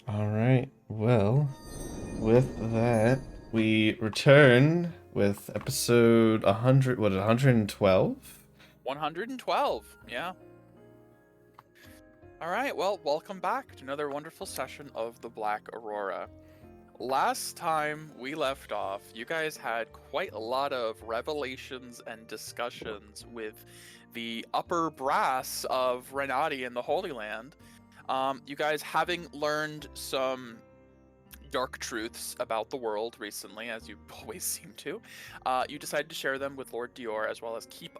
All right. Well, with that, we return with episode 100, what, 112? 112, yeah. All right, well, welcome back to another wonderful session of the Black Aurora. Last time we left off, you guys had quite a lot of revelations and discussions with the upper brass of Renati in the Holy Land. You guys, having learned some dark truths about the world recently, as you always seem to, you decided to share them with Lord Dior, as well as keep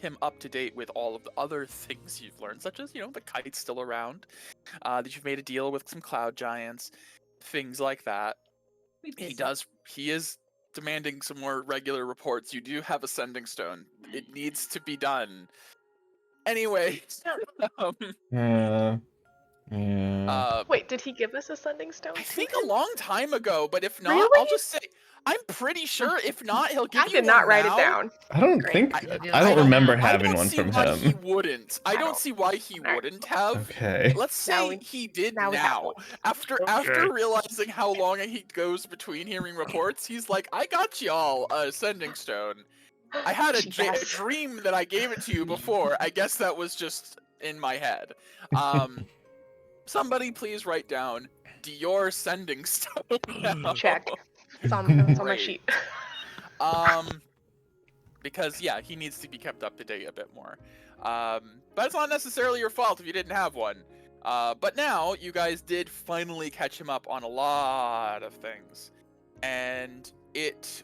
him up to date with all of the other things you've learned, such as the kite's still around, that you've made a deal with some cloud giants, things like that. He is demanding some more regular reports. You do have a sending stone. It needs to be done. Anyway, um, Yeah. Yeah. Wait, did he give us a sending stone I to think him? a long time ago, but if not, I'll Really? just say I'm pretty sure. If not, he'll give I you did not one write now. it down. I don't Great. think I I don't don't- remember I having don't one see from why he him. wouldn't. I I don't don't- see why he Alright. wouldn't have. Okay. Let's Now say we- he did now we have now. one. After realizing how long he goes between hearing reports, he's like, I got y'all a sending stone. I had a Yes. dream that I gave it to you before. I guess that was just in my head. Somebody please write down Dior sending stone now. Check. It's on my Great. sheet. Because yeah, he needs to be kept up to date a bit more. But it's not necessarily your fault if you didn't have one. But now you guys did finally catch him up on a lot of things, and it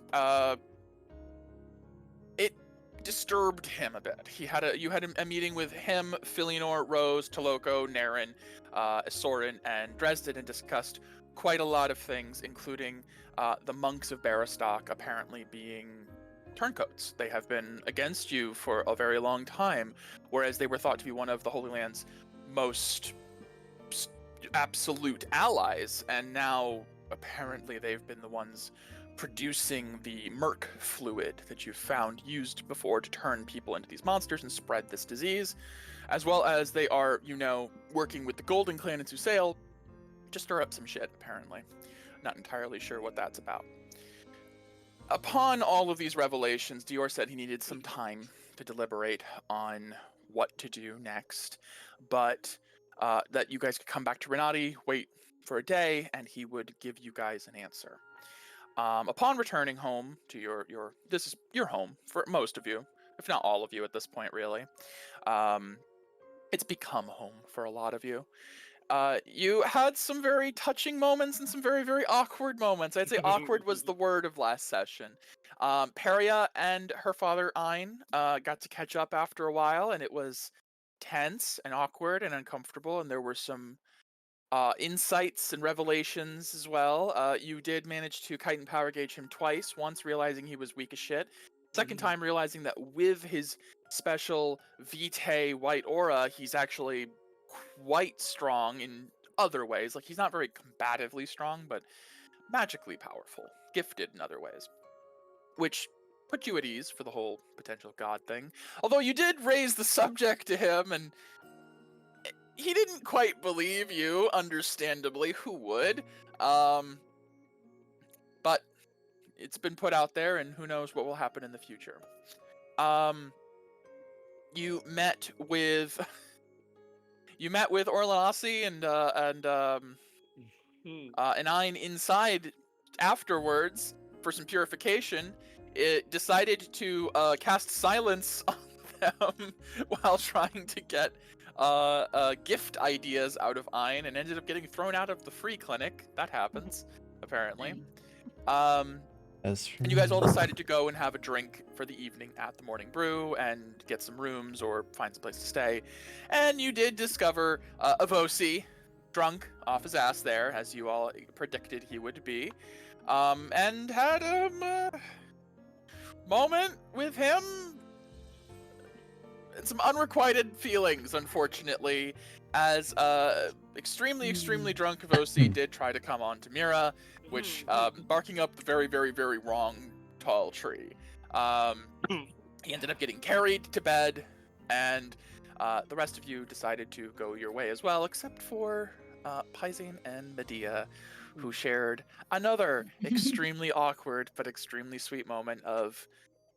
disturbed him a bit. You had a meeting with him, Filianor, Rose, Toloco, Naren, Soren, and Dresden, and discussed quite a lot of things, including the monks of Barastock apparently being turncoats. They have been against you for a very long time, whereas they were thought to be one of the Holy Land's most absolute allies, and now apparently they've been the ones producing the merc fluid that you've found used before to turn people into these monsters and spread this disease, as well as they are, working with the Golden Clan in Susail to stir up some shit, apparently. Not entirely sure what that's about. Upon all of these revelations, Dior said he needed some time to deliberate on what to do next, but that you guys could come back to Renati, wait for a day, and he would give you guys an answer. Upon returning home to this is your home for most of you, if not all of you at this point, really. It's become home for a lot of you. You had some very touching moments and some very, very awkward moments. I'd say awkward was the word of last session. Peria and her father, Ein, got to catch up after a while, and it was tense and awkward and uncomfortable, and there were some insights and revelations as well. You did manage to kite and power gauge him twice, once realizing he was weak as shit, second time realizing that with his special Vitae white aura, he's actually quite strong in other ways. Like, he's not very combatively strong, but magically powerful, gifted in other ways, which put you at ease for the whole potential god thing. Although you did raise the subject to him, and he didn't quite believe you, understandably. Who would? But it's been put out there, and who knows what will happen in the future. You met with Orlanasi and Ein inside afterwards for some purification. It decided to cast silence on them while trying to get gift ideas out of Ein, and ended up getting thrown out of the free clinic. That happens, apparently. And you guys all decided to go and have a drink for the evening at the Morning Brew and get some rooms or find some place to stay. And you did discover Avosi drunk off his ass there, as you all predicted he would be, and had a moment with him. Some unrequited feelings, unfortunately, as extremely drunk Avosi did try to come on to Mira, which barking up the very, very, very wrong tall tree. He ended up getting carried to bed, and the rest of you decided to go your way as well, except for Paisan and Medea, who shared another extremely awkward but extremely sweet moment of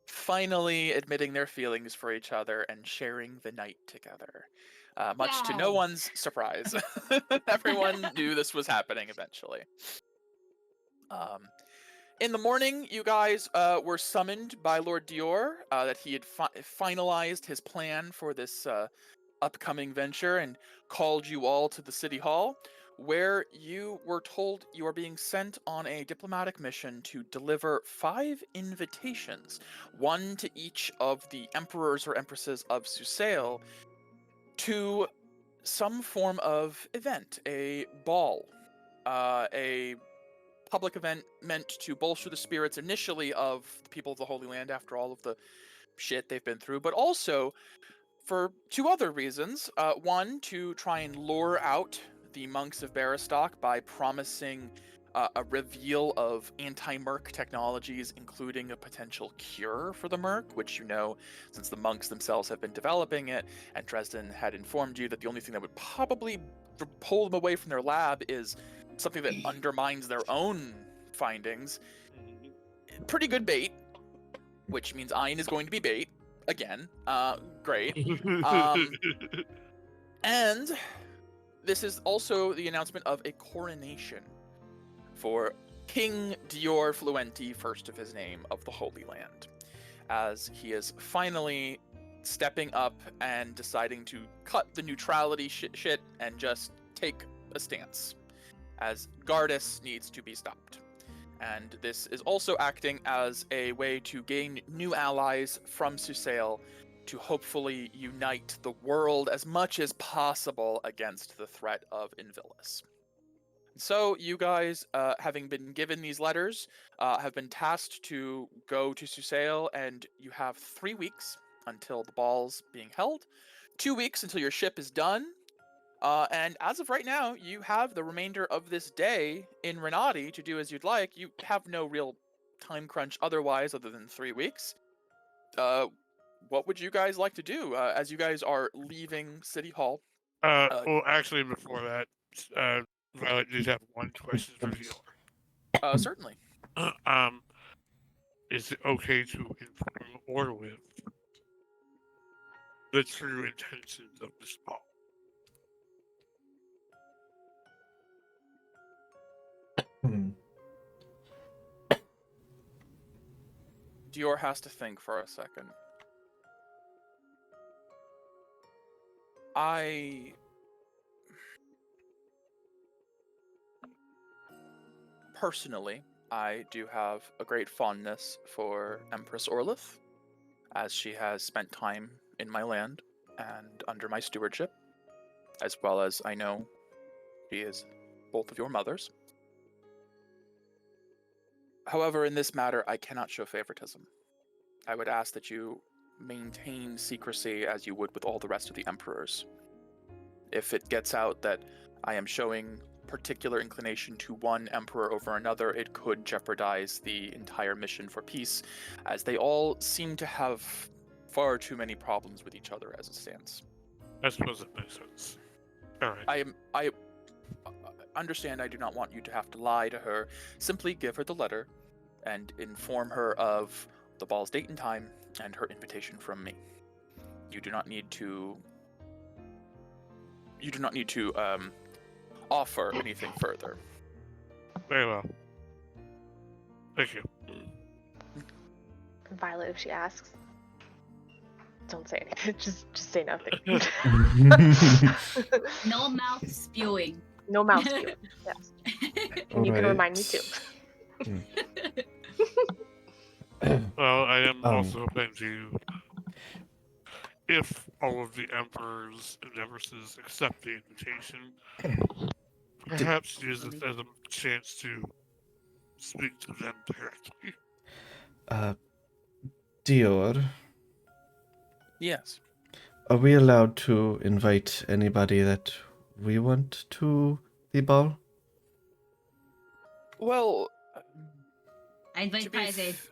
finally admitting their feelings for each other and sharing the night together. Much to no Wow. one's surprise. Everyone knew this was happening eventually. In the morning, you guys were summoned by Lord Dior that he had finalized his plan for this upcoming venture and called you all to the city hall, where you were told you are being sent on a diplomatic mission to deliver 5 invitations, one to each of the emperors or empresses of Susail, to some form of event, a ball, a public event meant to bolster the spirits initially of the people of the Holy Land after all of the shit they've been through, but also for 2 other reasons. One, to try and lure out the monks of Baristock by promising a reveal of anti-Merc technologies, including a potential cure for the Merc, which you know, since the monks themselves have been developing it, and Dresden had informed you that the only thing that would probably pull them away from their lab is something that undermines their own findings. Pretty good bait, which means Ein is going to be bait again. Great. And this is also the announcement of a coronation for King Dior Fluenti, first of his name, of the Holy Land, as he is finally stepping up and deciding to cut the neutrality shit and just take a stance, as Gardas needs to be stopped. And this is also acting as a way to gain new allies from Susail to hopefully unite the world as much as possible against the threat of Invilis. So you guys, having been given these letters, have been tasked to go to Susail, and you have 3 weeks until the ball's being held, 2 weeks until your ship is done, and as of right now, you have the remainder of this day in Renati to do as you'd like. You have no real time crunch otherwise, other than 3 weeks. What would you guys like to do as you guys are leaving City Hall? Well, actually, before that, Violet did have one question for Dior. Certainly. Is it okay to inform Orwith the true intentions of this ball? Dior has to think for a second. Personally, I do have a great fondness for Empress Orlith, as she has spent time in my land and under my stewardship, as well as I know she is both of your mothers. However, in this matter, I cannot show favoritism. I would ask that you maintain secrecy as you would with all the rest of the emperors. If it gets out that I am showing particular inclination to one emperor over another, it could jeopardize the entire mission for peace, as they all seem to have far too many problems with each other as it stands. I suppose that makes sense. Alright. I understand I do not want you to have to lie to her. Simply give her the letter and inform her of the ball's date and time and her invitation from me. You do not need to offer anything further. Very well. Thank you. Violet, if she asks, don't say anything. Just say nothing. No mouth spewing. No mouth spewing. Yes. And you can remind me too. Well, I am also hoping to, if all of the emperors and empresses accept the invitation, perhaps use it as a chance to speak to them directly. Dior, Yes. are we allowed to invite anybody that we want to the ball? Well, I invite to be Paisan. f-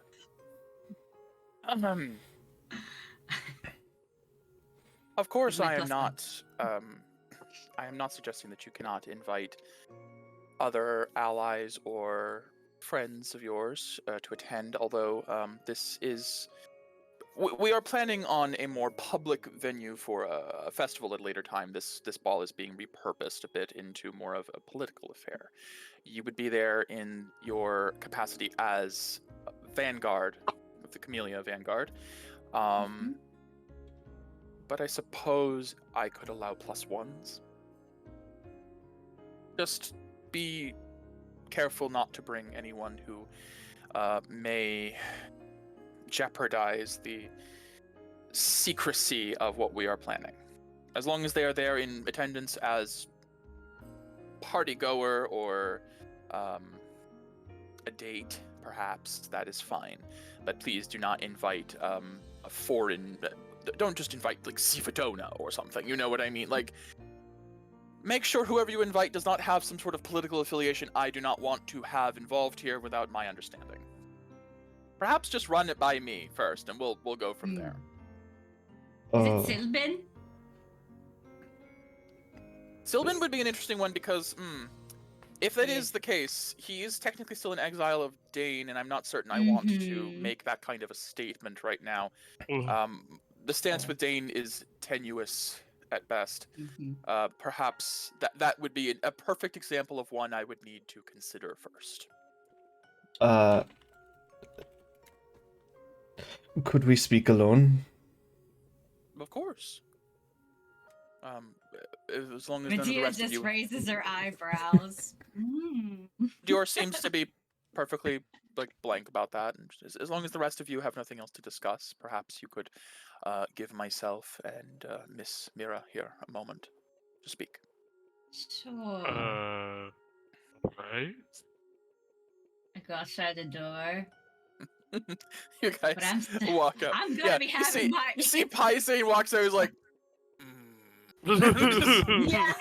of course, With my I am plus one. not. I am not suggesting that you cannot invite other allies or friends of yours to attend, although this is... We are planning on a more public venue for a festival at a later time. This ball is being repurposed a bit into more of a political affair. You would be there in your capacity as Vanguard, with the Camellia Vanguard. But I suppose I could allow +1s. Just be careful not to bring anyone who may jeopardize the secrecy of what we are planning. As long as they are there in attendance as party goer or a date, perhaps, that is fine. But please do not invite a foreign... Don't just invite, like, Sifadona or something, you know what I mean? Like, make sure whoever you invite does not have some sort of political affiliation I do not want to have involved here without my understanding. Perhaps just run it by me first, and we'll go from there. Is it Silbin? Silbin would be an interesting one because, if that is the case, he is technically still in exile of Dane, and I'm not certain I want to make that kind of a statement right now. The stance with Dane is tenuous at best. Perhaps that would be a perfect example of one I would need to consider first. Could we speak alone? Of course. As long as none of the Medea rest of just you... raises her eyebrows. Dior seems to be perfectly blank about that. And as long as the rest of you have nothing else to discuss, perhaps you could give myself and Miss Mira here a moment to speak. Sure. Right? I go outside the door. You guys But walk up. I'm gonna be having my... You see Paisane walks out, he's like... Yeah.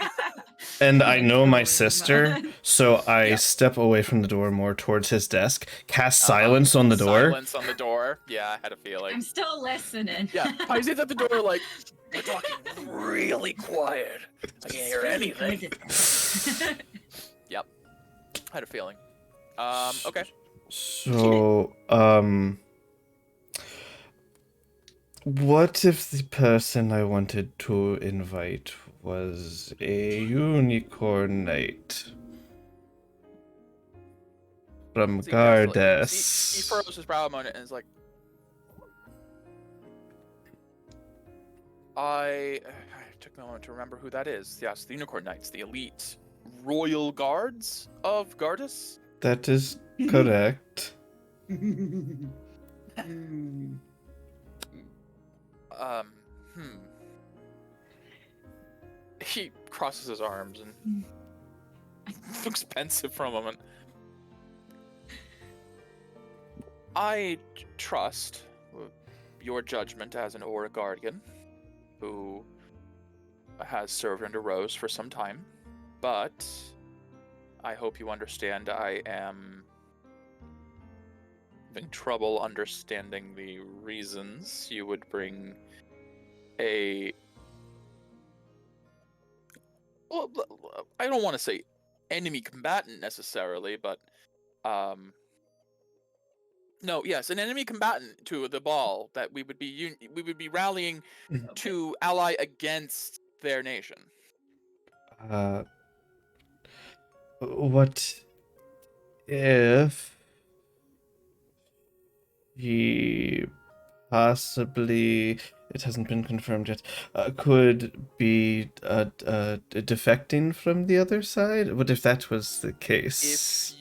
And I know my sister, so I step away from the door more towards his desk, cast silence on the door. Silence on the door. Yeah, I had a feeling. I'm still listening. Yeah, Paisane's at the door like, they're talking really quiet. I can't hear anything. Yep. I had a feeling. Okay. So, what if the person I wanted to invite was a unicorn knight from Gardas? He furrows his brow a moment and is like, I took a moment to remember who that is. Yes, the unicorn knights, the elite royal guards of Gardas. That is correct. He crosses his arms and looks pensive for a moment. I trust your judgment as an Aura Guardian who has served under Rose for some time, but I hope you understand I am having trouble understanding the reasons you would bring a... Well, I don't want to say enemy combatant necessarily, but no, yes, an enemy combatant to the ball that we would be rallying to ally against their nation. What if he possibly, it hasn't been confirmed yet, could be defecting from the other side? What if that was the case?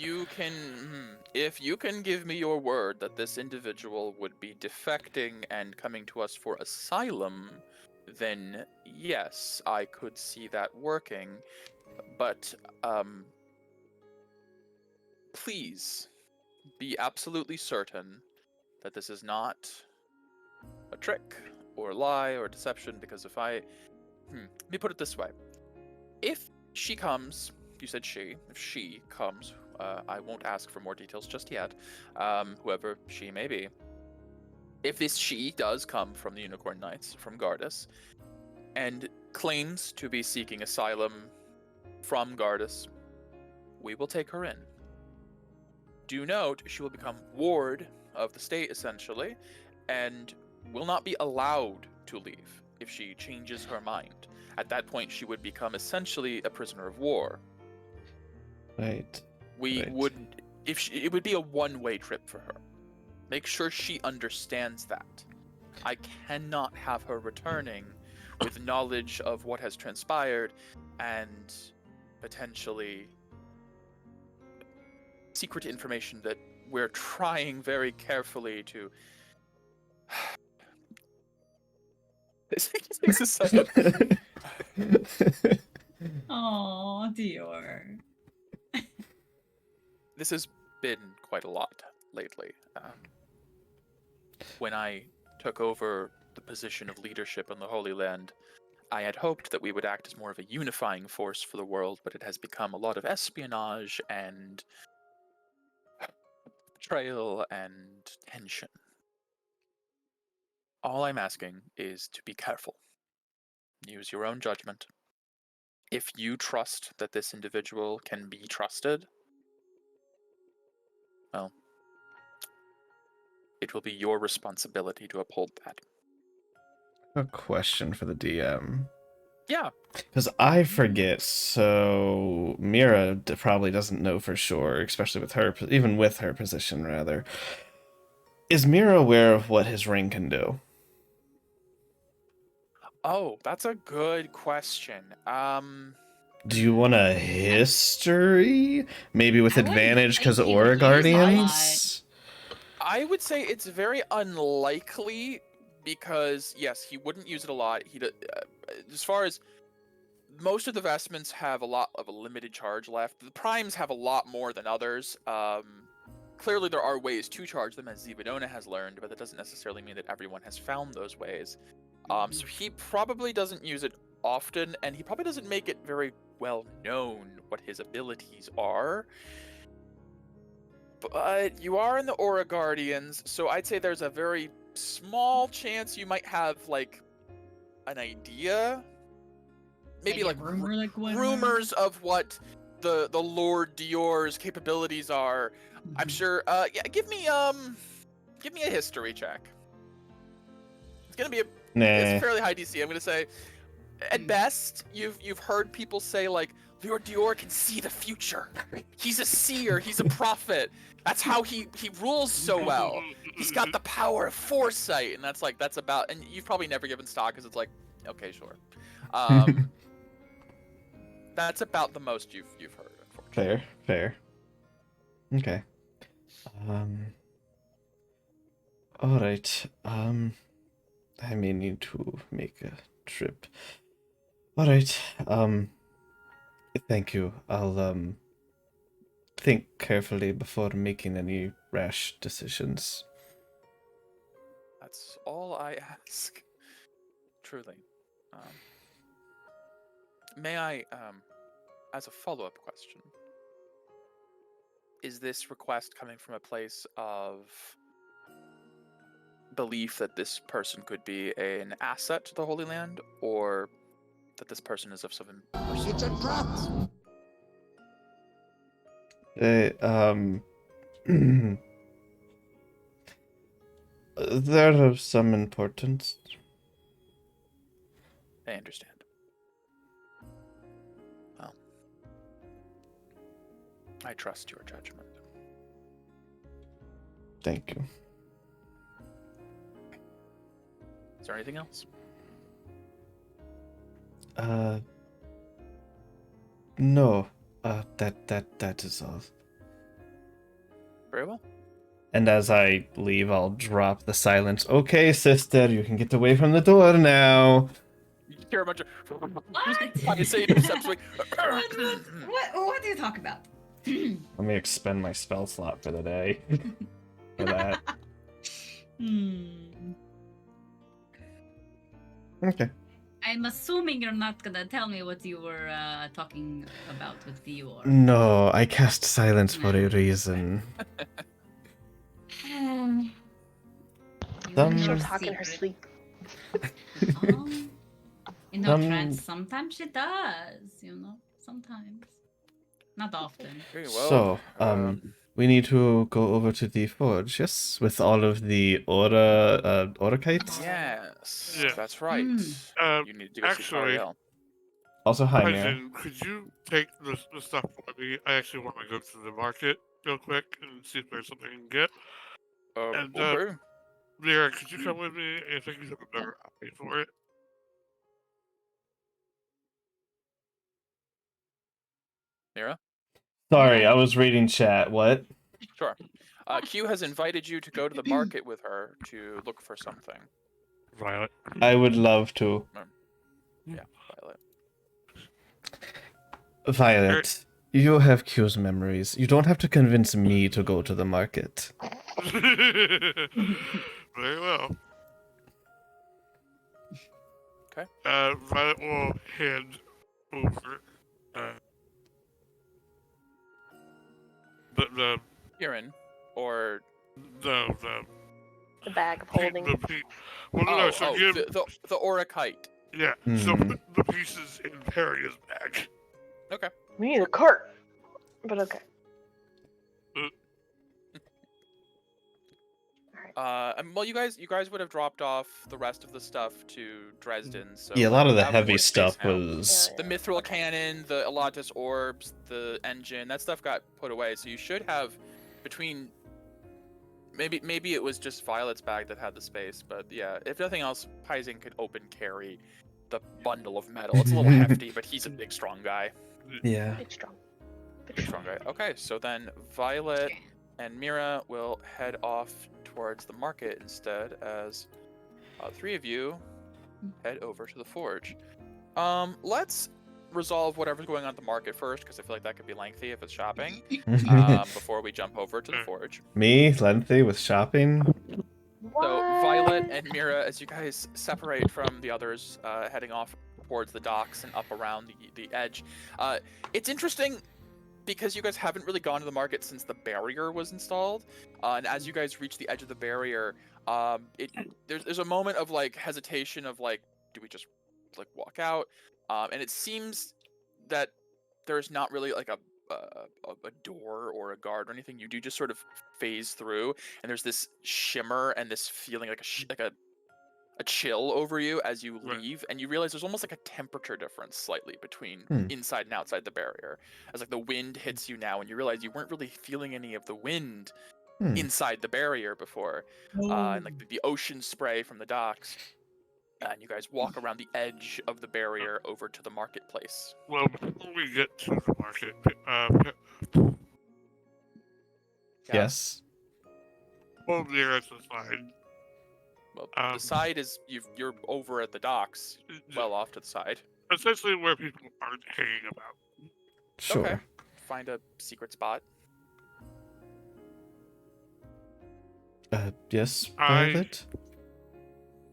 If you can give me your word that this individual would be defecting and coming to us for asylum, then yes, I could see that working. But please be absolutely certain that this is not a trick or a lie or deception, because if let me put it this way. If she comes, you said she, if she comes, I won't ask for more details just yet, whoever she may be. If this she does come from the Unicorn Knights, from Gardas, and claims to be seeking asylum from Gardas, we will take her in. Do note, she will become ward of the state, essentially, and will not be allowed to leave if she changes her mind. At that point, she would become essentially a prisoner of war. Right. We Right. would, it would be a one-way trip for her. Make sure she understands that. I cannot have her returning with knowledge of what has transpired and potentially secret information that we're trying very carefully to. This takes a second. Oh, Dior. This has been quite a lot lately. When I took over the position of leadership in the Holy Land, I had hoped that we would act as more of a unifying force for the world, but it has become a lot of espionage and betrayal and tension. All I'm asking is to be careful. Use your own judgment. If you trust that this individual can be trusted, well, it will be your responsibility to uphold that. A question for the DM. Yeah. Because I forget, so Mira probably doesn't know for sure, especially with her, even with her position, rather. Is Mira aware of what his ring can do? Oh, that's a good question. Do you want a history? Maybe with I wouldn't advantage because think he Aura would use a lot. Guardians? I would say it's very unlikely because, yes, he wouldn't use it a lot. As far as most of the vestments have a lot of a limited charge left. The primes have a lot more than others. Clearly, there are ways to charge them, as Zivadona has learned, but that doesn't necessarily mean that everyone has found those ways. So he probably doesn't use it often, and he probably doesn't make it very well known what his abilities are. But you are in the Aura Guardians, so I'd say there's a very small chance you might have, like, an idea. Maybe like rumor, like rumors of what the Lord Dior's capabilities are. I'm sure. Yeah, give me a history check. It's gonna be it's a fairly high DC. I'm gonna say, at best, you've heard people say like Lord Dior can see the future. He's a seer. He's a prophet. That's how he rules so well. He's got the power of foresight, and that's about. And you've probably never given stock because it's like, okay, sure. That's about the most you've heard, unfortunately. Fair. Okay. All right. I may need to make a trip. All right. Thank you. I'll think carefully before making any rash decisions. That's all I ask. Truly. May I, as a follow-up question, is this request coming from a place of belief that this person could be an asset to the Holy Land, or that this person is of some personal It's a trap! They're of some importance. I understand. Well, I trust your judgment. Thank you. Is there anything else? No. That is all. Very well. And as I leave, I'll drop the silence. Okay, sister, you can get away from the door now. You hear a bunch of. What? You say deceptively. What do you talk about? Let me expend my spell slot for the day. For that. Okay. I'm assuming you're not gonna tell me what you were talking about with Dior. No, I cast silence for a reason. She'll talk in her sleep. Oh. You know, Trent, sometimes she does, sometimes. Not often. Very well. So, we need to go over to the forge, yes, with all of the aura kites. Yes, Yeah. that's right. Um, You need to go see actually, Tariel. Also, hi, Mira. Cousin, could you take the stuff for me? I actually want to go to the market real quick and see if there's something I can get. And, Okay. Mira, could you come with me? I think you have a better eye for it. Mira? Sorry, Yeah. I was reading chat. What? Sure. Q has invited you to go to the market with her to look for something. Violet. I would love to. Yeah, Violet. Violet, you have Q's memories. You don't have to convince me to go to the market. Very well. Okay. Violet will hand over the Kieran, or the The bag of holding. well, no, so give, the aura kite. yeah. So put the pieces in Peria's bag. Okay. We need a cart. But okay. Well, you guys would have dropped off the rest of the stuff to Dresden. So Yeah, a lot of the you have heavy more space stuff now. was. The mithril cannon, the Elatus orbs, the engine, that stuff got put away. So you should have between maybe it was just Violet's bag that had the space, but yeah, if nothing else, Paizen could open carry the bundle of metal. It's a little hefty, but he's a big strong guy. Yeah. Big strong. Big strong guy. Okay, so then Violet and Mira will head off towards the market instead, as three of you head over to the forge. Let's resolve whatever's going on at the market first, because I feel like that could be lengthy if it's shopping. Before we jump over to the forge. Me, lengthy with shopping. What? So Violet and Mira, as you guys separate from the others, heading off towards the docks and up around the edge, it's interesting because you guys haven't really gone to the market since the barrier was installed, and as you guys reach the edge of the barrier, there's a moment of like hesitation of like, do we just like walk out? And it seems that there's not really like a door or a guard or anything. You do just sort of phase through, and there's this shimmer and this feeling like a chill over you as you leave, and you realize there's almost like a temperature difference slightly between inside and outside the barrier, as like the wind hits you now, and you realize you weren't really feeling any of the wind inside the barrier before, and like the ocean spray from the docks. And you guys walk around the edge of the barrier over to the marketplace. Well, before we get to the market, Yes. well, Mira to the side. Well, the side is you're over at the docks, well off to the side. Essentially where people aren't hanging about. Sure. Okay. Find a secret spot. Yes, Violet?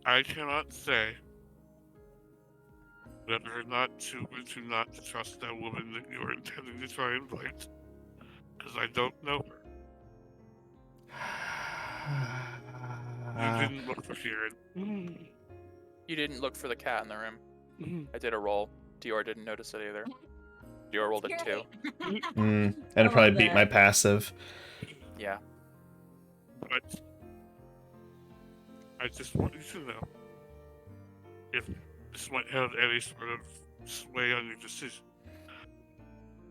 I cannot say whether or not to trust that woman that you are intending to try and invite, because I don't know her. You didn't look for Kieran. You didn't look for the cat in the room. I did a roll. Dior didn't notice it either. Dior rolled a 2. And it probably beat my passive. Yeah. But I just want you to know if this might have any sort of sway on your decision.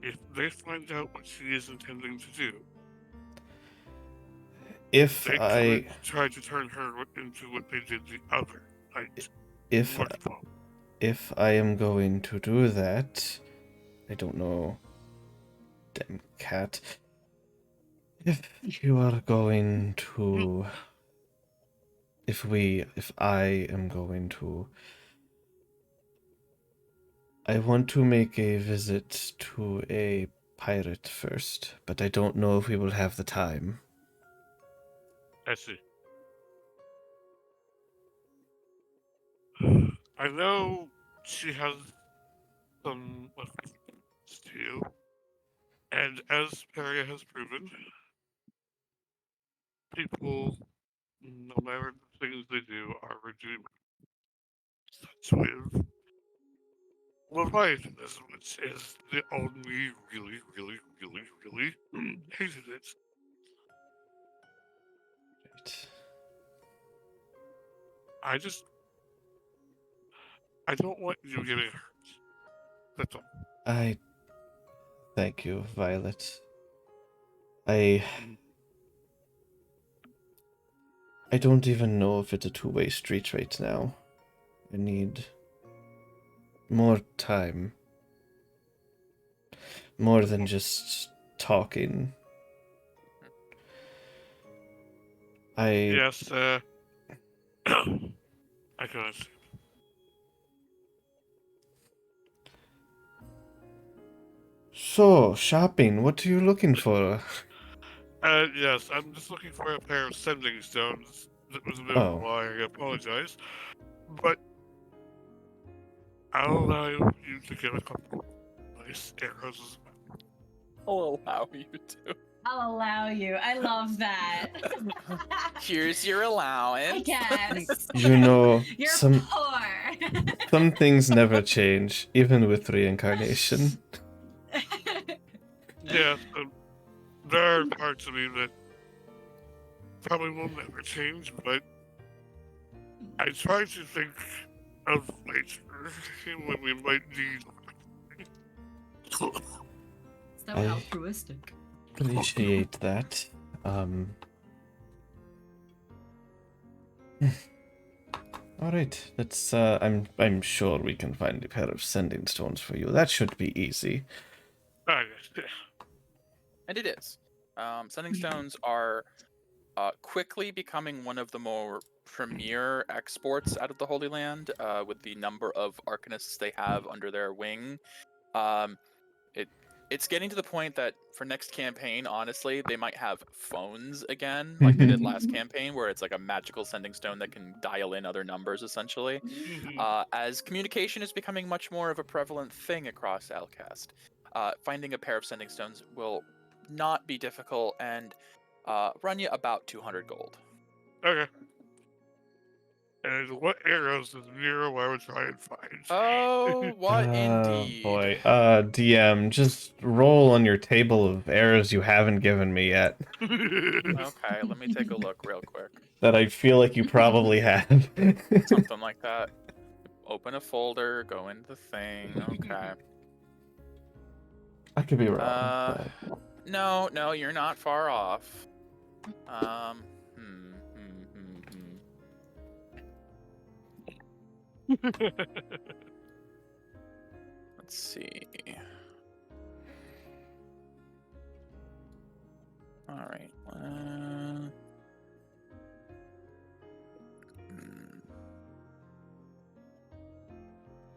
If they find out what she is intending to do, If they I could try to turn her into what they did the other night. if I am going to do that, I don't know. Damn cat. If you are going to, if I am going to, I want to make a visit to a pirate first, but I don't know if we will have the time. I see. I know she has some weapons to you, and as Peria has proven, people, no matter the things they do, are redeemed. Such with Leviathanism, which is the only really hated it. Right. I don't want you getting hurt. That's all. I thank you, Violet. I don't even know if it's a two-way street right now. I need more time. More than just talking. Yes, I can understand. So, shopping, what are you looking for? Yes, I'm just looking for a pair of sending stones. That was a bit of a Oh, lie, I apologize. But I'll allow you to get a couple nice arrows as well. I'll allow you to. I'll allow you. I love that. Here's your allowance. I guess. you know, You're some poor. things never change, even with reincarnation. Yes, there are parts of me that probably will never change, but I try to think of later when we might need. So I- altruistic. Appreciate that. All right, let's. I'm sure we can find a pair of sending stones for you. That should be easy. Yes. And it is. Sending stones are quickly becoming one of the more premier exports out of the Holy Land, with the number of arcanists they have under their wing. It's getting to the point that for next campaign, honestly, they might have phones again, like they did last campaign, where it's like a magical sending stone that can dial in other numbers, essentially. As communication is becoming much more of a prevalent thing across Alcast, finding a pair of sending stones will not be difficult and run you about 200 gold. Okay. And what arrows does Nero I would try and find? Oh, what indeed. Boy. DM, just roll on your table of arrows you haven't given me yet. Okay, let me take a look real quick. That I feel like you probably have. Something like that. Open a folder, go into the thing. Okay. I could be wrong. But... No, you're not far off. Let's see. All right.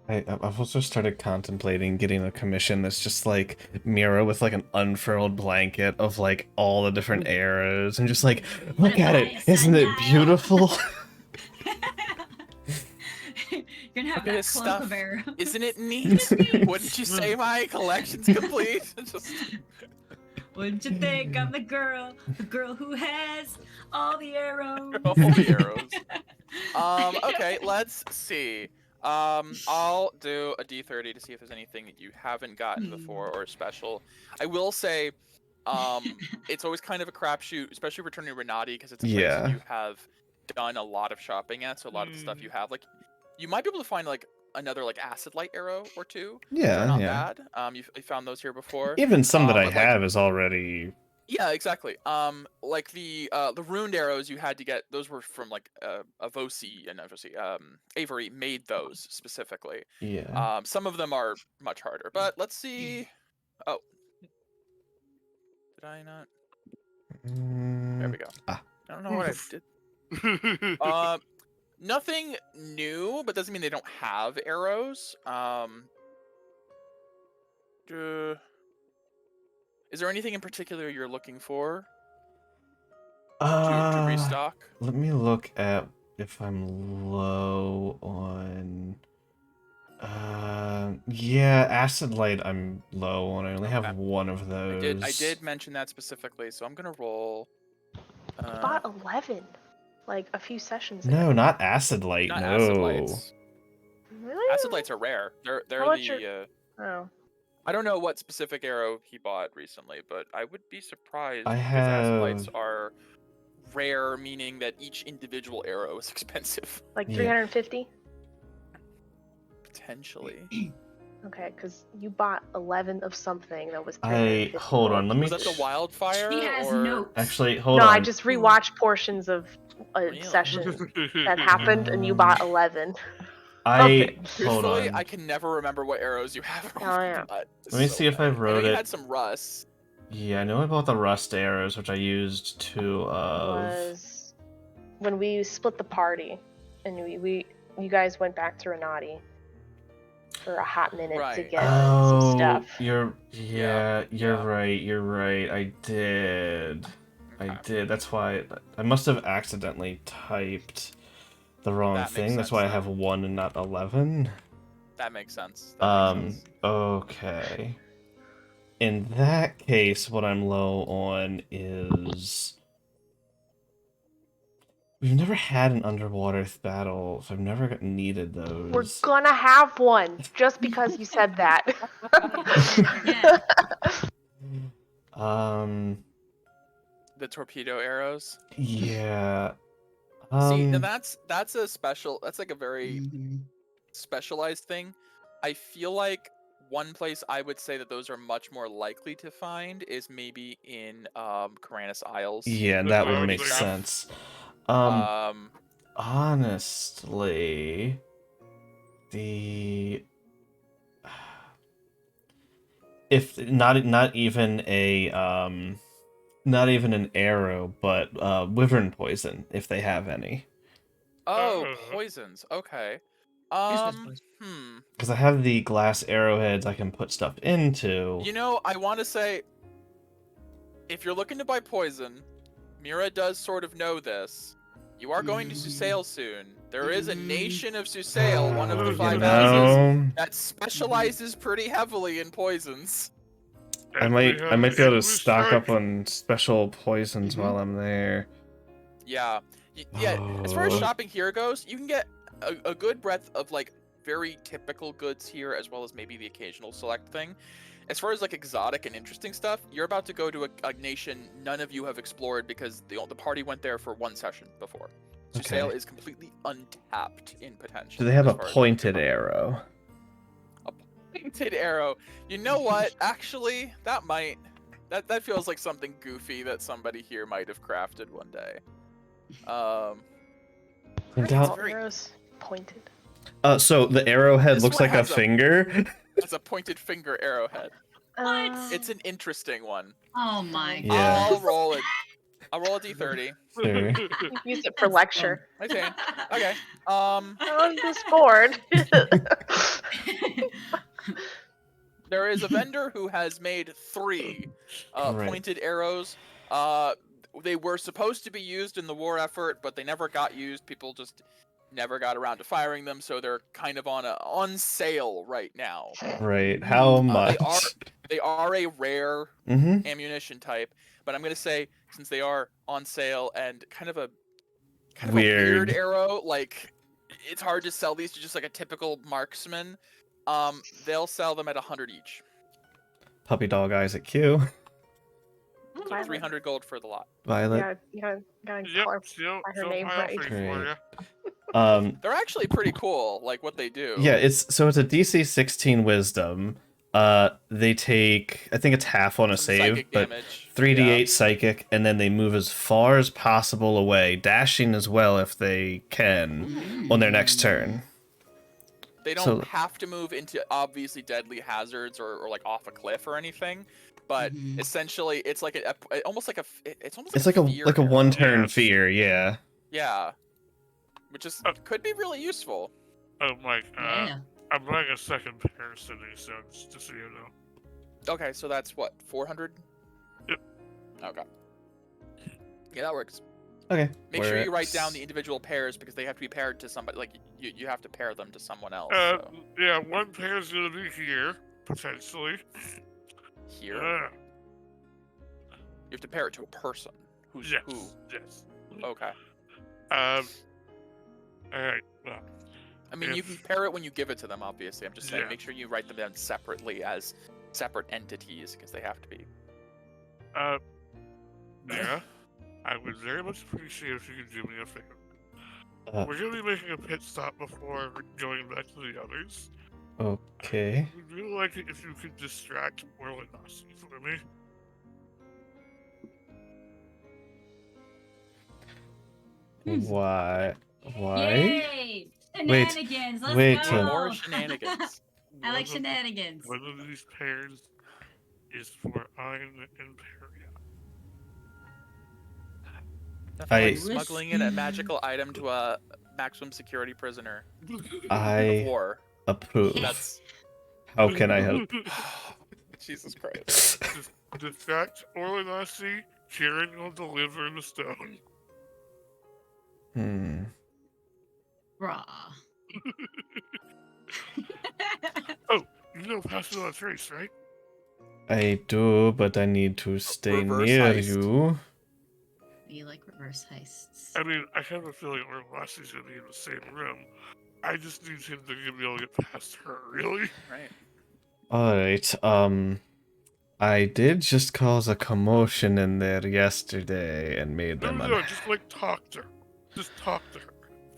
I've also started contemplating getting a commission that's just like Mira with like an unfurled blanket of like all the different arrows and just like, look at it, isn't it beautiful? You're gonna have Look at that his cloak stuff. of arrows. Isn't it neat? Wouldn't you say my collection's complete? Just... Wouldn't you think I'm the girl who has all the arrows? all the arrows. Okay, let's see. I'll do a D30 to see if there's anything that you haven't gotten before or special. I will say, it's always kind of a crapshoot, especially returning to Renati, because it's a place that you have done a lot of shopping at. So a lot of the stuff you have, like, you might be able to find like another like acid light arrow or two. Yeah, they're not bad. You found those here before. Even some that I but, have is already. Yeah, exactly. Like the ruined arrows you had to get, those were from like Avosi and Avery made those specifically. Yeah. Some of them are much harder, but let's see. Oh, did I not? There we go. I don't know what I did. Nothing new, but doesn't mean they don't have arrows. Is there anything in particular you're looking for to restock? Let me look at if I'm low on. Yeah, acid light. I'm low on. I only have one of those. I did mention that specifically, so I'm gonna roll. I bought 11, like a few sessions No, ago. not acid light. Not no. acid lights. Really? Acid lights are rare. They're How much the. Oh. I don't know what specific arrow he bought recently, but I would be surprised I because acid lights have- are rare, meaning that each individual arrow is expensive. Like Yeah. 350? Potentially. Okay, because you bought 11 of something that was I 350. hold on. Let me. Was that the wildfire? She has or... notes. Actually, hold No, on. I just rewatched portions of a Really? session that happened, and you bought 11. I hold Truthfully, on. I can never remember what arrows you have. Oh, yeah. But Let me so see if I many. wrote know you it. had some rust. Yeah, I know I bought the rust arrows, which I used two of. Was when we split the party, and you guys went back to Renati for a hot minute to Right. get some Oh, stuff. you're Yeah. right. You're right. I did. I Okay. did. That's why I must have accidentally typed the wrong That makes thing. That's sense why I then. have 1 and not 11. That makes sense. That makes sense. Okay. In that case, what I'm low on is we've never had an underwater battle, so I've never needed those. We're gonna have one just because you said that. Yeah. The torpedo arrows. Yeah. See, now that's a special. That's like a very Mhm. specialized thing. I feel like one place I would say that those are much more likely to find is maybe in Karanis Isles. Yeah, That's that what I would was make thinking. sense. Um, Honestly, the if not even not even an arrow, but wyvern poison if they have any. oh, poisons. Okay. Hmm. Because I have the glass arrowheads I can put stuff into. You know, I want to say, if you're looking to buy poison, Mira does sort of know this. You are going to Susail soon. There is a nation of Susail, one of the You 5 know, houses, that specializes pretty heavily in poisons. I might be able to stock up on special poisons Mhm. while I'm there. Yeah. Yeah, as far as Oh. shopping here goes, you can get a good breadth of like very typical goods here, as well as maybe the occasional select thing. As far as like exotic and interesting stuff, you're about to go to a nation none of you have explored because the party went there for 1 session before. Okay. Susail is completely untapped in potential. Do they have as a far as pointed arrow? A pointed arrow. You know what? Actually, that feels like something goofy that somebody here might have crafted one day. And All down- arrows pointed. So the arrowhead This looks one like a has a- finger. It's a pointed finger arrowhead. What? It's an interesting one. Oh my Yeah. I'll roll it. I'll roll a d30. Sure. You used it for lecture. Okay. Okay. On this board. There is a vendor who has made 3 Right. pointed arrows. They were supposed to be used in the war effort, but they never got used. People just never got around to firing them, so they're kind of on sale right now. Right. How much? They are a rare Mm-hmm. ammunition type, but I'm gonna say since they are on sale and kind of a Weird. weird arrow, like it's hard to sell these to just like a typical marksman. They'll sell them at 100 each. Puppy dog eyes at Q. So Violet. 300 gold for the lot. Violet. Yeah, gotta Yep, call her still by her name high right. for you. They're actually pretty cool, like what they do. Yeah, it's a DC 16 wisdom. They take, I think it's half on a Some save, psychic but damage. 3d8 Yeah. psychic, and then they move as far as possible away, dashing as well if they can on their next turn. They don't have to move into obviously deadly hazards or like off a cliff or anything, but essentially it's like almost like a fear a one-turn Yes. fear, yeah. Yeah, which is could be really useful. Oh, Mike, Yeah. I'm running a second pair city, so just so you know. Okay, so that's what 400. Yep. Okay. Yeah, that works. Okay. Make sure you write down the individual pairs because they have to be paired to somebody. Like you have to pair them to someone else. So. Yeah, one pair is gonna be here potentially. Here, Yeah. you have to pair it to a person. Who's Yes. who? Yes. Okay. All right. Well, I mean, you can pair it when you give it to them, obviously. I'm just saying, Yeah. make sure you write them down separately as separate entities, because they have to be. Yeah. I would very much appreciate if you could do me a favor. We're going to be making a pit stop before going back to the others. Okay. I would really like it if you could distract Orlanasi for me. Why? Why? Yay! Wait, Shenanigans! Let's wait, go! More shenanigans. I like One of- shenanigans. One of these pairs is for Ein and Peria. Definitely I- smuggling in a magical item to a maximum security prisoner of I war. approve. That's How can I help? Jesus Christ. Distract Orlanasi, Kieran will deliver the stone. Raw. Oh, you know Pass Without Trace, right? I do, but I need to stay Reverse near heist. you. You like reverse heists. I mean, I have a feeling Orlanasi's gonna be in the same room. I just need him to be able to get past her, really? Right. Alright, I did just cause a commotion in there yesterday and made No, them no, just like talk to her. Just talk to her.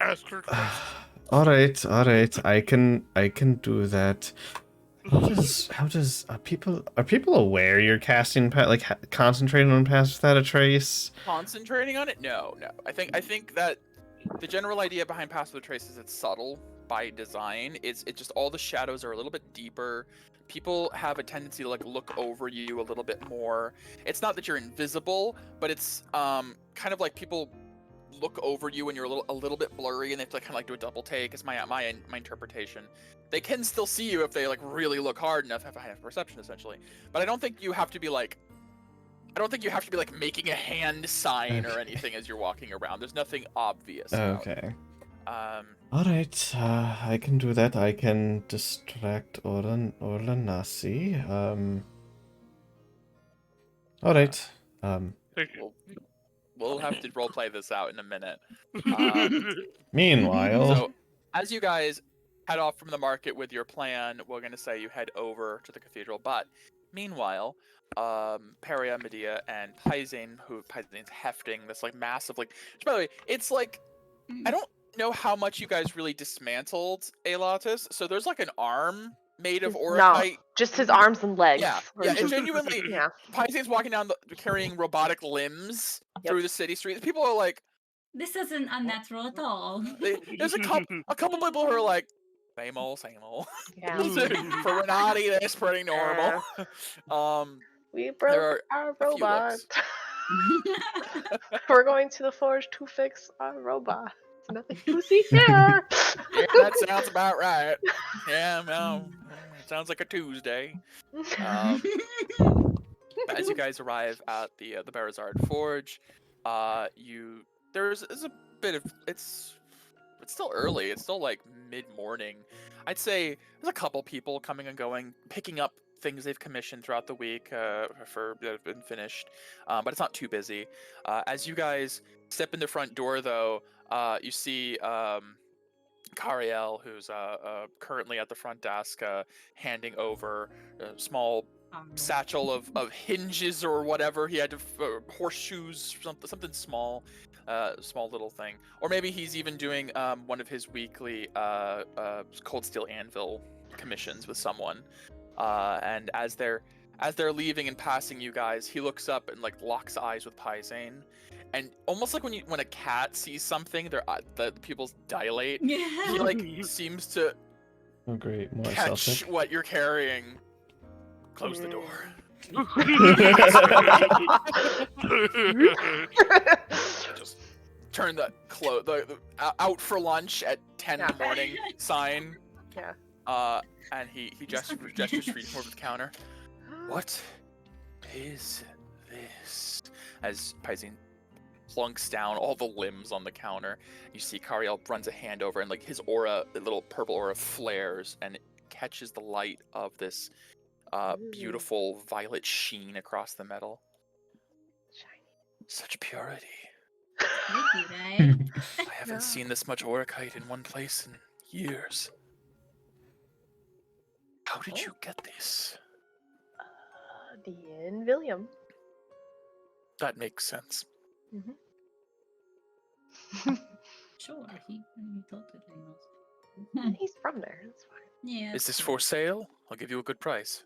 Ask her questions. Alright, I can do that. How does are people aware you're casting concentrating on Pass Without a Trace? Concentrating on it? No. I think that the general idea behind Pass Without a Trace is it's subtle by design. It's just all the shadows are a little bit deeper. People have a tendency to like look over you a little bit more. It's not that you're invisible, but it's kind of like people look over you when you're a little bit blurry, and they have to kind of like do a double take. Is my interpretation. They can still see you if they like really look hard enough, have a high perception essentially. But I don't think you have to be like making a hand sign or anything as you're walking around. There's nothing obvious. about it. Okay. Alright, I can do that. I can distract Orlanasi. Alright. Thank you. We'll have to roleplay this out in a minute. Meanwhile, So, as you guys head off from the market with your plan, we're going to say you head over to the cathedral. But meanwhile, Peria, Medea, and Paizane's hefting this like massive like. By the way, it's like I don't know how much you guys really dismantled Elatus. So there's like an arm made of No, orachite. just his arms and legs. Yeah, were yeah, it just- genuinely. yeah. Paizane's walking down carrying robotic limbs Yep. through the city streets. People are like. This isn't unnatural at all. There's a couple people who are like, same old. Yeah. For Renati, that's pretty normal. We There broke are our a few robot. looks. We're going to the forge to fix our robot. There's nothing to see here. Yeah, that sounds about right. Yeah, no, it sounds like a Tuesday. As you guys arrive at the Barazard Forge, there's a bit of it's still early. It's still like mid-morning. I'd say there's a couple people coming and going, picking up things they've commissioned throughout the week that have been finished, but it's not too busy. As you guys step in the front door, though, you see Cariel, who's currently at the front desk, handing over a small satchel of hinges or whatever. He had to horseshoes, something small, small little thing. Or maybe he's even doing one of his weekly cold steel anvil commissions with someone. And as they're leaving and passing you guys, he looks up and like locks eyes with Paizane. And almost like when a cat sees something, the pupils dilate. Yeah. He like seems to oh great, more catch Celtic. what you're carrying. Close the door. Just turn the out for lunch at 10 in the morning sign. Yeah. And he gestures for you toward the counter. What is this? As Paizine plunks down all the limbs on the counter, you see Cariel runs a hand over, and like his aura, the little purple aura, flares and it catches the light of this beautiful violet sheen across the metal. Shiny. Such purity. Pretty, right? I haven't seen this much orachite in one place in years. How did you get this? Dean William. That makes sense. Sure, he totally knows. He's from there. That's fine. Yeah. Is this for sale? I'll give you a good price.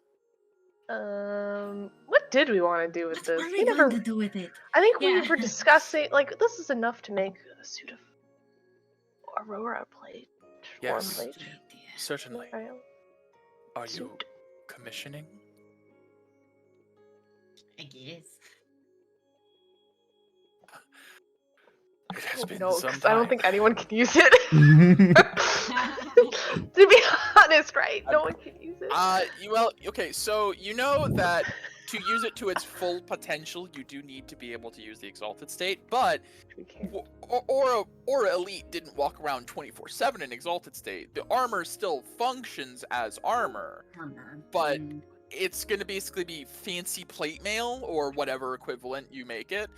What did we want to do with What this? are we going to do with it? I think we Yeah. were discussing, like, this is enough to make a suit of Aurora plate. Yes. Warm plate. Certainly. Okay. Are you Suit. commissioning? I guess. It has been No, some 'cause time. I don't think anyone can use it. To be honest, right? No one can use it. Okay, so you know that to use it to its full potential, you do need to be able to use the Exalted State, but We can't. Aura Elite didn't walk around 24/7 in Exalted State. The armor still functions as armor, Armor. but it's going to basically be fancy plate mail or whatever equivalent you make it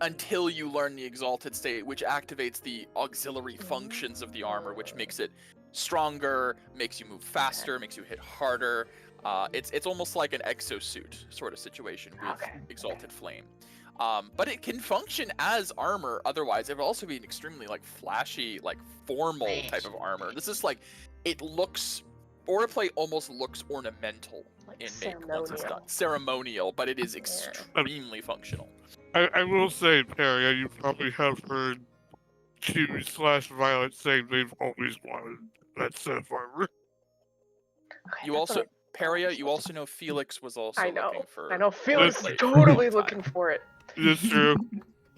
until you learn the Exalted State, which activates the auxiliary functions of the armor, which makes it stronger, makes you move faster, makes you hit harder. It's almost like an exosuit sort of situation with Okay. Exalted Flame. But it can function as armor otherwise. It will also be an extremely like flashy, like formal type of armor. This is like, it looks, Aura Plate almost looks ornamental Like in make once it's ceremonial. done. Ceremonial, but it is extremely functional. I will say, Perry, you probably have heard Q/Violet say they've always wanted that set of armor. Okay, You that's also, what Peria, you also know Felix was also I know. looking for. I know. Felix is Plate totally for a long looking time. for it. It's true.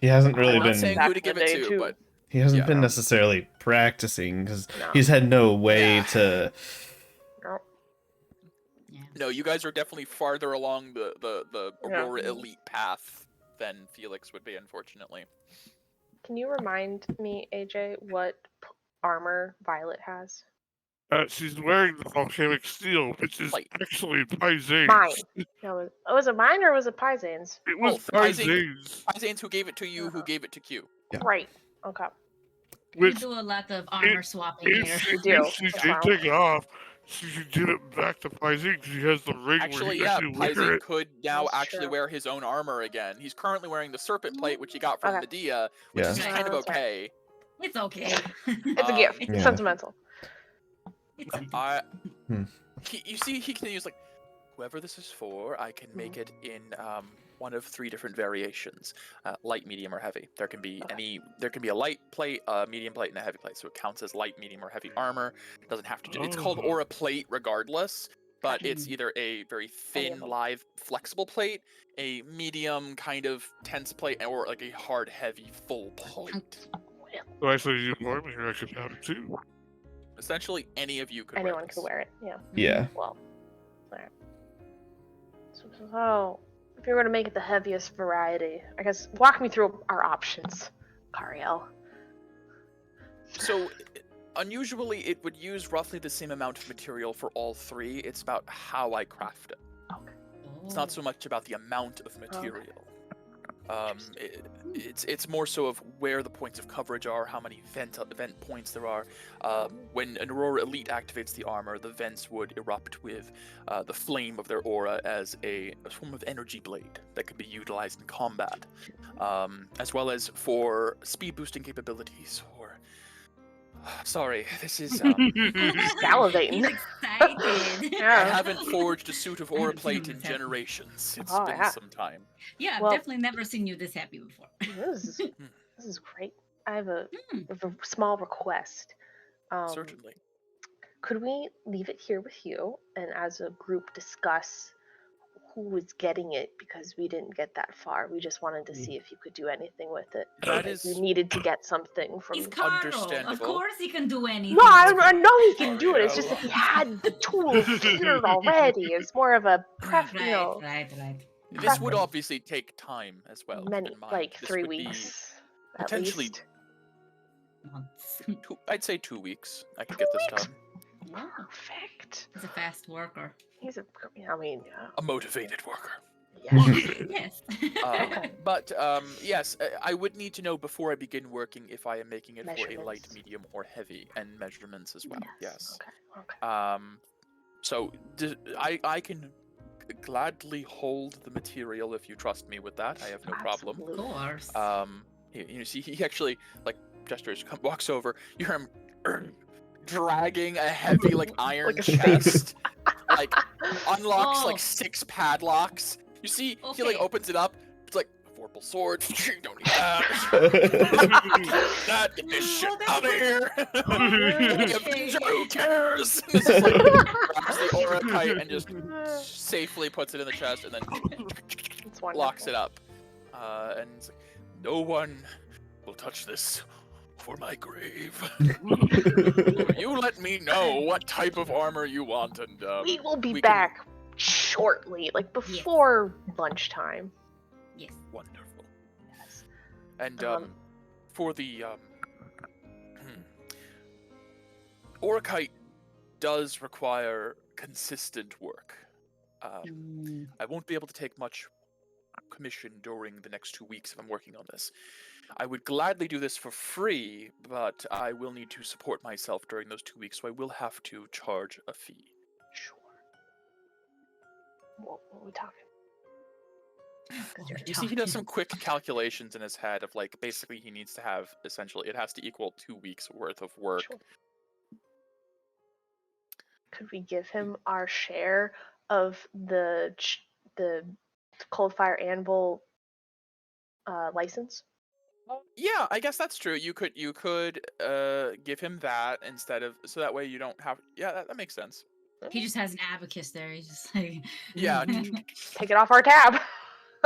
He hasn't really I'm not been. saying Back who to in give the it day, to, too. but He hasn't yeah. been necessarily practicing because No. he's had no way Yeah. to. No. Yeah. no, you guys are definitely farther along the Yeah. Aurora Elite path than Felix would be, unfortunately. Can you remind me, AJ, what armor Violet has? She's wearing the volcanic steel, which is Light. actually Paisane's. Mine. No, was it mine or was it Paisane's? It was Both. Paisane- Paisane's. Paisane's who gave it to you, who gave it to Q. Yeah. Right. Okay. We Which, do a lot of armor swapping here. if do. she That's did wrong. take it off, she could give it back to Paisane because she has the ring Actually, where he yeah, actually wear Paisane it. could now That's actually true. wear his own armor again. He's currently wearing the Serpent Plate, which he got from Okay. Medea, which Yeah. is kind of That's fine. okay. It's okay. It's a gift. Yeah. Sentimental. It's You see, he can use like, whoever this is for, I can make it in one of 3 different variations: light, medium, or heavy. There can be There can be a light plate, a medium plate, and a heavy plate. So it counts as light, medium, or heavy armor. It doesn't have to. It's called Oh. Aura Plate, regardless. But Gotcha. it's either a very thin, them. live, flexible plate, a medium kind of tense plate, or like a hard, heavy, full plate. So actually, you warm here, I could have it too. Essentially, any of you could wear Anyone this. could wear it. Yeah. Yeah. Well. Alright. So, if you were to make it the heaviest variety, I guess walk me through our options, Cariel. So, unusually, it would use roughly the same amount of material for all 3. It's about how I craft it. It's not so much about the amount of material. It's more so of where the points of coverage are, how many vent points there are. When an Aurora Elite activates the armor, the vents would erupt with the flame of their aura as a form of energy blade that could be utilized in combat, as well as for speed boosting capabilities. Or sorry, this is. Salivating. He's excited. I Yeah. haven't forged a suit of aura I'm plate too in happy. generations. It's Oh, been yeah. some time. Yeah, I've Well- definitely never seen you this happy before. This is great. I have a Mm. small request. Certainly. Could we leave it here with you and as a group discuss who was getting it, because we didn't get that far. We just wanted to see if you could do anything with it. That Like, is we needed to get something from. He's Carl. Of Understandable. course he can do anything. No, I know he can do it. It's Ariel. just that he had the tools here already. It's more of a prep, Right, you know, right. This would obviously take time as well. keep many in mind. like This 3 would be weeks. At potentially least. Months. I'd say 2 weeks. I could get this 2 weeks? done. Perfect. He's a fast worker. He's a. I mean, yeah. A motivated worker. Yes. Yes. But yes, I would need to know before I begin working if I am making it for a light, Measurements. medium, or heavy, and measurements as well. Yes. Okay. So I can gladly hold the material if you trust me with that. I have no problem. Of course. You see, he actually like gestures, walks over. You hear him dragging a heavy like iron Like a safe. chest, like unlocks Oh. like 6 padlocks. You see, he like Okay. opens it up. It's like vorpal sword. Don't need that. That get this shit Oh, out of here. Okay. Avenger, who cares? This is like grabs the aura kite and just safely puts it in the chest and then It's wonderful. locks it up. And it's like, no one will touch this for my grave. You let me know what type of armor you want, and We will be we can- back shortly, like before lunchtime. Yes. Wonderful. Yes. And Um, for the Orchite does require consistent work. I won't be able to take much commission during the next 2 weeks if I'm working on this. I would gladly do this for free, but I will need to support myself during those 2 weeks, so I will have to charge a fee. Sure. What are we talking? You see, he does some quick calculations in his head of like, basically he needs to have, essentially, it has to equal 2 weeks worth of work. Sure. Could we give him our share of the Cold Fire Anvil license? Yeah, I guess that's true. You could give him that instead of, so that way you don't have, yeah, that makes sense. He just has an abacus there. He's just like. Yeah. Take it off our tab.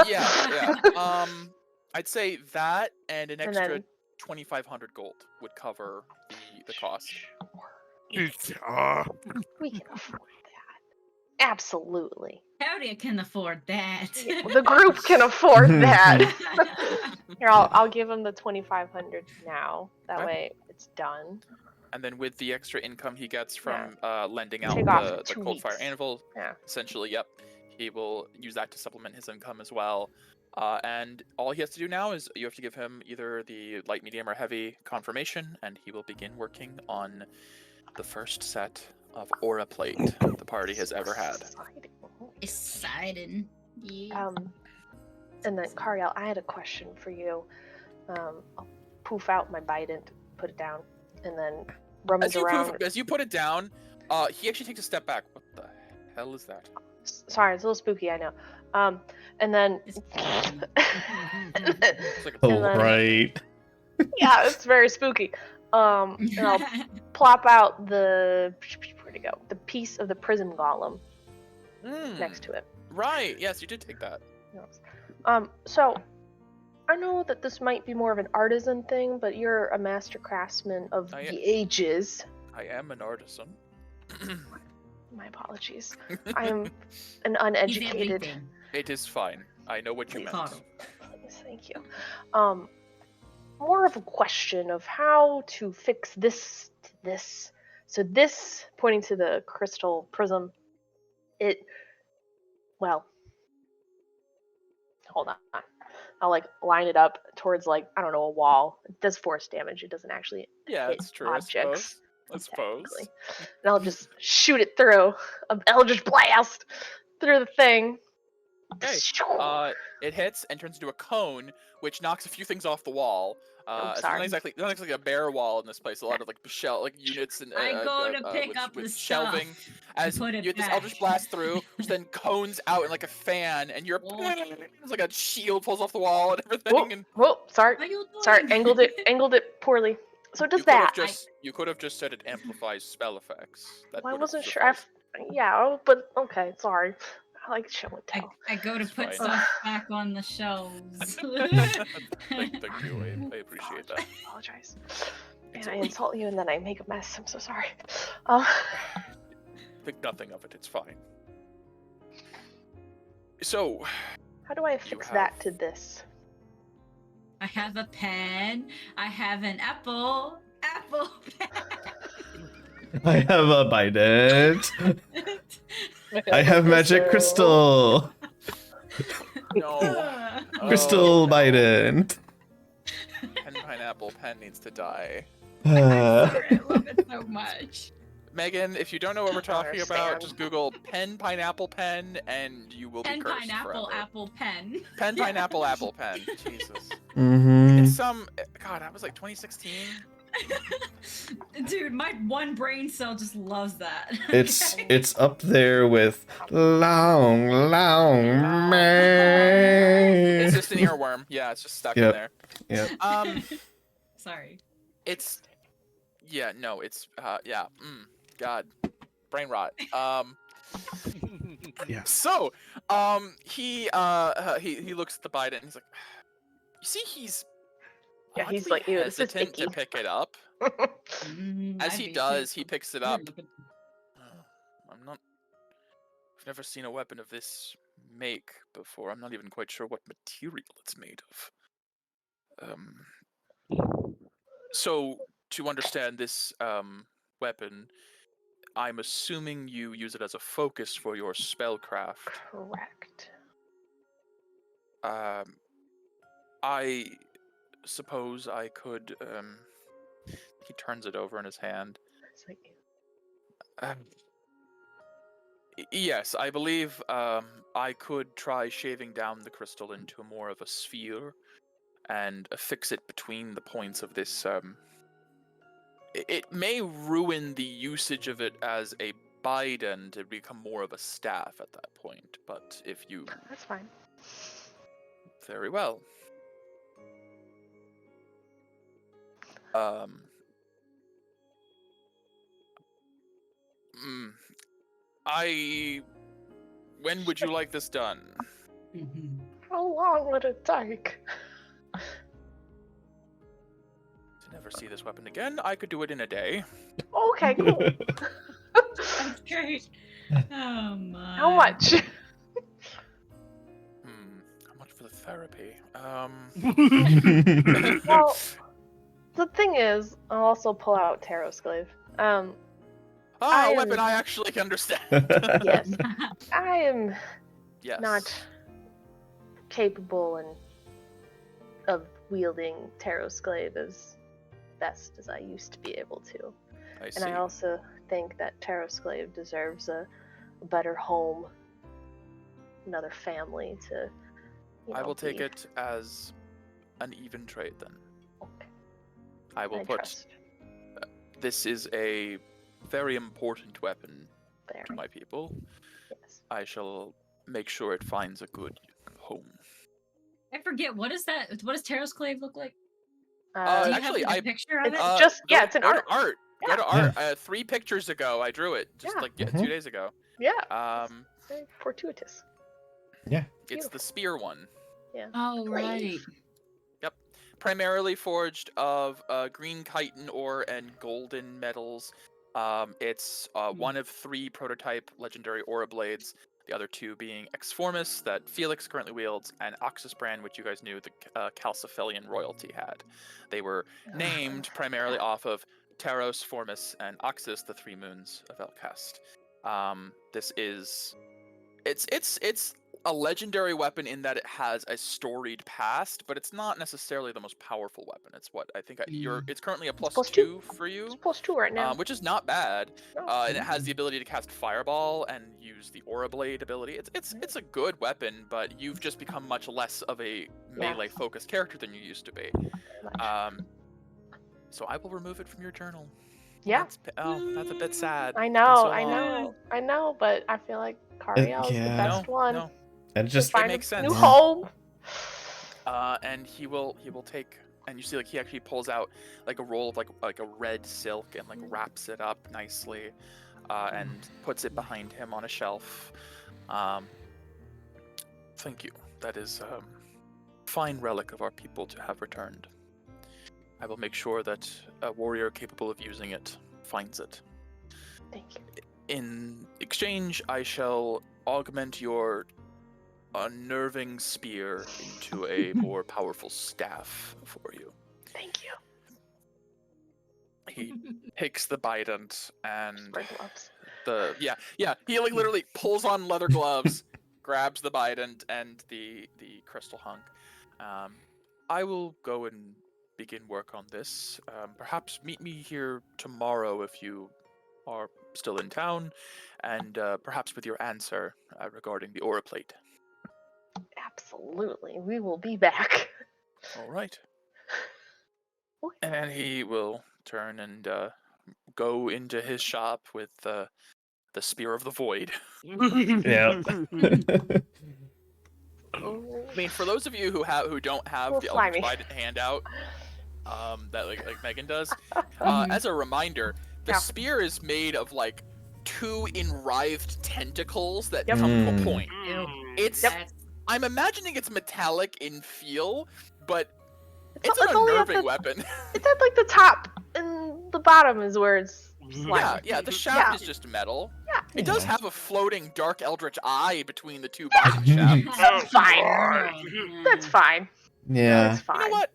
Yeah. I'd say that and an And extra then- 2,500 gold would cover the cost. We can afford that. Absolutely. Howdy, I can afford that. The group can afford that. Here, I'll give him the 2,500 now. That Okay. way it's done. And then with the extra income he gets from lending out Take off the 2 Cold Fire weeks. Anvil, Yeah. essentially, yep, he will use that to supplement his income as well. And all he has to do now is you have to give him either the light, medium, or heavy confirmation, and he will begin working on the first set of aura plate the party has ever had. Exciting. Yeah. And then Cariel, I had a question for you. I'll poof out my bident, put it down, and then rummage around. As you put it down, he actually takes a step back. What the hell is that? Sorry, it's a little spooky, I know. And then It's like a And Oh, then- right. yeah, it's very spooky. And I'll plop out where'd it go? The piece of the prism golem next to it. Right. Yes, you did take that. So I know that this might be more of an artisan thing, but you're a master craftsman of I am. the ages. I am an artisan. My apologies. I am an He's uneducated. everything. It is fine. I know what you meant. Carl. Thank you. More of a question of how to fix this to this. So this, pointing to the crystal prism, hold on. I'll like line it up towards like, I don't know, a wall. It does force damage. It doesn't actually Yeah, hit it's true. objects. I suppose. technically. And I'll just shoot it through. An Eldritch Blast through the thing. Okay. It hits and turns into a cone, which knocks a few things off the wall. It's sorry. not exactly a bare wall in this place. A lot of like units and I go to pick with, up the with shelving. stuff As put you it get this back. Eldritch Blast through, which then cones out in like a fan, and you're Whoa. it's like a shield falls off the wall and everything. Whoa, And whoa, sorry. What are you doing? Sorry, angled it poorly. So it does you could have that. you could have just said it amplifies spell effects. That Well, I would have wasn't sure. sufficed. Yeah, but okay, sorry. I like show and I, tell. I go to It's put fine. stuff back on the shelves. Thank you. I appreciate that. I apologize. It's And I okay. insult you and then I make a mess. I'm so sorry. Think nothing of it. It's fine. So, How do I fix that have- to this? I have a pen. I have an apple. Apple pen. I have a bident. I have magic crystal. No. Oh, Crystal no. Biden. Pen Pineapple Pen needs to die. Uh, Sorry, I love it so much. Megan, if you don't know what we're talking about, Understand. just Google Pen Pineapple Pen and you will be Pen cursed pineapple forever. apple pen. Pen Pineapple Apple Pen. Jesus. mm-hmm. It's God, that was like 2016. Dude, my one brain cell just loves that. It's up there with long man. It's just an earworm. Yeah, it's just stuck in Yep. there. Yep. Sorry. It's yeah, no, it's God, brain rot. Yeah. So, he looks at the Biden and he's like, you see, he's Yeah, he's oddly like, ew, this is hesitant to icky. pick it up. As he does, he picks it up. I've never seen a weapon of this make before. I'm not even quite sure what material it's made of. So to understand this weapon, I'm assuming you use it as a focus for your spellcraft. Correct. I suppose I could. He turns it over in his hand. It's like, Yes, I believe I could try shaving down the crystal into more of a sphere and affix it between the points of this. It may ruin the usage of it as a bidon to become more of a staff at that point, but if you... that's fine. Very well. When would you like this done? How long would it take? To never see this weapon again, I could do it in a day. Okay, cool. That's great. Oh my. How much? How much for the therapy? Well, the thing is, I'll also pull out Tarot Sklave. Oh, I a am- weapon I actually can understand. Yes, I am Yes. not capable of wielding Tarot Sklave as best as I used to be able to. I see. And I also think that Tarot Sklave deserves a better home, another family to. I will take be- it as an even trade then. Okay. I will I put. trust. This is a very important weapon Very. to my people. Yes. I shall make sure it finds a good home. I forget, what is that? What does Tarot's Clave look like? Do Do you actually, have like, I- a picture of It's it? just Go it's an to art. art. Go Yeah. to art. 3 pictures ago, I drew it just Yeah. like Mhm. 2 days ago. Yeah. Um, Very fortuitous. Yeah. it's the Beautiful. spear one. Yeah. Oh, right. Primarily forged of green chitin ore and golden metals. It's one of 3 prototype legendary aura blades. The other 2 being Exformis that Felix currently wields, and Oxysbrand, which you guys knew the Calciphilian royalty had. They were named primarily off of Taros, Formis, and Oxys, the 3 moons of Elcast. This is it's a legendary weapon in that it has a storied past, but it's not necessarily the most powerful weapon. It's what I think it's currently a plus plus 2 for It's you, +2 right now. which is not bad. No. And it has the ability to cast Fireball and use the Aura Blade ability. It's a good weapon, but you've just become much less of a melee focused character than you used to be. Much. So I will remove it from your journal. Yeah. That's a bit sad. I It's been know, so I long. know, I know, but I feel like Cariel's the yeah. best one. No. And just Find makes a sense. new Yeah. home. And he will take, and you see like he actually pulls out like a roll of like a red silk and like wraps it up nicely, and puts it behind him on a shelf. Thank you. That is a fine relic of our people to have returned. I will make sure that a warrior capable of using it finds it. Thank you. In exchange, I shall augment your unnerving spear into a more powerful staff for you. Thank you. He takes the bident and Wear gloves. he like literally pulls on leather gloves, grabs the bident and the crystal hunk. I will go and begin work on this. Perhaps meet me here tomorrow if you are still in town, and perhaps with your answer regarding the aura plate. Absolutely. We will be back. All right. And he will turn and go into his shop with the Spear of the Void. Yeah. I mean, for those of you who don't have Well, the fly Eldritch me. Bident handout, that like Megan does, Mhm. as a reminder, the Yeah. spear is made of like 2 enwrithed tentacles that Yep. come to a Mm. point. It's That's I'm imagining it's metallic in feel, but it's It's an only at unnerving the- weapon. It's at like the top, and the bottom is where it's slimy. Yeah, the shaft Yeah. is just metal. Yeah. It does Yeah. have a floating dark eldritch eye between the 2 Bident shafts. That's fine. Right. That's fine. Yeah. That's fine. You know what?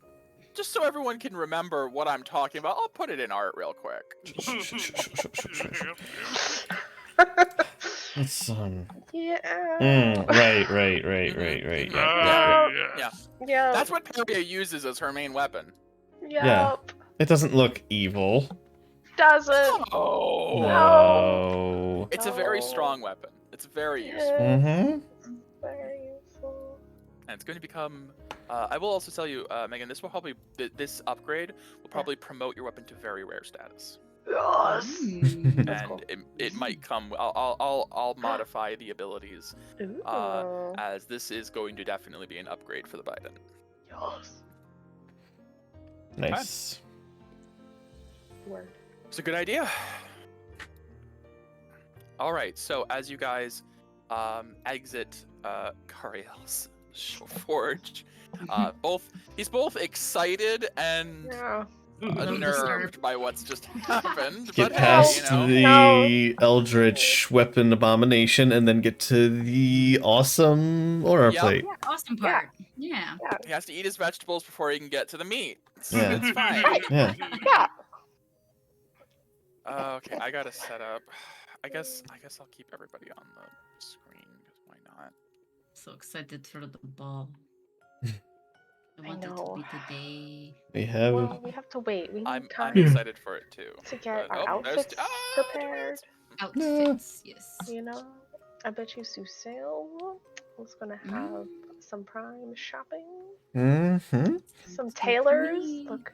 Just so everyone can remember what I'm talking about, I'll put it in art real quick. It's Yeah. right. Yeah. Yeah. That's what Peria uses as her main weapon. Yeah. It doesn't look evil. Doesn't. Oh. No. It's a very No. strong weapon. It's very useful. Mm-hmm. Very useful. And it's going to become... I will also tell you, Megan, this will probably... This upgrade will probably promote your weapon to very rare status. Yes. Mm. That's And cool. it might come... I'll modify the abilities, Ooh. as this is going to definitely be an upgrade for the Bident. Yes. Nice. Word. It's a good idea. All right, so as you guys exit Cariel's forge, he's both excited and Yeah. unnerved by what's just happened. Get but past hey, you know, the Eldritch weapon abomination and then get to the awesome aura Yep. plate. Yeah, awesome part. Yeah. he has to eat his vegetables before he can get to the meat. Yeah. It's fine. Yeah. Yeah. Okay, I gotta set up. I guess I'll keep everybody on the screen because why not? So excited for the ball. I want it to know. be today. We have Well, we have to wait. We need I'm time excited for it too. to get but- our there's- outfits prepared. Outfits, yes. You know, I bet you Susale was gonna have some prime shopping. Mm-hmm. Some Good for tailors. me. Look,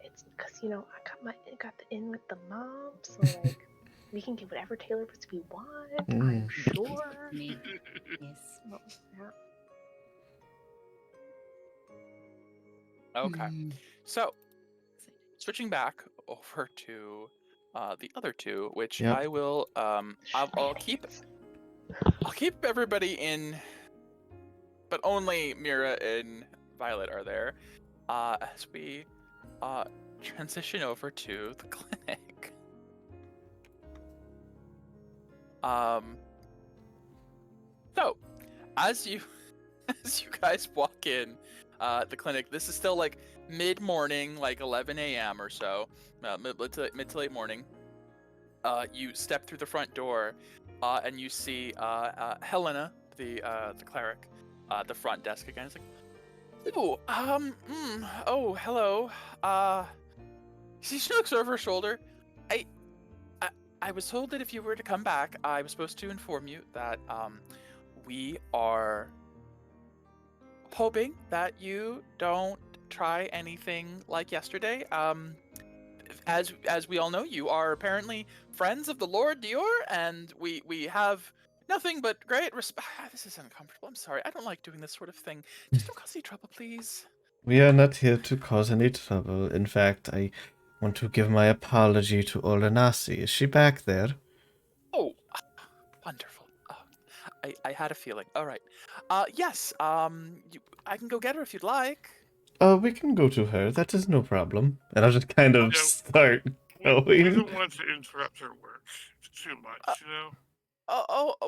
it's because I got the in with the mom, so like we can get whatever tailors we want. I'm sure. Me. Yes. Well, yeah. Okay, Mm. so switching back over to the other 2, which Yep. I will I'll keep everybody in, but only Mira and Violet are there. As we transition over to the clinic. So as you guys walk in the clinic, this is still like mid-morning, like 11 a.m. or so, mid to late morning. You step through the front door, and you see Helena, the cleric, at the front desk again. It's like, oh, hello. She looks over her shoulder. I was told that if you were to come back, I was supposed to inform you that we are hoping that you don't try anything like yesterday. As we all know, you are apparently friends of the Lord Dior, and we have nothing but great respect. This is uncomfortable. I'm sorry. I don't like doing this sort of thing. Just don't cause any trouble, please. We are not here to cause any trouble. In fact, I want to give my apology to Olenasi. Is she back there? Oh, wonderful. I had a feeling. All right. Yes. I can go get her if you'd like. We can go to her. That is no problem. And I'll just kind of Yeah. start We going. don't want to interrupt her work too much, you know?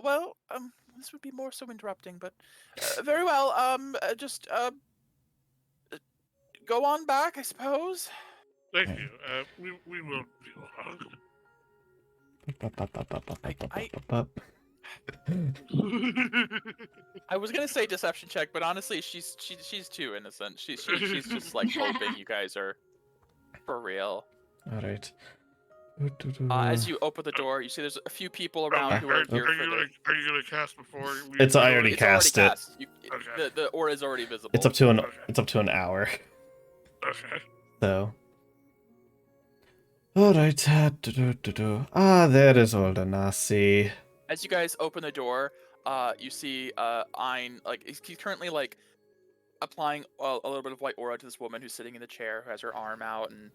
Well, this would be more so interrupting, but very well. Just go on back, I suppose. Thank you. We won't be long. I was gonna say deception check, but honestly, she's too innocent. She's just like hoping you guys are for real. All right. As you open the door, you see there's a few people around who are here for the. Are you gonna cast before we? It's I already It's already cast it. cast. Okay. The aura is already visible. It's up to an Okay. it's up to an hour. Okay. So. All right. There is Older Nasi. As you guys open the door, you see Ein, like he's currently like applying a little bit of white aura to this woman who's sitting in the chair, who has her arm out, and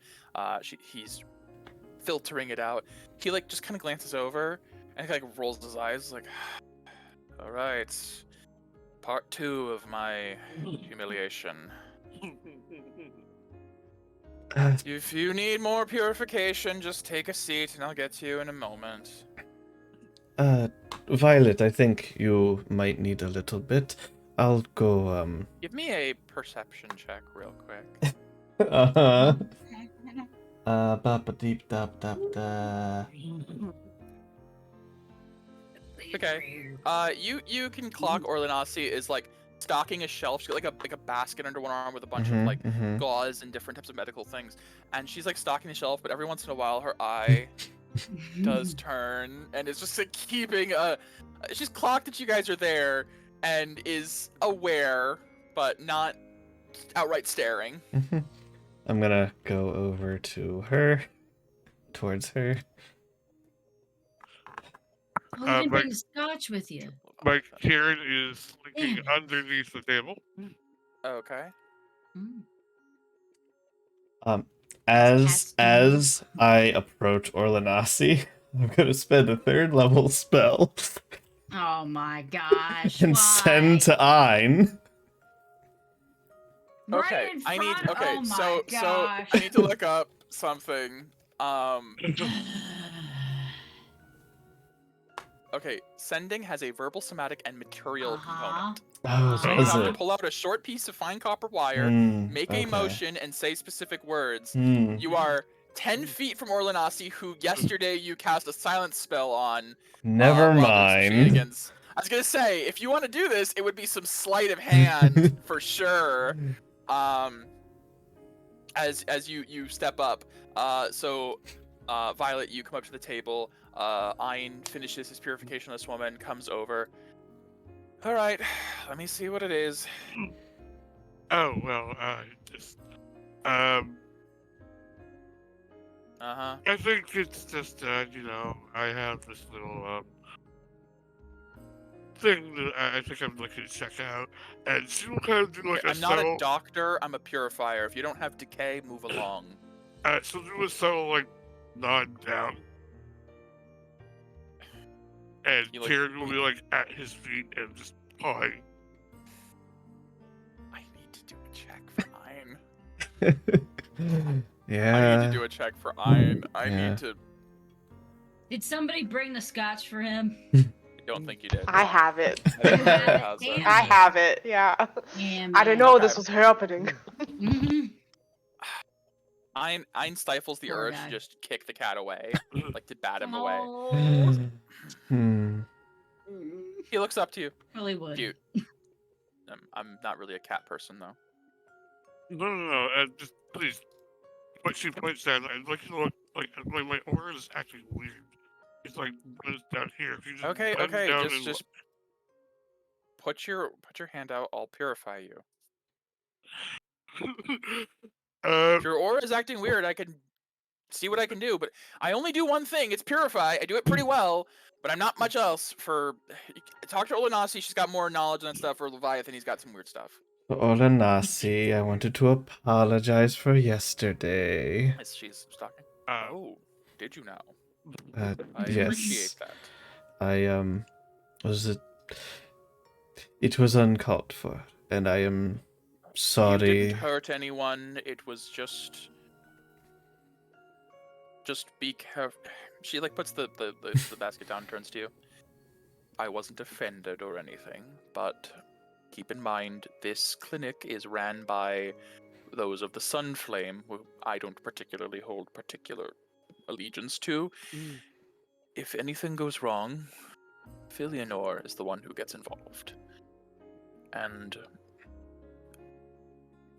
he's filtering it out. He like just kind of glances over and like rolls his eyes, like, all right, part 2 of my humiliation. If you need more purification, just take a seat and I'll get to you in a moment. Violet, I think you might need a little bit. I'll go, Give me a perception check real quick. uh-huh. Ba-ba-deep dap dap da. Okay. You can clock Orlanasi is like stocking a shelf. She's got like a basket under one arm with a bunch of like gauze and different types of medical things. And she's like stocking the shelf, but every once in a while her eye does turn and it's just like keeping she's clocked that you guys are there and is aware but not outright staring. I'm gonna go over to her, towards her. Oh, you didn't bring the scotch with you. Like Karen is slinking underneath the table. Okay. As I approach Orlanasi, I'm gonna spend a 3rd level spell Oh my gosh. and why? send to Ein. Right Okay. in I need front? okay, Oh my so gosh. I need to look up something. Okay, sending has a verbal, somatic, and material component. Oh, So you is have to it? pull out a short piece of fine copper wire, make a Okay. motion, and say specific words. Hmm. You are 10 feet from Orlanasi, who yesterday you cast a silence spell on. Never while there's some mind. shenanigans. I was gonna say, if you want to do this, it would be some sleight of hand for sure. As you step up, Violet, you come up to the table. Ein finishes his purification of this woman, comes over. All right, let me see what it is. Oh well, just Uh-huh. I think it's just you know, I have this little thing that I think I'm looking to check out, and she will kind of do like Okay, a I'm not a subtle, doctor, I'm a purifier. If you don't have decay, move along. she'll do a subtle like nod down, and You, like- Karen will be like at his feet and just pawing. I need to do a check for Ein. Yeah. I need to do a check for Ein. I Yeah. need to. Did somebody bring the scotch for him? I don't think you did. I have it. I think Karen has it. Damn. I have it. Yeah. Damn, I didn't man. know Okay. this was happening. Mhm. Ein stifles the Poor urge guy. to just kick the cat away, like to bat him away. Oh. He looks up to you. Really would. Cute. I'm not really a cat person though. No, just please. But she points down, and like you look like my aura is actually weird. It's like when it's down here. If you just Okay, bend okay, down just put your hand out. I'll purify you. If your aura is acting weird, I can see what I can do. But I only do one thing. It's purify. I do it pretty well, but I'm not much else. For talk to Olanasi. She's got more knowledge on that stuff. For Leviathan, he's got some weird stuff. Olanasi, I wanted to apologize for yesterday. As she's talking. uh, Oh, did you now? Uh, I yes. appreciate that. I it was uncalled for, and I am You sorry. didn't hurt anyone. It was just be careful. She like puts the basket down, and turns to you. I wasn't offended or anything, but keep in mind this clinic is ran by those of the Sunflame, who I don't particularly hold particular allegiance to. If anything goes wrong, Filianor is the one who gets involved. And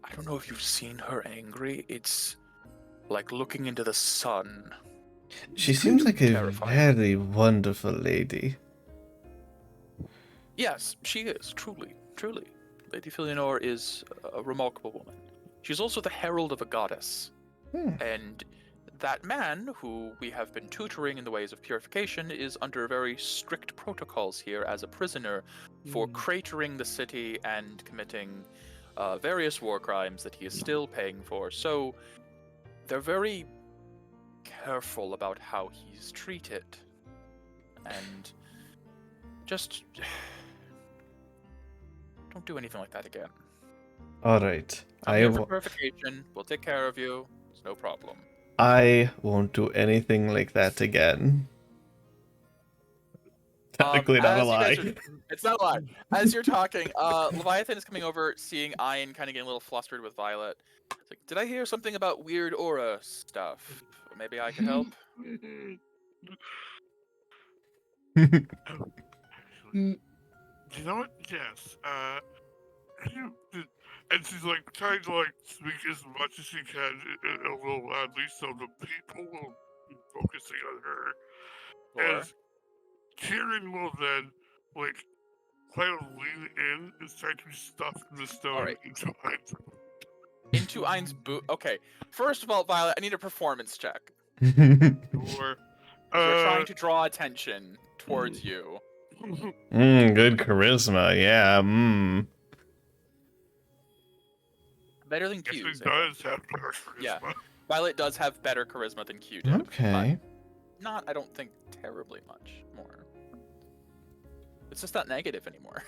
I don't know if you've seen her angry. It's like looking into the sun. She seems like a Terrifying. very wonderful lady. Yes, she is, truly, truly. Lady Filianor is a remarkable woman. She's also the herald of a goddess. And that man, who we have been tutoring in the ways of purification, is under very strict protocols here as a prisoner for cratering the city and committing various war crimes that he is still paying for. So they're very careful about how he's treated. And just don't do anything like that again. All right. I'm here for purification. We'll take care of you. It's no problem. I won't do anything like that again. Technically not a as you guys lie. It's not a lie. As you're talking, Leviathan is coming over, seeing Ian kind of getting a little flustered with Violet. It's like, did I hear something about weird aura stuff? Maybe I can help. You know what? Yes. And she's like trying to like speak as much as she can, a little loudly, so the people will be focusing on her. Or, As Kieran will then like kind of lean in and try to stuff the stone Alright. into Ian's. into Ian's boot. Okay. First of all, Violet, I need a performance check. Or You're trying to draw attention towards you. Good charisma, yeah. Better than yes, Q's. it does have better charisma. Yeah. Violet does have better charisma than Q did. Okay. But not, I don't think, terribly much more. It's just not negative anymore.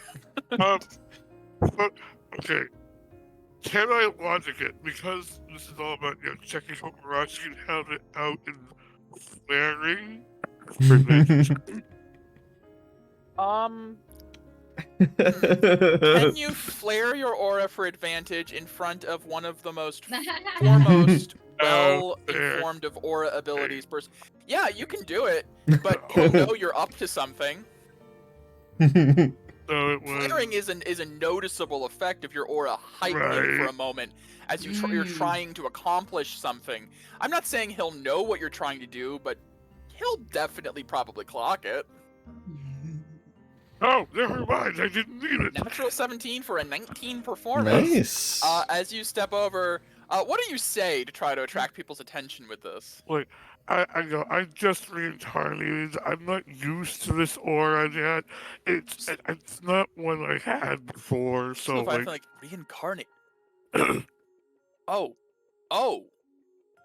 But okay. Can I logic it? Because this is all about checking how much you can have it out and flaring. Can you flare your aura for advantage in front of one of the most foremost, well-informed of aura abilities person? Yeah, you can do it, but he'll know you're up to something. So it was. Flaring is a noticeable effect of your aura heightening for a moment as you're trying to accomplish something. I'm not saying he'll know what you're trying to do, but he'll definitely probably clock it. Oh, never mind. I didn't need it. Natural 17 for a 19 performance. Nice. As you step over, what do you say to try to attract people's attention with this? Like, I go. I just reincarnated. I'm not used to this aura yet. It's not one I had before. So if I feel like reincarnate. Oh,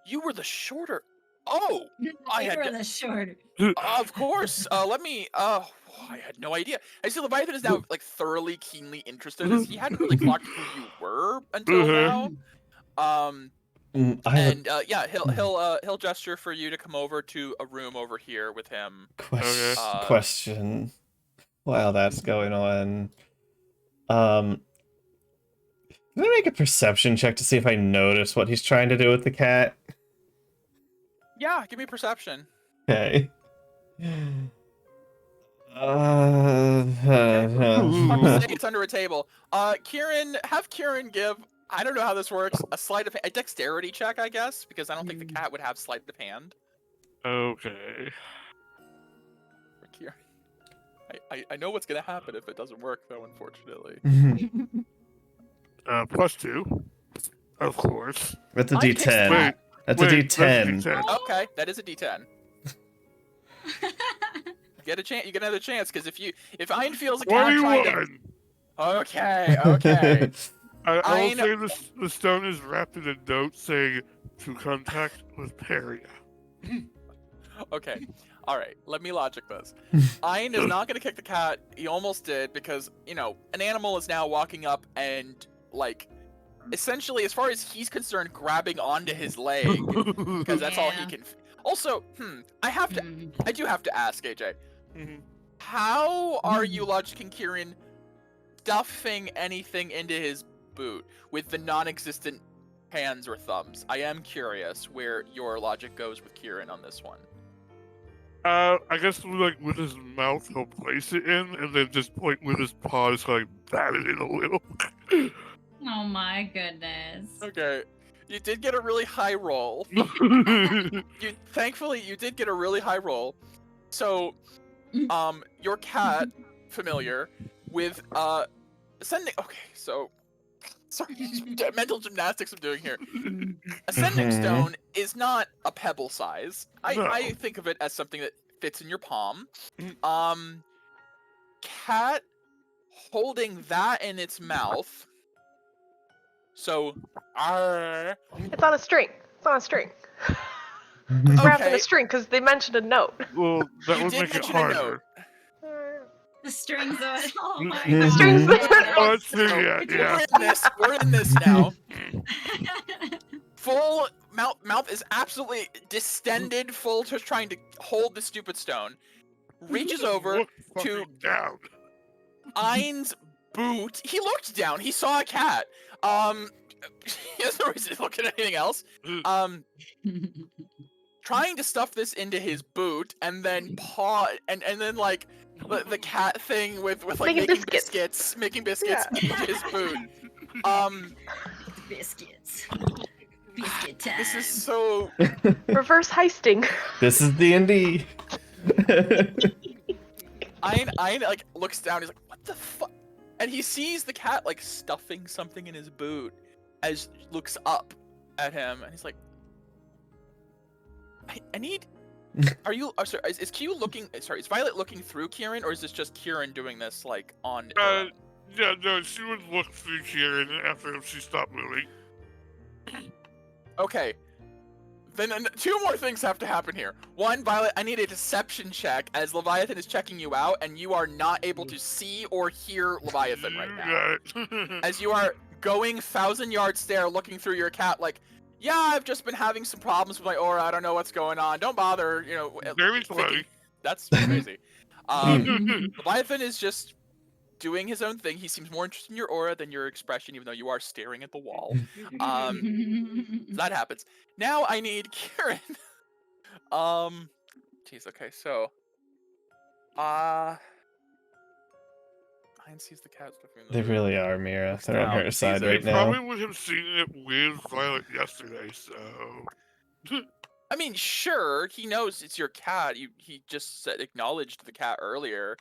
you were the shorter. Oh, I You had were the shorter. Of course. Let me. I had no idea. I see Leviathan is now like thoroughly, keenly interested. As he hadn't really clocked who you were until now. Yeah, he'll gesture for you to come over to a room over here with him. Question. While that's going on, can I make a perception check to see if I notice what he's trying to do with the cat? Yeah, give me perception. Okay. It's under a table. Kieran, have Kieran give. I don't know how this works. A dexterity check, I guess, because I don't think the cat would have sleight of hand. Okay. For Kieran. I know what's gonna happen if it doesn't work, though. Unfortunately. +2, of course. That's a I kicked D10. that. That's a D10. Okay, that is a D10. You get a chance. You get another chance because if Ian feels a cat trying to. Okay. I will say the stone is wrapped in a note saying to contact with Peria. Okay. All right. Let me logic this. Ian is not gonna kick the cat. He almost did because an animal is now walking up and like. Essentially, as far as he's concerned, grabbing onto his leg because that's all he can. Also, I do have to ask AJ, how are you logicking Kieran stuffing anything into his boot with the non-existent hands or thumbs? I am curious where your logic goes with Kieran on this one. I guess like with his mouth, he'll place it in, and then just point with his paws, like bat it in a little. Oh my goodness. Okay. You did get a really high roll. Thankfully you did get a really high roll. So your cat familiar with ascending. Okay, so sorry, mental gymnastics I'm doing here. Ascending Mhm. stone is not a pebble size. No. I think of it as something that fits in your palm. Mm. Cat holding that in its mouth. So, It's on a string. It's on a string. It's wrapped in okay, a string because they mentioned a note. Well, that you would did make it mention a note. harder. The strings of it. Oh my Mhm. god. Strings man. there. Oh, let's see, So, yeah, yeah. We're in this now. Full mouth is absolutely distended, full to trying to hold the stupid stone. Reaches over Look to fucking down. Ein's boot. He looked down. He saw a cat. He has no reason to look at anything else. Trying to stuff this into his boot and then paw and then like the cat thing with like Making making biscuits. making biscuits Yeah. into his boot. Biscuits. Biscuit time. This is so Reverse heisting. This is D&D. Ein like looks down. He's like, "What the fuck?" And he sees the cat like stuffing something in his boot, as looks up at him, and he's like, "I need." Are you? Oh, sorry. Is Q looking? Sorry, is Violet looking through Kieran, or is this just Kieran doing this like on? Her own? Yeah, no, she would look through Kieran after she stopped moving. Okay. Then two more things have to happen here. One, Violet, I need a deception check as Leviathan is checking you out, and you are not able to see or hear Leviathan right now. Got As you are going 1,000-yard stare, looking through your cat, like, yeah, I've just been having some problems with my aura. I don't know what's going on. Don't bother. You know, Very thinking- slowly. That's crazy. Leviathan is just doing his own thing. He seems more interested in your aura than your expression, even though you are staring at the wall. That happens. Now I need Kieran. Jeez. Okay, so, Hein sees the cat stuffing. They really are, Mira. Looks They're on down, her sees side it. right They now. probably would have seen it with Violet yesterday, so. I mean, sure, he knows it's your cat. He just acknowledged the cat earlier.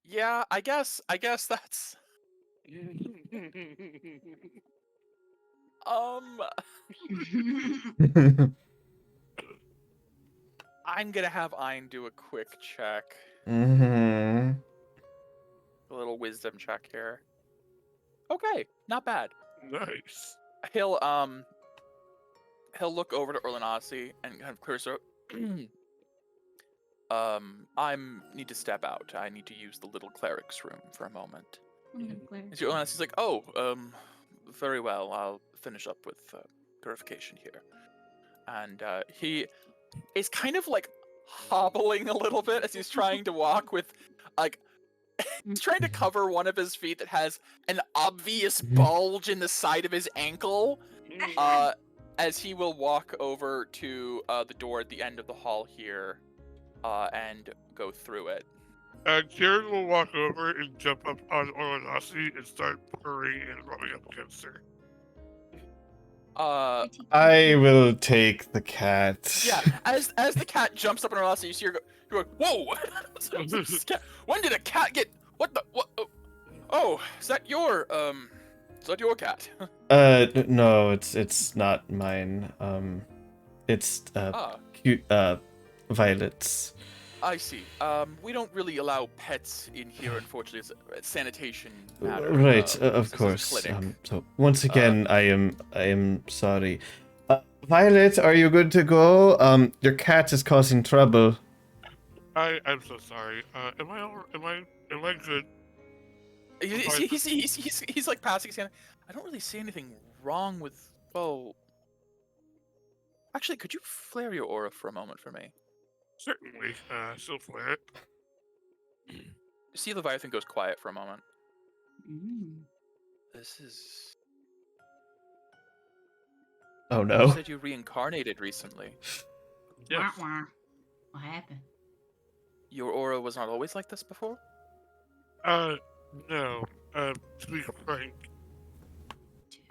Yeah, I guess that's I'm gonna have Ein do a quick check. Mm-hmm. A little wisdom check here. Okay, not bad. Nice. He'll look over to Orlanasi and kind of clear his throat. I need to step out. I need to use the little cleric's room for a moment. And so Orlanasi's like, oh, very well. I'll finish up with purification here. And he is kind of like hobbling a little bit as he's trying to walk with, like, he's trying to cover one of his feet that has an obvious bulge in the side of his ankle. As he will walk over to the door at the end of the hall here, and go through it. Kieran will walk over and jump up on Oronasi and start purring and rubbing up against her. I will take the cat. Yeah, as the cat jumps up on Orlanasi, you see her go, whoa! When did a cat get? What? Oh, is that your cat? No, it's not mine. It's cute Violet's. I see. We don't really allow pets in here, unfortunately. It's a sanitation matter. Right, of this is a course. clinic. So once again, I am sorry. Violet, are you good to go? Your cat is causing trouble. I'm so sorry. Am I good? He's like passing his hand. I don't really see anything wrong with. Well, actually, could you flare your aura for a moment for me? Certainly. Still flare it. See, Leviathan goes quiet for a moment. This is. Oh You no. said you reincarnated recently. Yes. Wah, wah. What happened? Your aura was not always like this before? No. To be frank,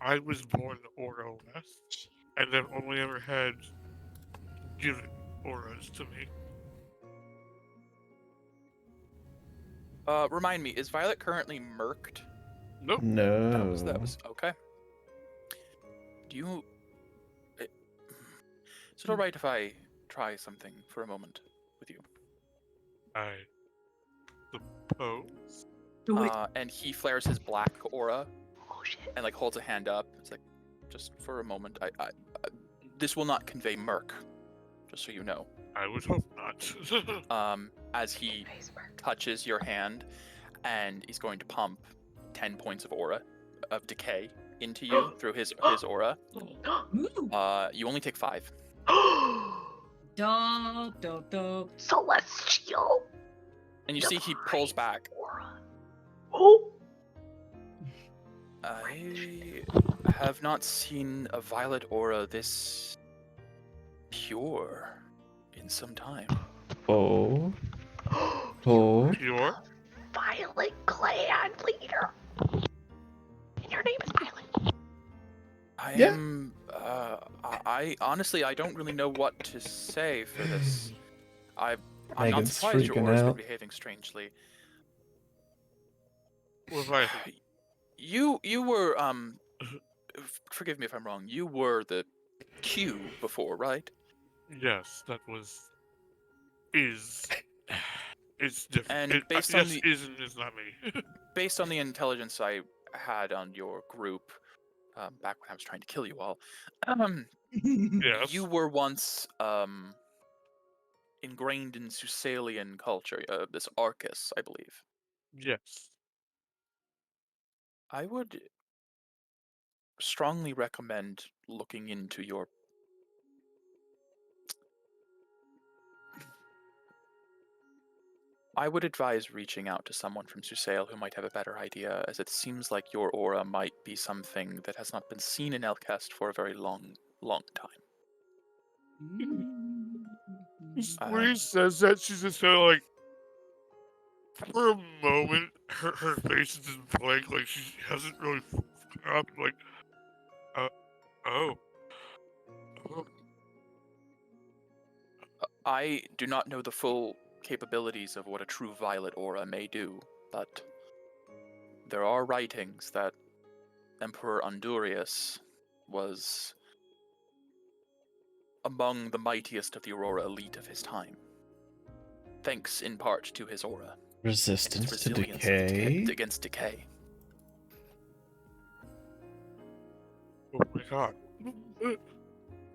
I was born Aura West, and I've only ever had given auras to me. Remind me, is Violet currently murked? Nope. No. That was okay. Do you? Is it all right if I try something for a moment with you? I suppose. Do it. And he flares his black aura Oh shit. and like holds a hand up. It's like, just for a moment. This will not convey murk, just so you know. I would hope not. As he Face mark. touches your hand, and he's going to pump 10 points of aura of decay into you through his aura. Ooh. You only take 5. Dope, dope, dope. Celestial And you see he pulls back. aura. Oh. I have not seen a violet aura this pure in some time. Oh. Oh. Pure? Violet clan leader. And your name is Violet. I Yeah. am. I honestly, I don't really know what to say for this. I'm not Megan's surprised your freaking aura's been out. behaving strangely. What have I? You were forgive me if I'm wrong. You were the Q before, right? Yes, that was. Is. It's different. And based on yes, the is and is not me. based on the intelligence I had on your group, back when I was trying to kill you all, Yes. you were once ingrained in Susalian culture, this Arcus, I believe. Yes. I would strongly recommend looking into your. I would advise reaching out to someone from Susail who might have a better idea, as it seems like your aura might be something that has not been seen in Elcast for a very long time. When he says that, she's just kind of like, for a moment, her face is just blank, like she hasn't really up, like, oh. I do not know the full capabilities of what a true violet aura may do, but there are writings that Emperor Undurius was among the mightiest of the Aurora elite of his time, thanks in part to his aura and his Resistance to resilience decay. against decay. Oh my god.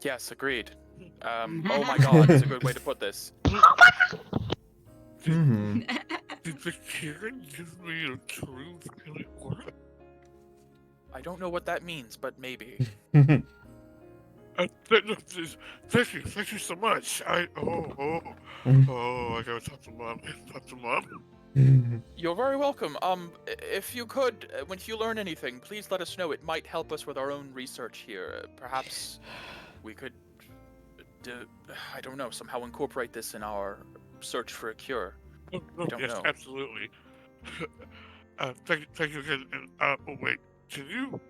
Yes, agreed. Oh my god, is a good way to put this. Hmm. Did the Karen give me a true violet aura? I don't know what that means, but maybe. Thank you so much. I gotta talk to mom. Talk to mom. You're very welcome. If you could, when you learn anything, please let us know. It might help us with our own research here. Perhaps we could, I don't know, somehow incorporate this in our search for a cure. don't Yes, know. absolutely. Thank you again. And wait, can you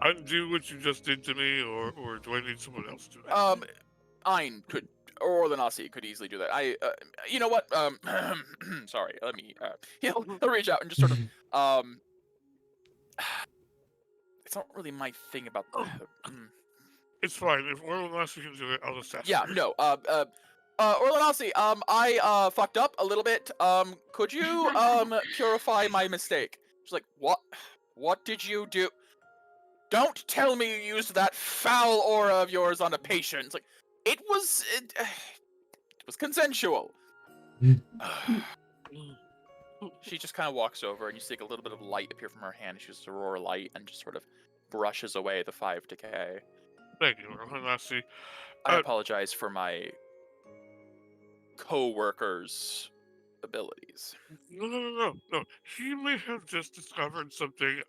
undo what you just did to me, or do I need someone else to do that? Ein could, or the Nazi could easily do that. You know what? Sorry. Let me. He'll reach out and just sort of. It's not really my thing about. It's fine. If Orlanasi can do it, I'll just ask. Yeah. her. No. Orlanasi, I fucked up a little bit. Could you purify my mistake? She's like, what? What did you do? Don't tell me you used that foul aura of yours on a patient. It's like, it was consensual. She just kind of walks over, and you see a little bit of light appear from her hand. She uses Aurora light and just sort of brushes away the 5 decay. Thank you, Orlanasi. I apologize for my co-worker's abilities. No. He may have just discovered something.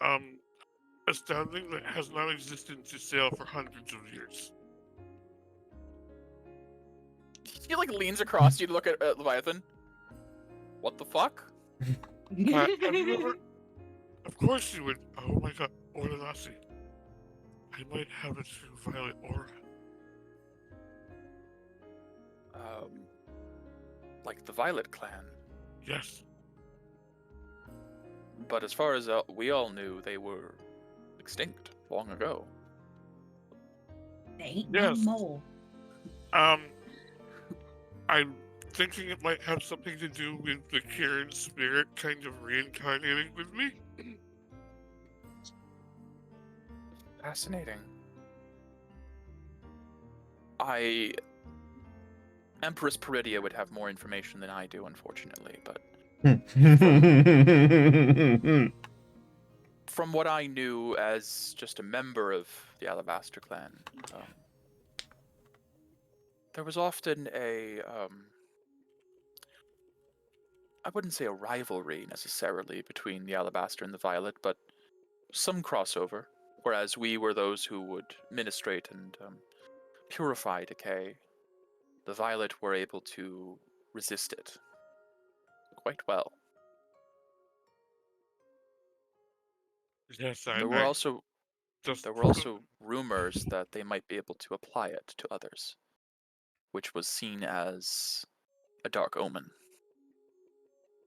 astounding that has not existed to sail for hundreds of years. He like leans across you to look at Leviathan. What the fuck? Have you ever? Of course you would. Oh my god, Oranasi. I might have a true violet aura. Like the Violet Clan. Yes. But as far as we all knew, they were extinct long ago. They ain't Yes. no more. I'm thinking it might have something to do with the Kieran spirit kind of reincarnating with me. Fascinating. Empress Peridia would have more information than I do, unfortunately, but from what I knew as just a member of the Alabaster clan, there was often I wouldn't say a rivalry necessarily between the Alabaster and the Violet, but some crossover, whereas we were those who would ministrate and purify decay. The Violet were able to resist it quite well. Yes, There were also rumors that they might be able to apply it to others, which was seen as a dark omen.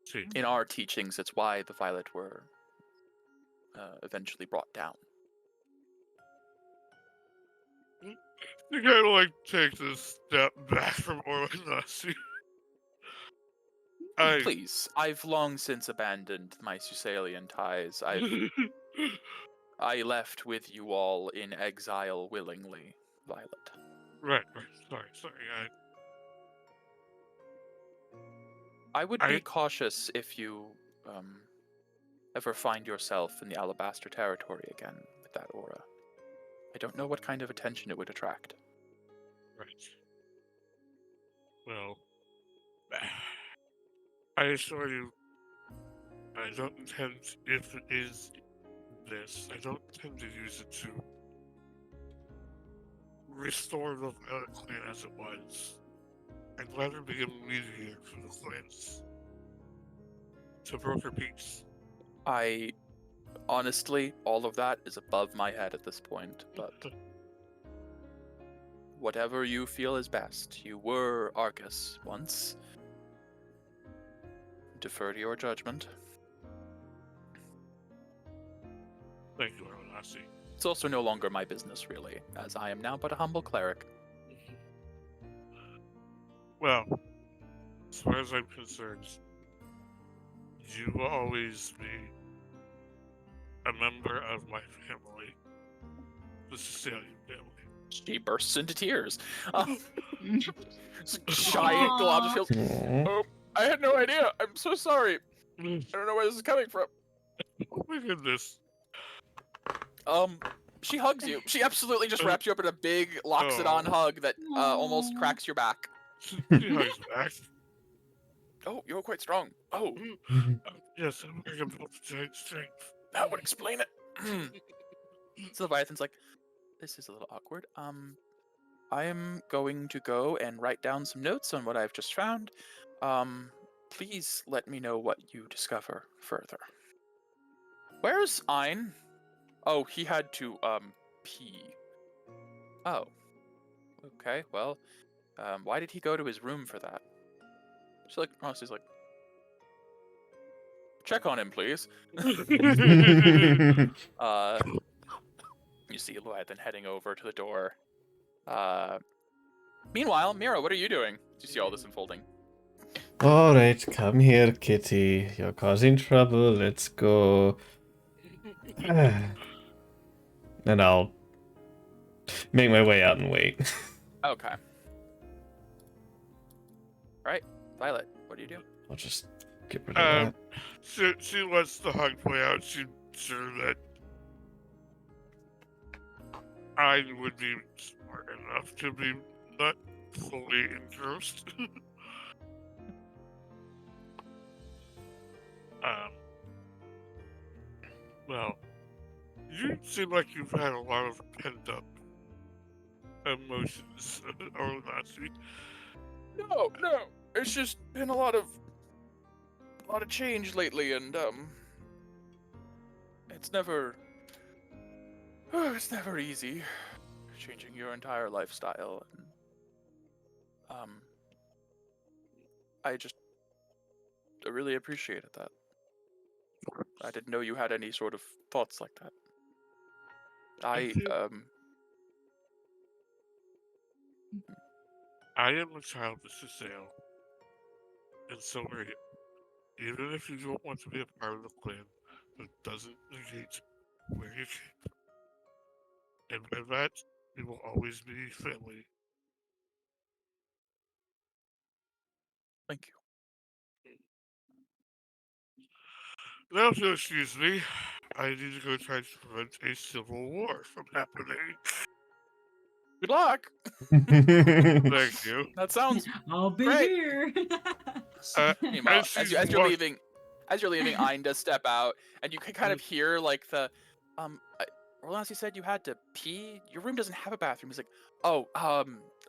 See. In our teachings, it's why the Violet were eventually brought down. You gotta like take this step back from Oranasi. Please, I've long since abandoned my Susalian ties. I left with you all in exile willingly, Violet. Right. Sorry. I would be cautious if you ever find yourself in the Alabaster territory again with that aura. I don't know what kind of attention it would attract. Right. Well, I assure you, I don't intend, if it is this, I don't intend to use it to restore the Violet Clan as it was. I'd rather be a mediator for the clans to broker peace. Honestly, all of that is above my head at this point, but whatever you feel is best. You were Arcus once. Defer to your judgment. Thank you, Aronasi. It's also no longer my business, really, as I am now but a humble cleric. Well, as far as I'm concerned, you will always be a member of my family, the Sicilian family. She bursts into tears. Giant glob of feels. Oh, I had no idea. I'm so sorry. I don't know where this is coming from. Oh my goodness. She hugs you. She absolutely just wraps you up in a big Loxodon hug that almost cracks your back. She hugs back. Oh, you're quite strong. Oh. Yes, I'm wearing a belt of giant strength. That would explain it. So Leviathan's like, this is a little awkward. I am going to go and write down some notes on what I've just found. Please let me know what you discover further. Where's Ein? Oh, he had to, pee. Oh. Okay, well, why did he go to his room for that? She's like, Rossi's like, check on him, please. You see Leviathan heading over to the door. Meanwhile, Mira, what are you doing? Do you see all this unfolding? Alright, come here, kitty. You're causing trouble. Let's go. And I'll make my way out and wait. Okay. Alright, Violet, what do you do? I'll just get rid of that. She lets the hug play out. She's sure that I would be smart enough to be not fully engrossed. Well, You seem like you've had a lot of pent up emotions over the last week. No, it's just been a lot of change lately, and it's never easy changing your entire lifestyle. And, I really appreciated that. I didn't know you had any sort of thoughts like that. I am a child of Cicero, and so are you. Even if you don't want to be a part of the clan, that doesn't negate where you came. And by that, we will always be family. Thank you. Now, if you'll excuse me, I need to go try to prevent a civil war from happening. Good luck. Thank you. That sounds I'll be great. here. Meanwhile, as you're walk- leaving, Ayn does step out, and you can kind of hear like the, Roland, you said you had to pee. Your room doesn't have a bathroom. He's like, oh,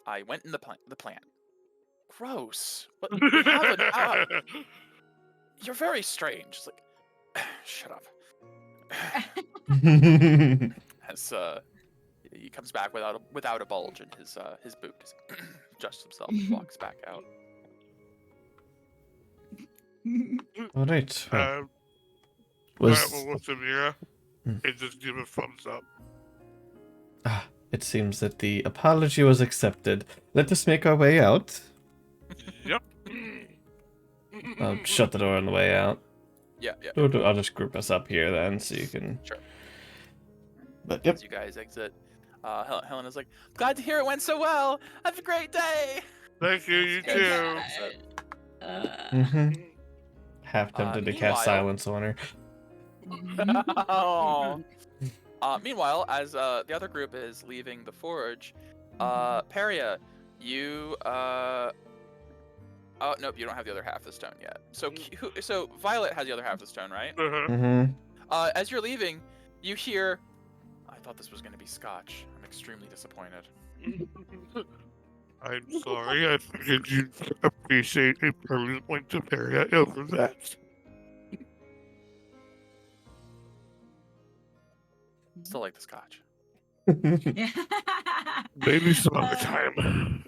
I went in the plant. Gross. But we have an. You're very strange. It's like, shut up. As he comes back without a bulge in his boot, adjusts himself, and walks back out. All right. Well, Was look to Mira and just give a thumbs up. it seems that the apology was accepted. Let us make our way out. Yep. I'll shut the door on the way out. Yeah. I'll just group us up here then, so you can. Sure. But yep. As you guys exit, Helena's like, glad to hear it went so well. Have a great day. Thank you, you too. Half tempted to meanwhile- cast silence on her. Oh. Meanwhile, as the other group is leaving the forge, Peria, you oh nope, you don't have the other half of the stone yet. So Violet has the other half of the stone, right? As you're leaving, you hear, I thought this was going to be Scotch. I'm extremely disappointed. I'm sorry, I figured you'd appreciate a permanent point to Peria over that. Still like the Scotch. Maybe some other time.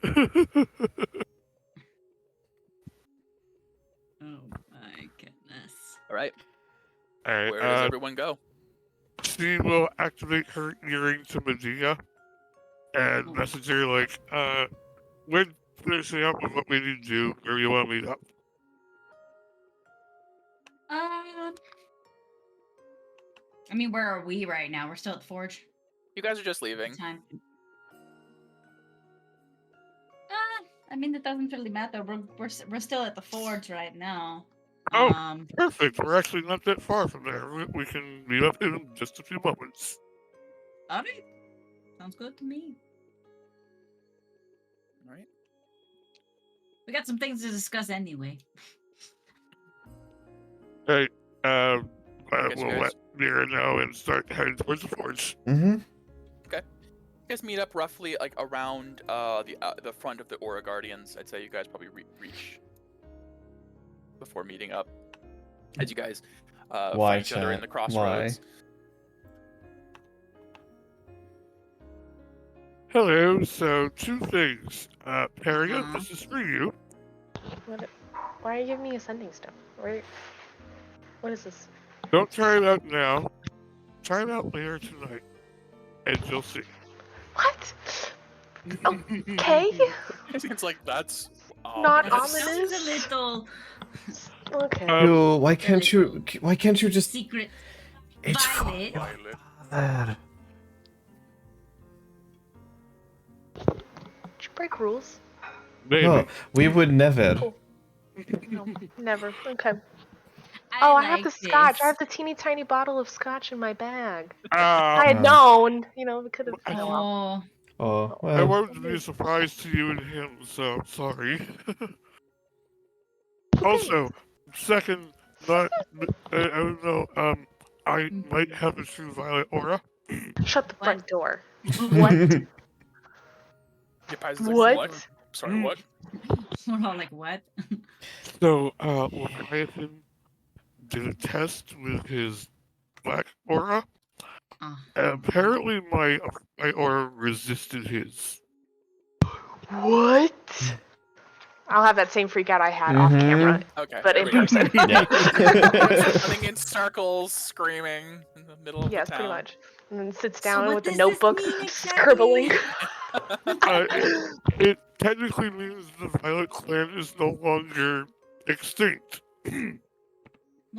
Oh my goodness. All right. Alright, Where does everyone go? she will activate her earring to Medea and message her like, we're finishing up with what we need to do, where you want to meet up. I mean, where are we right now? We're still at the forge. You guys are just leaving. Time. I mean, it doesn't really matter. We're still at the forge right now. Oh, perfect. We're actually not that far from there. We can meet up in just a few moments. Alright. Sounds good to me. All right. We got some things to discuss anyway. Hey, guess you we'll guys- let Mira know and start heading towards the forge. You guys meet up roughly like around the front of the Aura Guardians. I'd say you guys probably reach before meeting up. As you guys Why, find each other in chat? the crossroads. Hello, so two things. Peria, Uh-huh. this is for you. Why are you giving me ascending stuff? What is this? Don't try it out now. Try it out later tonight, and you'll see. What? Okay. It's like that's Not That ominous. sounds a little Okay. Yo, why can't you just? secret. It's Violet. Violet. Father. Did you break rules? Maybe. No, we would never. Cool. No, never. Okay. I Oh, like I have the scotch. this. I have the teeny tiny bottle of scotch in my bag. If Ah, I had known, we could have. Oh, Oh, I well. wanted to be a surprise to you and him, so sorry. Also, second, I don't know, I might have a true violet aura. Shut the front What? door. What? Yeah, Paizo's like, What? what? Sorry, what? We're all like, what? So, Leviathan did a test with his black aura. And apparently, my aura resisted his. What? I'll have that same freak out I had off camera, Okay, but there in we go. person. Yeah. Everyone's running in circles, screaming in the middle of Yes, the pretty town. much. And then sits So down what with a does this notebook, mean exactly? scribbling. It technically means the Violet Clan is no longer extinct. Well,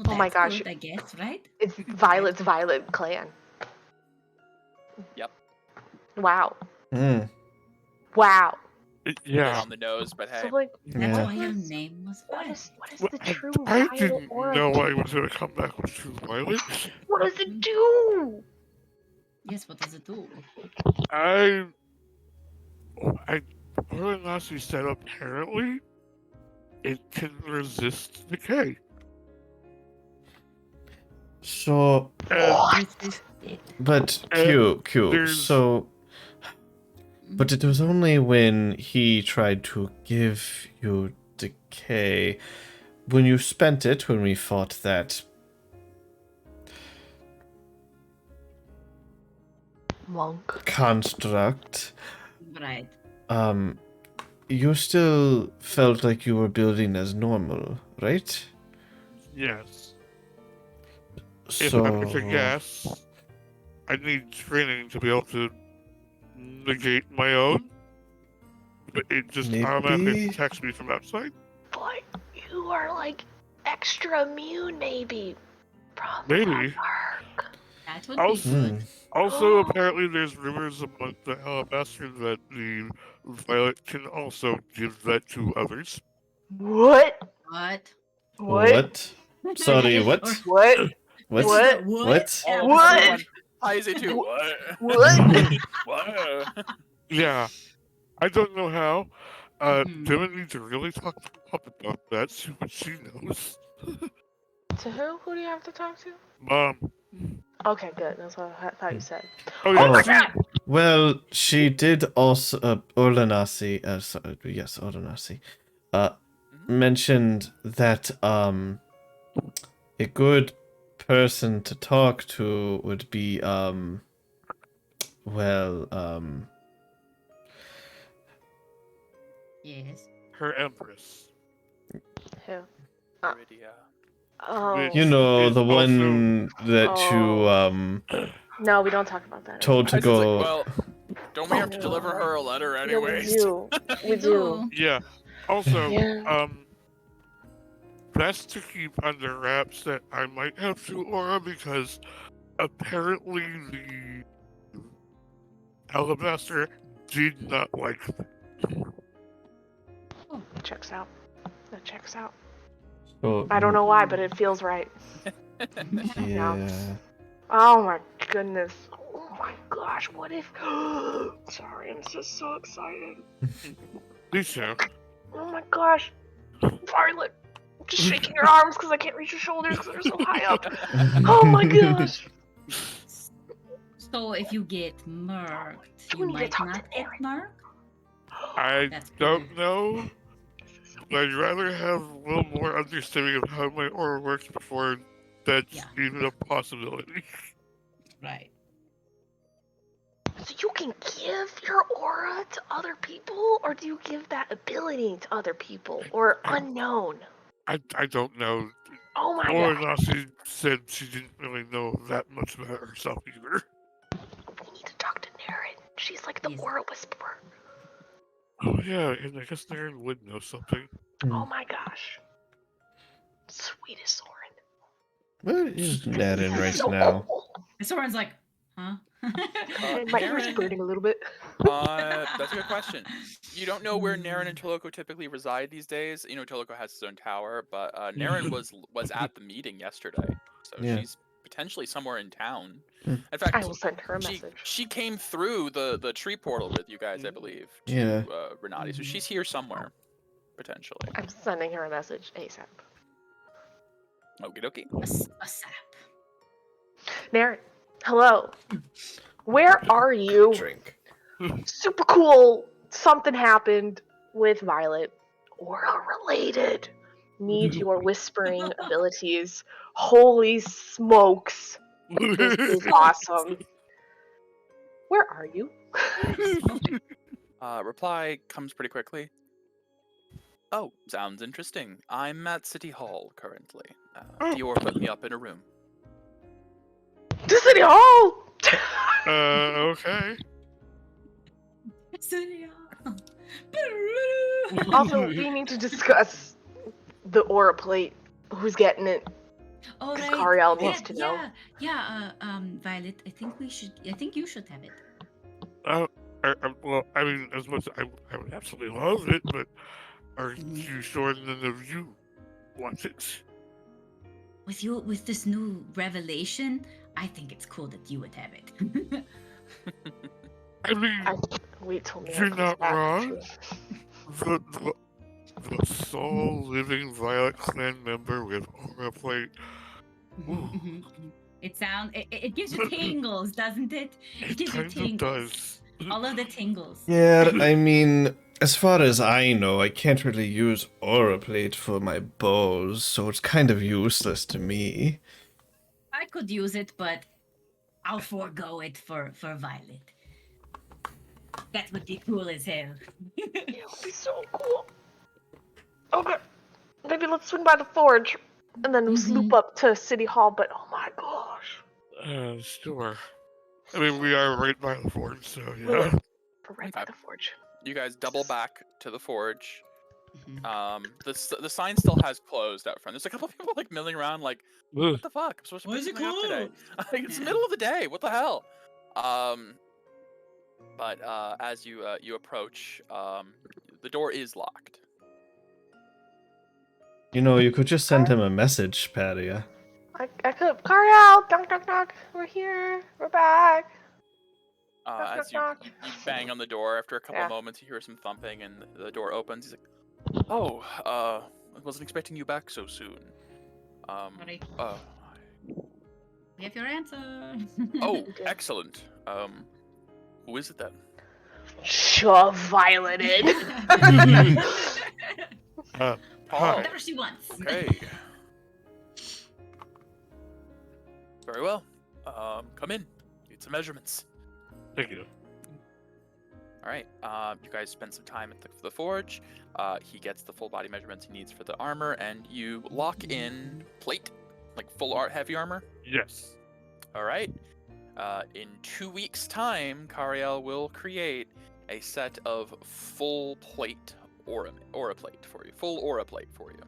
Oh my that's gosh. good, I guess, right? It's Violet's Violet Clan. Yep. Wow. Mm. Wow. Yeah. On the nose, but hey. So like, That's Yeah. why your name was what Violet. is Well, the true I Violet didn't aura? know I was going to come back with True Violet. What does it do? Yes, what does it do? Lassie said apparently it can resist decay. So, And, Resist it. but And Q. there's- So, but it was only when he tried to give you decay, when you spent it, when we fought that. Monk. Construct. Right. You still felt like you were building as normal, right? yes, So, if I were to guess, I need training to be able to negate my own. But it just automatically maybe. protects me from outside. But you are like extra immune, maybe. From Maybe. the dark. That would Also- be good. Also, apparently, there's rumors among the Alabaster that the Violet can also give that to others. What? What? What? Sorry, what? What? What? What? What? All of What? everyone. Paizo too. What? What? What? Yeah, I don't know how. Hmm. Dylan needs to really talk to Pop about that, see what she knows. To who? Who do you have to talk to? Mom. Okay, good. That's what I thought you said. Oh, yeah. Oh. see? Well, she did also. Orlanasi. Yes, Orlanasi. Mentioned that a good person to talk to would be Yes. Her Empress. Who? Iridia. Oh. you know, Is the also- one that you No, we don't talk about that. told to Paizo's like, go. well, don't we have to deliver her a letter Yeah, we anyways? do. We do. Yeah. Also, Yeah. best to keep under wraps that I might have True Aura because apparently the Alabaster did not like it. Checks out. That checks out. Oh, I don't know why, but it feels right. yeah. Oh my goodness. Oh my gosh, what if... Sorry, I'm just so excited. Lisa, Oh my gosh. Violet. Just shaking your arms because I can't reach your shoulders because they're so high up. Oh my gosh. So if you get murked, You you need to might talk to not get Aaron. murked? I That's don't good. know. I'd rather have a little more understanding of how my aura works before that's Yeah. even a possibility. Right. So you can give your aura to other people, or do you give that ability to other people, or unknown? I don't know. Oh my Or god. Nasi said she didn't really know that much about herself either. We need to talk to Naren. She's like the Yes. aura whisperer. Oh yeah, and I guess Naren would know something. Oh my gosh. Sweetest Soren. Where is Naren right So now? cool. And Soren's like, huh? And my ears Naren- burning a little bit. That's a good question. You don't know where Naren and Toloko typically reside these days. You know, Toloko has his own tower, but Naren was at the meeting yesterday, so Yeah. she's potentially somewhere in town. Hmm. In fact, I will send her a she message. she came through the tree portal with you guys, I believe, to Yeah. Renati. So she's here somewhere, potentially. I'm sending her a message ASAP. Okie dokie. A sap. Naren, Hello. Where are you? Drink. Super cool. Something happened with Violet. Aura related. Need your whispering abilities. Holy smokes. This is awesome. Where are you? Reply comes pretty quickly. Oh, sounds interesting. I'm at City Hall currently. Dior put me up in a room. To City Hall! Okay. Also, we need to discuss the aura plate. Who's getting it? All Because right. Cariel needs to know. Violet, I think you should have it. Well, I mean, as much I would absolutely love it, but are Mhm. you sure none of you want it? With this new revelation, I think it's cool that you would have it. I mean, Wait till Mia you're comes not back. wrong. The sole living Violet clan member with aura plate. Ooh, It gives you tingles, doesn't it? it gives you kind of tingles. does. All of the tingles. Yeah, I mean, as far as I know, I can't really use aura plate for my bows, so it's kind of useless to me. I could use it, but I'll forego it for Violet. That would be cool as hell. It would be so cool. Okay, maybe let's swing by the forge and then loop up to City Hall. But oh my gosh, Sure. I mean, we are right by the forge, so yeah. we're right by Okay. the forge. You guys double back to the forge. Mhm. The sign still has closed out front. There's a couple people like milling around, like, Ugh. what the fuck? I'm supposed to Why pick is it something up today. Like, it's the Yeah. middle of the day. What the hell? But as you approach, the door is locked. You know, you could just send him a message, Paria. I could. Cariel, knock, knock, knock. We're here. We're back. Knock, As knock, you knock. bang on the door, after a couple Yeah. moments, you hear some thumping, and the door opens. He's like, "Oh, I wasn't expecting you back so soon." Sorry. Uh, We have your answer. oh, We did. excellent. Who is it then? Shove Violet in. Hi. Whatever she wants. Okay. Very well. Come in. Get some measurements. Thank you. All right. You guys spend some time at the forge. He gets the full body measurements he needs for the armor, and you lock in plate, like full heavy armor. Yes. All right. In 2 weeks' time, Cariel will create a set of full plate aura plate for you. Full aura plate for you.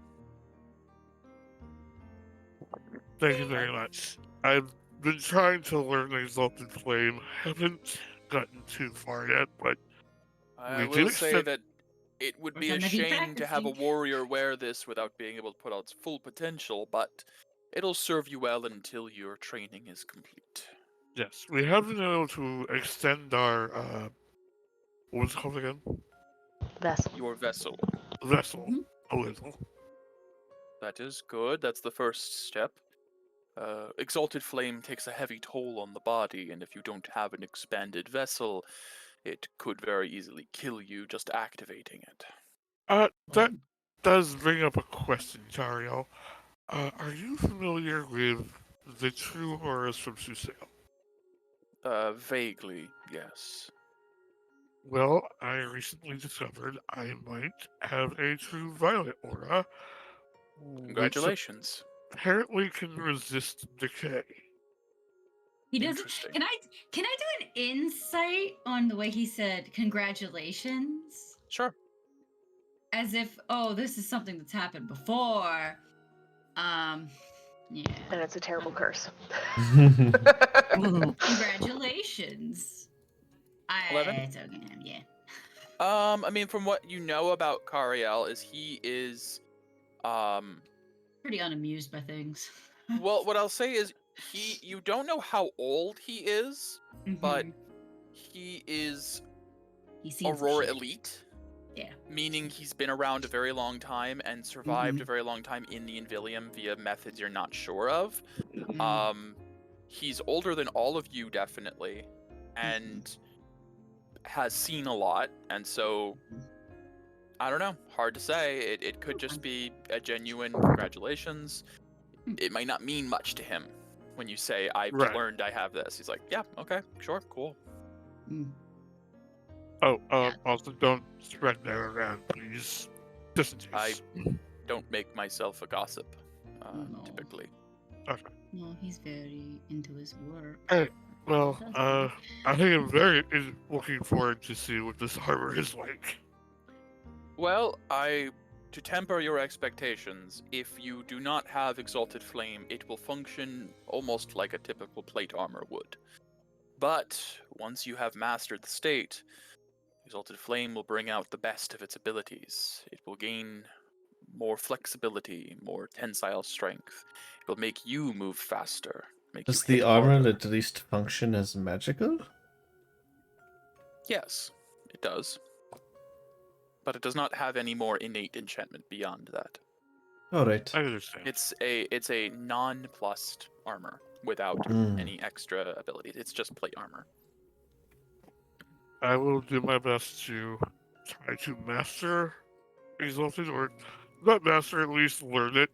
Thank you very much. I've been trying to learn Exalted Flame. Haven't gotten too far yet, but I we will did say accept. that it would We're be a gonna be shame to have a practicing. warrior wear this without being able to put out its full potential, but it'll serve you well until your training is complete. Yes, we have been able to extend our what was it called again? Vessel. Your vessel. Vessel Mhm. a little. That is good. That's the first step. Exalted Flame takes a heavy toll on the body, and if you don't have an expanded vessel, it could very easily kill you just activating it. That does bring up a question, Tariel. Are you familiar with the true auras from Susail? Vaguely, yes. Well, I recently discovered I might have a true violet aura, which Congratulations. apparently can resist decay. He doesn't. Interesting. Can I do an insight on the way he said congratulations? Sure. As if, oh, this is something that's happened before. Yeah. And it's a terrible curse. Congratulations. 11? It's okay, yeah. I mean, from what you know about Cariel, is he is, Pretty unamused by things. well, what I'll say is you don't know how old he is, but Mhm. he is He seems Aurora shit. Elite. Yeah. Meaning he's been around a very long time and survived a very long time in the Invilium via methods you're not sure of. Mm. he's older than all of you, definitely, and has seen a lot, and so I don't know. Hard to say. It could just be a genuine congratulations. It might not mean much to him when you say, I've Right. learned I have this. He's like, yeah, okay, sure, cool. Oh, also don't spread that around, please. Just in case. I don't make myself a gossip, No. typically. No, he's very into his work. Hey, well, That's I think I'm very looking forward to see what this harbor is like. Well, to temper your expectations, if you do not have Exalted Flame, it will function almost like a typical plate armor would. But once you have mastered the state, Exalted Flame will bring out the best of its abilities. It will gain more flexibility, more tensile strength. It will make you move faster. Make Does you the hit armor harder. at least function as magical? Yes, it does. But it does not have any more innate enchantment beyond that. Alright. I understand. It's a non-plussed armor without any extra abilities. It's just plate armor. I will do my best to try to master Exalted, or not master, at least learn it.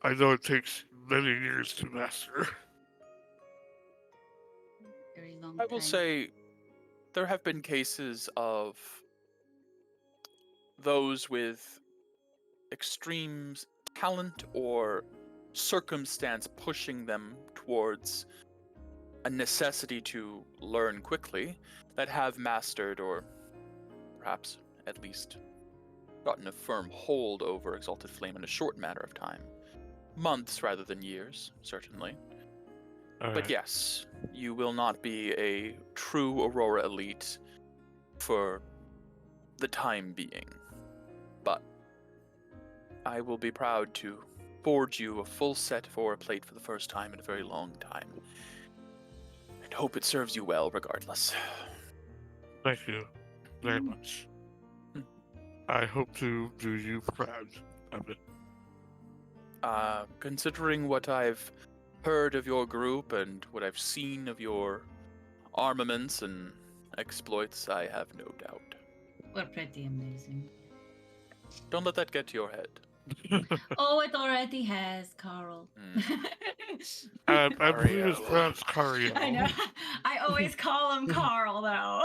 I know it takes many years to master. Very long I will time. say there have been cases of those with extreme talent or circumstance pushing them towards a necessity to learn quickly that have mastered or perhaps at least gotten a firm hold over Exalted Flame in a short matter of time. Months rather than years, certainly. But yes, you will not be a true Aurora elite for the time being. But I will be proud to forge you a full set for a plate for the first time in a very long time. And hope it serves you well regardless. Thank you very much. I hope to do you proud of it. Considering what I've heard of your group and what I've seen of your armaments and exploits, I have no doubt. We're pretty amazing. Don't let that get to your head. Oh, it already has, Carl. I believe it's Mario. pronounced Cario. I know. I always call him Carl, though.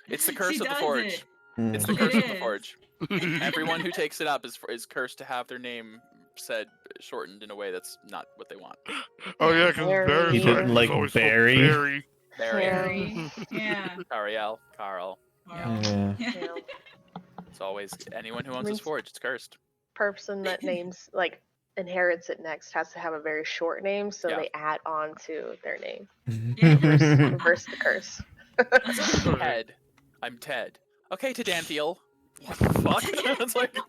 It's the curse She of the does Forge. it. It's the It curse of the is. Forge. Everyone who takes it up is cursed to have their name said shortened in a way that's not what they want. Oh yeah, because Barry. Barry's You didn't like always Barry? Barry. Barry, Harry. Yeah. Ariel, Carl. Carl. Yeah. Yeah. It's always anyone who owns this Means- forge. It's cursed. Person that names like inherits it next has to have a very short name, so Yeah. they add on to their name. Yeah. Reverse the curse. Ted. I'm Ted. Okay, Tedanthiel. What the fuck? It's like, All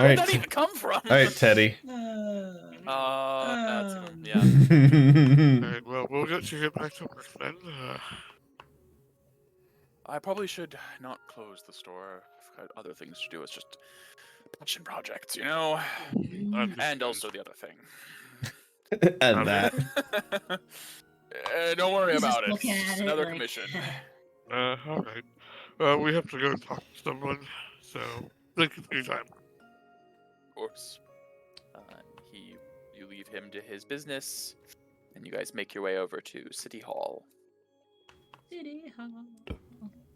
where'd right, that even come from? Alright, Teddy. That's him. Yeah. Alright, well, we'll get back to work then. I probably should not close the store. I've got other things to do. It's just passion projects, you know? And also the other thing. And that. Don't worry He's just about it. looking at It's it another like- commission. Alright. We have to go talk to someone, so thank you for your time. Of course. You leave him to his business, and you guys make your way over to City Hall. City Hall.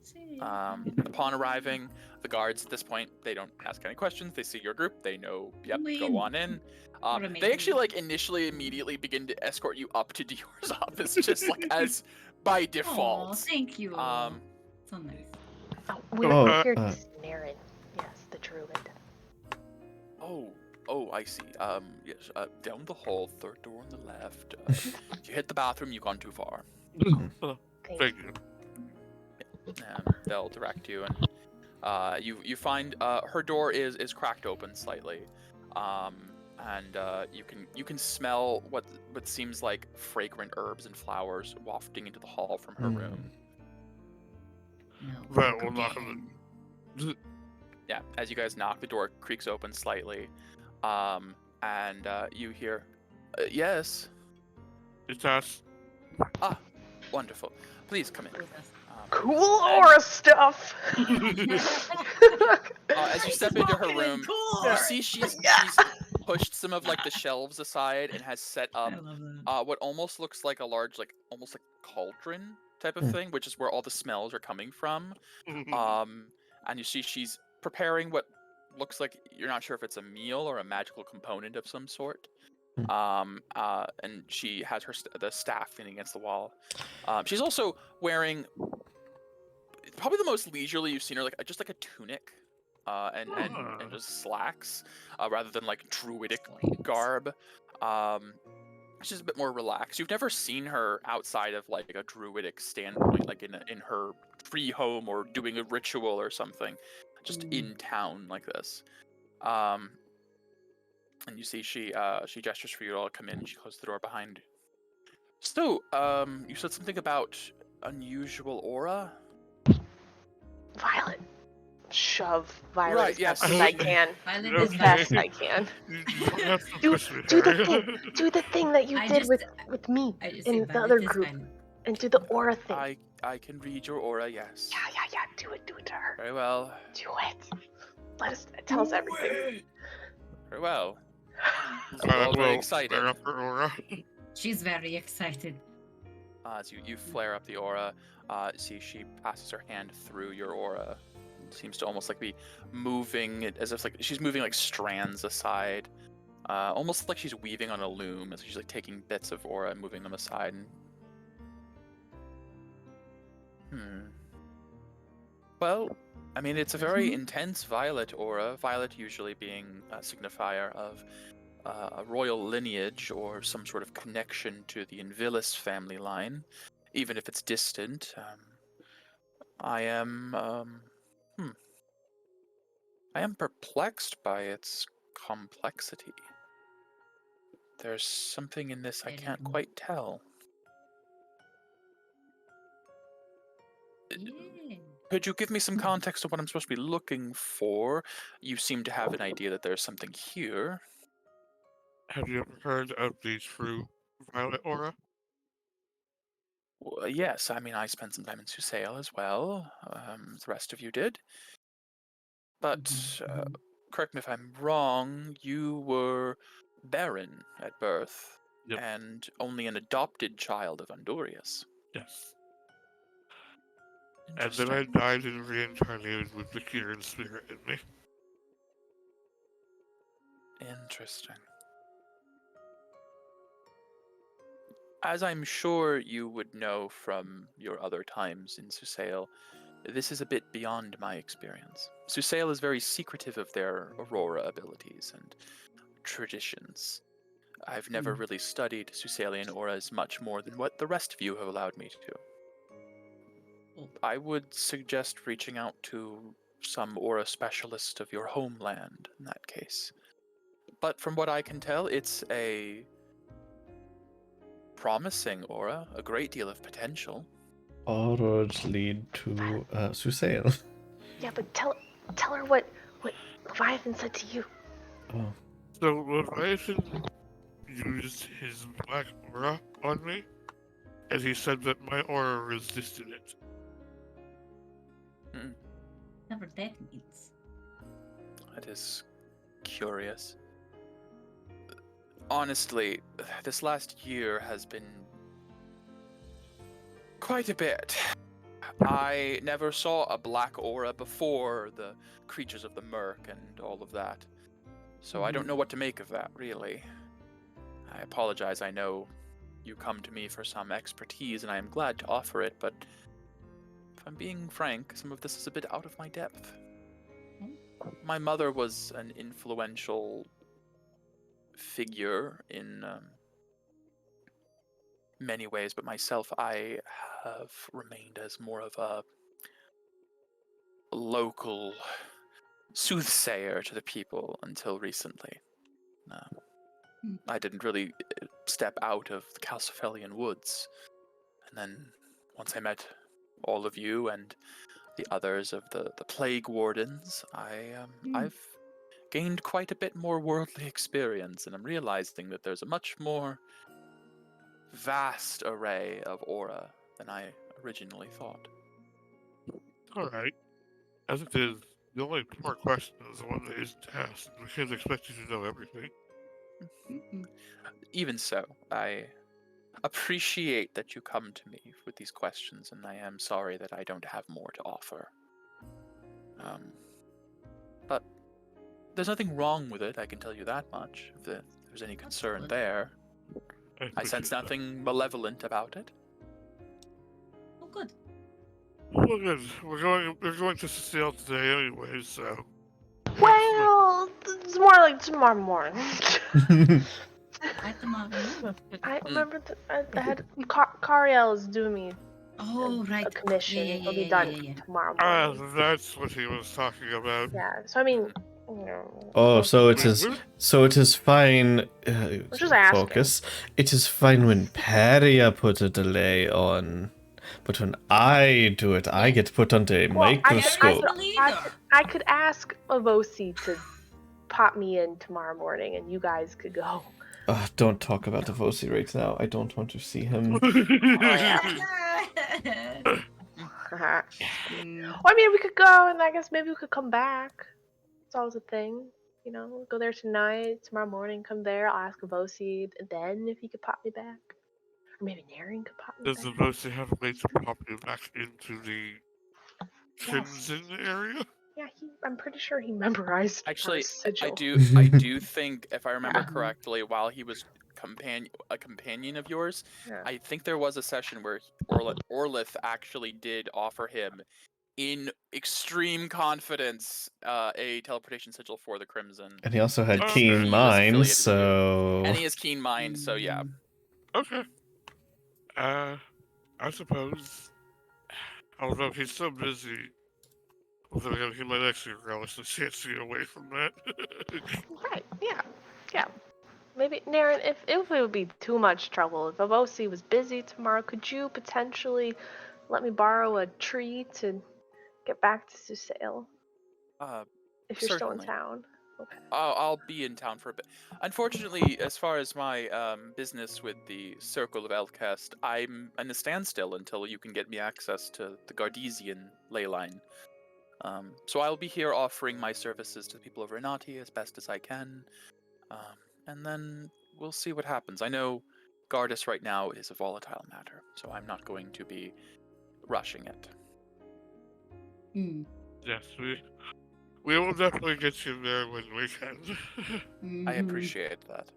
City Hall. Upon arriving, the guards at this point, they don't ask any questions. They see your group. They know, yep, We- go on in. What They amazing. actually immediately begin to escort you up to Dior's office, just like as by Aw, default. thank you. So nice. We're Oh, here to see Naren. Yes, the druid. Oh, I see. Yes, down the hall, third door on the left. If you hit the bathroom, you've gone too far. Thank you. They'll direct you, and you find her door is cracked open slightly, and you can smell what seems like fragrant herbs and flowers wafting into the hall from her room. No. That will knock on the... Yeah, as you guys knock, the door creaks open slightly, and you hear, yes. It's us. Ah, wonderful. Please come in. Cool aura stuff. As you step into her room, you see she's pushed some of like the shelves aside and has set up I love that. what almost looks like a large, like almost like cauldron type of thing, which is where all the smells are coming from. And you see she's preparing what looks like, you're not sure if it's a meal or a magical component of some sort. And she has the staff leaning against the wall. She's also wearing probably the most leisurely you've seen her, like just like a tunic, and just slacks, rather than like druidic garb. She's a bit more relaxed. You've never seen her outside of like a druidic standpoint, like in her free home or doing a ritual or something, just in town like this. And you see she gestures for you all to come in. She closes the door behind you. So, you said something about unusual aura? Violet. Shove Violet Right, as yes. fast as I can. Violet As is fast as I can. Do the thing. Do the thing that you I did just- with me I just say in the Violet other is group. Violet. And do the aura thing. I can read your aura, yes. Yeah. Do it to her. Very well. Do it. Tell us everything. Very well. You're all very excited. Flare up her aura. She's very excited. As you flare up the aura, see she passes her hand through your aura. Seems to almost like be moving it as if like she's moving like strands aside. Almost like she's weaving on a loom as she's like taking bits of aura and moving them aside. Well, I mean, it's a very intense violet aura. Violet usually being a signifier of a royal lineage or some sort of connection to the Invilis family line, even if it's distant. I am perplexed by its complexity. There's something in this I can't quite tell. Yeah. Could you give me some context of what I'm supposed to be looking for? You seem to have an idea that there's something here. Have you ever heard of the true violet aura? Well, yes, I mean, I spent some time in Susail as well. The rest of you did. But, correct me if I'm wrong, you were barren at birth, Yep. and only an adopted child of Undurius. Yes. And then I died and reincarnated with the Kieran spirit in me. Interesting. As I'm sure you would know from your other times in Susail, this is a bit beyond my experience. Susail is very secretive of their Aurora abilities and traditions. I've never really studied Susailian auras much more than what the rest of you have allowed me to. I would suggest reaching out to some aura specialist of your homeland in that case. But from what I can tell, it's a promising aura, a great deal of potential. All roads lead to Susail. Yeah, but tell her what Leviathan said to you. Oh. So Leviathan used his black aura on me, and he said that my aura resisted it. Whatever that means. That is curious. Honestly, this last year has been quite a bit. I never saw a black aura before the creatures of the murk and all of that. So I don't know what to make of that, really. I apologize, I know you come to me for some expertise and I am glad to offer it, but if I'm being frank, some of this is a bit out of my depth. My mother was an influential figure in many ways, but myself, I have remained as more of a local soothsayer to the people until recently. I didn't really step out of the Calcifellian woods. And then once I met all of you and the others of the Plague Wardens, I've gained quite a bit more worldly experience, and I'm realizing that there's a much more vast array of aura than I originally thought. Alright. As it is, the only poor question is the one that isn't asked. We can't expect you to know everything. Even so, I appreciate that you come to me with these questions, and I am sorry that I don't have more to offer. But there's nothing wrong with it, I can tell you that much. If there's any concern there, I sense appreciate that. nothing malevolent about it. Oh, good. Well, good. We're going to Cecile today anyway, so. Well, it's more like tomorrow morning. At the moment. I remember I had Cariel is doing me Oh, right. a commission. Yeah, It'll be done tomorrow morning. That's what he was talking about. Yeah. So I mean, you know. Oh, so it Wait, is. what? So it is fine. Just asking. Focus. It is fine when Paria put a delay on, but when I do it, I get put under a Well, microscope. I could ask Avosi to pop me in tomorrow morning, and you guys could go. Don't talk about Devosi right now. I don't want to see him. Or I mean, we could go, and I guess maybe we could come back. It's always a thing, you know. We'll go there tonight, tomorrow morning. Come there. I'll ask Avosi then if he could pop me back, or maybe Naren could pop me Does back. the Vosi have a way to pop you back into the Crimson area? Yeah, I'm pretty sure he memorized. Actually, our sigil. I do think, if I remember correctly, while he was a companion of yours, Yeah. I think there was a session where Orlith actually did offer him, in extreme confidence, a teleportation sigil for the Crimson. And he also had Okay. keen He was mind, affiliated with you. so And he has keen mind, so yeah. Okay. I suppose. Although he's so busy. Well, then again, he might actually relish the chance to get away from that. Right. Yeah. Maybe Naren, if it would be too much trouble, if Avosi was busy tomorrow, could you potentially let me borrow a tree to get back to Susail? If you're still in Certainly. town. Okay. I'll be in town for a bit. Unfortunately, as far as my business with the Circle of Elcast, I'm in a standstill until you can get me access to the Gardesian ley line. So I'll be here offering my services to the people of Renati as best as I can, and then we'll see what happens. I know Gardus right now is a volatile matter, so I'm not going to be rushing it. Yes, we will definitely get you there when we can. I appreciate that.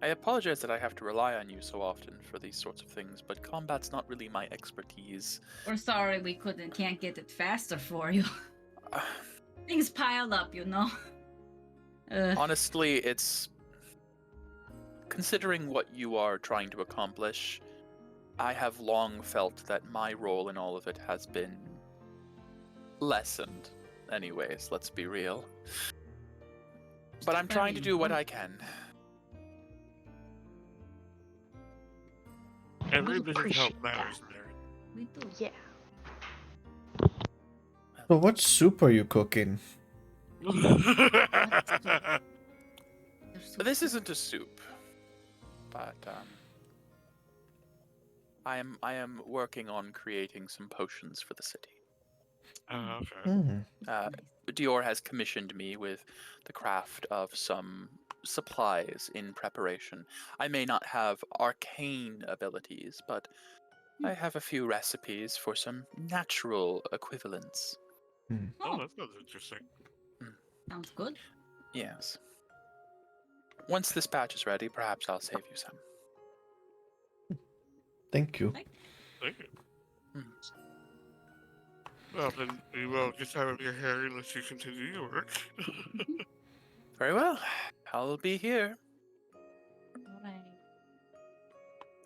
I apologize that I have to rely on you so often for these sorts of things, but combat's not really my expertise. We're sorry we can't get it faster for you. Things pile up, you know. Honestly, it's... Considering what you are trying to accomplish, I have long felt that my role in all of it has been lessened. Anyways, let's be real. But I'm trying to do what I can. Every bit of help matters, Mary. We do. Yeah. So what soup are you cooking? This isn't a soup, but I am working on creating some potions for the city. Okay. Dior has commissioned me with the craft of some supplies in preparation. I may not have arcane abilities, but I have a few recipes for some natural equivalents. Oh, that sounds interesting. Sounds good. Yes. Once this batch is ready, perhaps I'll save you some. Thank you. Thank you. Well, then we will get out of your hair and let you continue your work. Very well. I'll be here. Alright.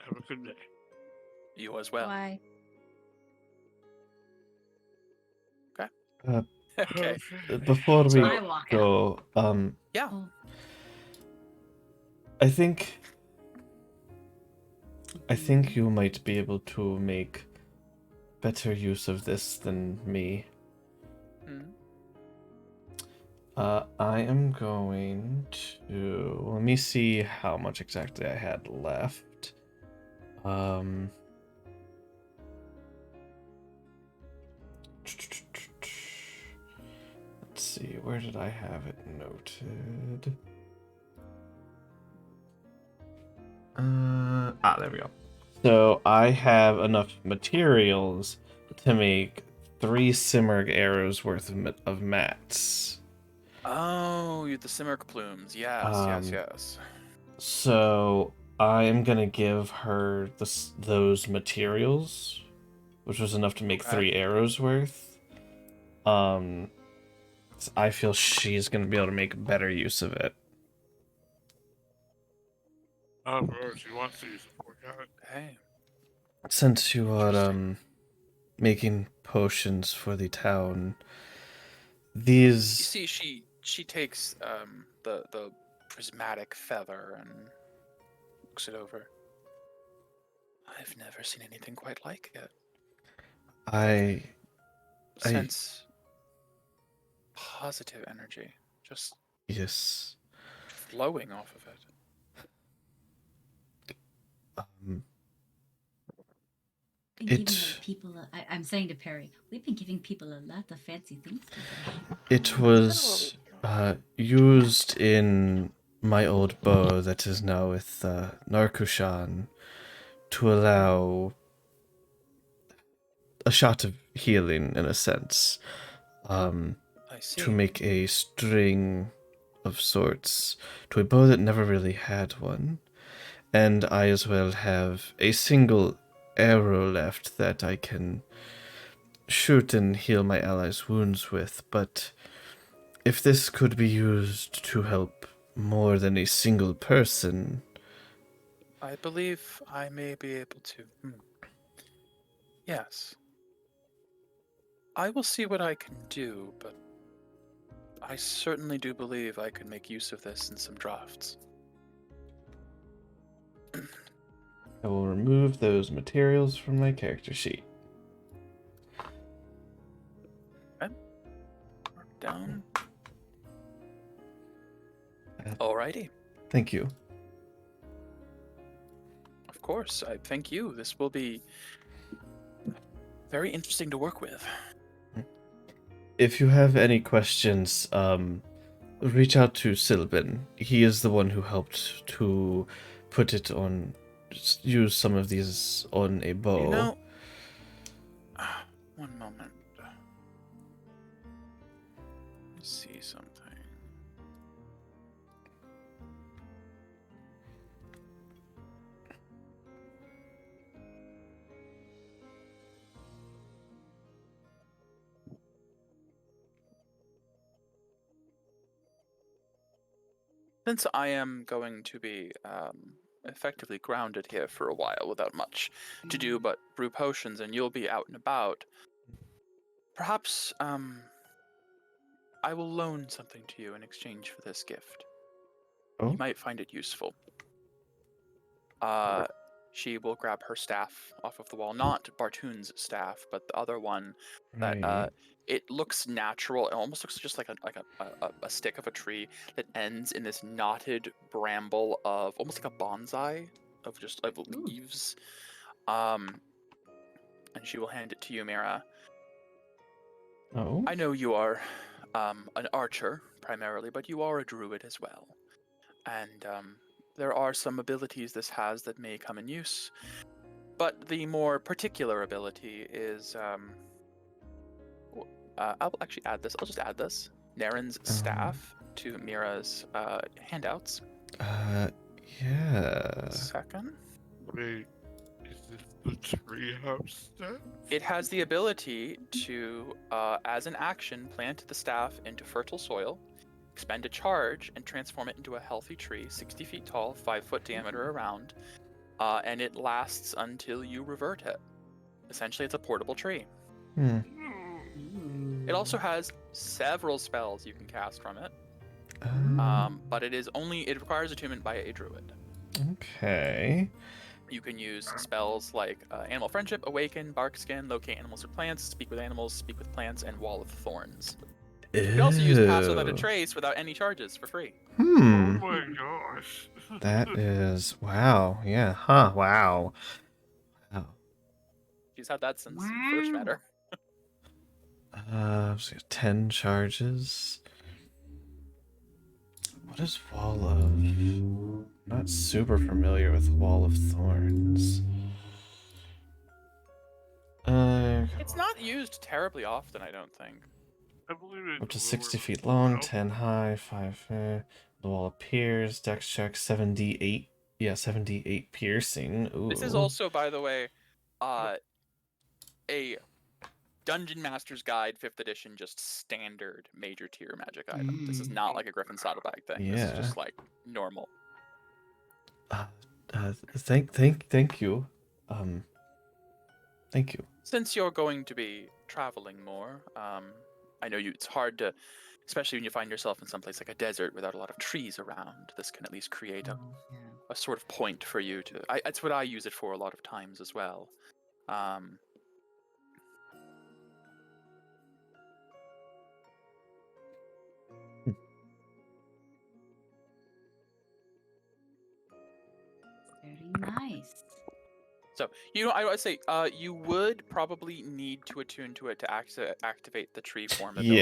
Have a good day. You as well. Bye. Okay. Before we So- I walk out. go, Yeah. Oh, I think you might be able to make better use of this than me. I am going to... Let me see how much exactly I had left. Um. Let's see, where did I have it noted? There we go. So I have enough materials to make 3 Simurgh arrows worth of mats. Oh, the Simurgh plumes. Yes, yes, yes. So I am gonna give her those materials, which was enough to make Okay. 3 arrows worth. I feel she's gonna be able to make better use of it. Or she wants to use it for God. Hey, Since you are Interesting. making potions for the town, you these see, she takes the prismatic feather and looks it over. I've never seen anything quite like it. I Sense positive energy just yes. flowing off of it. Been It- giving people. I'm saying to Perry, we've been giving people a lot of fancy things today. It was used in my old bow that is now with Narkushan to allow a shot of healing, in a sense, I see. to make a string of sorts to a bow that never really had one. And I as well have a single arrow left that I can shoot and heal my allies' wounds with, but if this could be used to help more than a single person... I believe I may be able to. Yes. I will see what I can do, but I certainly do believe I could make use of this in some drafts. I will remove those materials from my character sheet. Okay. Mark down. Alrighty. Thank you. Of course, I thank you. This will be very interesting to work with. If you have any questions, reach out to Silbin. He is the one who helped to put it on, use some of these on a bow. You know, one moment. Let's see something. Since I am going to be effectively grounded here for a while without much to do but brew potions, and you'll be out and about, perhaps I will loan something to you in exchange for this gift. Oh? You might find it useful. She will grab her staff off of the wall, not Bartoon's staff, but the other one that Right. it looks natural. It almost looks just like a stick of a tree that ends in this knotted bramble of almost like a bonsai of just like leaves. And she will hand it to you, Mira. Oh? I know you are an archer primarily, but you are a druid as well. And there are some abilities this has that may come in use. But the more particular ability is I'll actually add this. I'll just add this. Naren's staff to Mira's handouts. Yeah. Second. Wait, is this the treehouse stuff? It has the ability to, as an action, plant the staff into fertile soil, expend a charge, and transform it into a healthy tree, 60 feet tall, 5 foot diameter around, and it lasts until you revert it. Essentially, it's a portable tree. It also has several spells you can cast from it, but it requires attunement by a druid. Okay. You can use spells like Animal Friendship, Awaken, Bark Skin, Locate Animals or Plants, Speak with Animals, Speak with Plants, and Wall of Thorns. You can also use Pass Without a Trace without any charges for free. Oh my gosh. That is... Wow. Yeah. Huh. Wow. She's had that since you first met her. So 10 charges. What is Wall of? Not super familiar with Wall of Thorns. It's not used terribly often, I don't think. I believe it's Up to lower 60 than feet long, 12. 10 high, 5. The wall appears. Dex check 78. Yeah, 78 piercing. Ooh. This is also, by the way, a Dungeon Master's Guide 5th edition, just standard major tier magic item. This is not like a Griffin Saddlebag thing. This is Yeah. just like normal. Thank you. Thank you. Since you're going to be traveling more, I know it's hard to, especially when you find yourself in some place like a desert without a lot of trees around. This can at least create Oh, yeah. a sort of point for you to. That's what I use it for a lot of times as well. Very nice. So I would say you would probably need to attune to it to activate the tree form ability.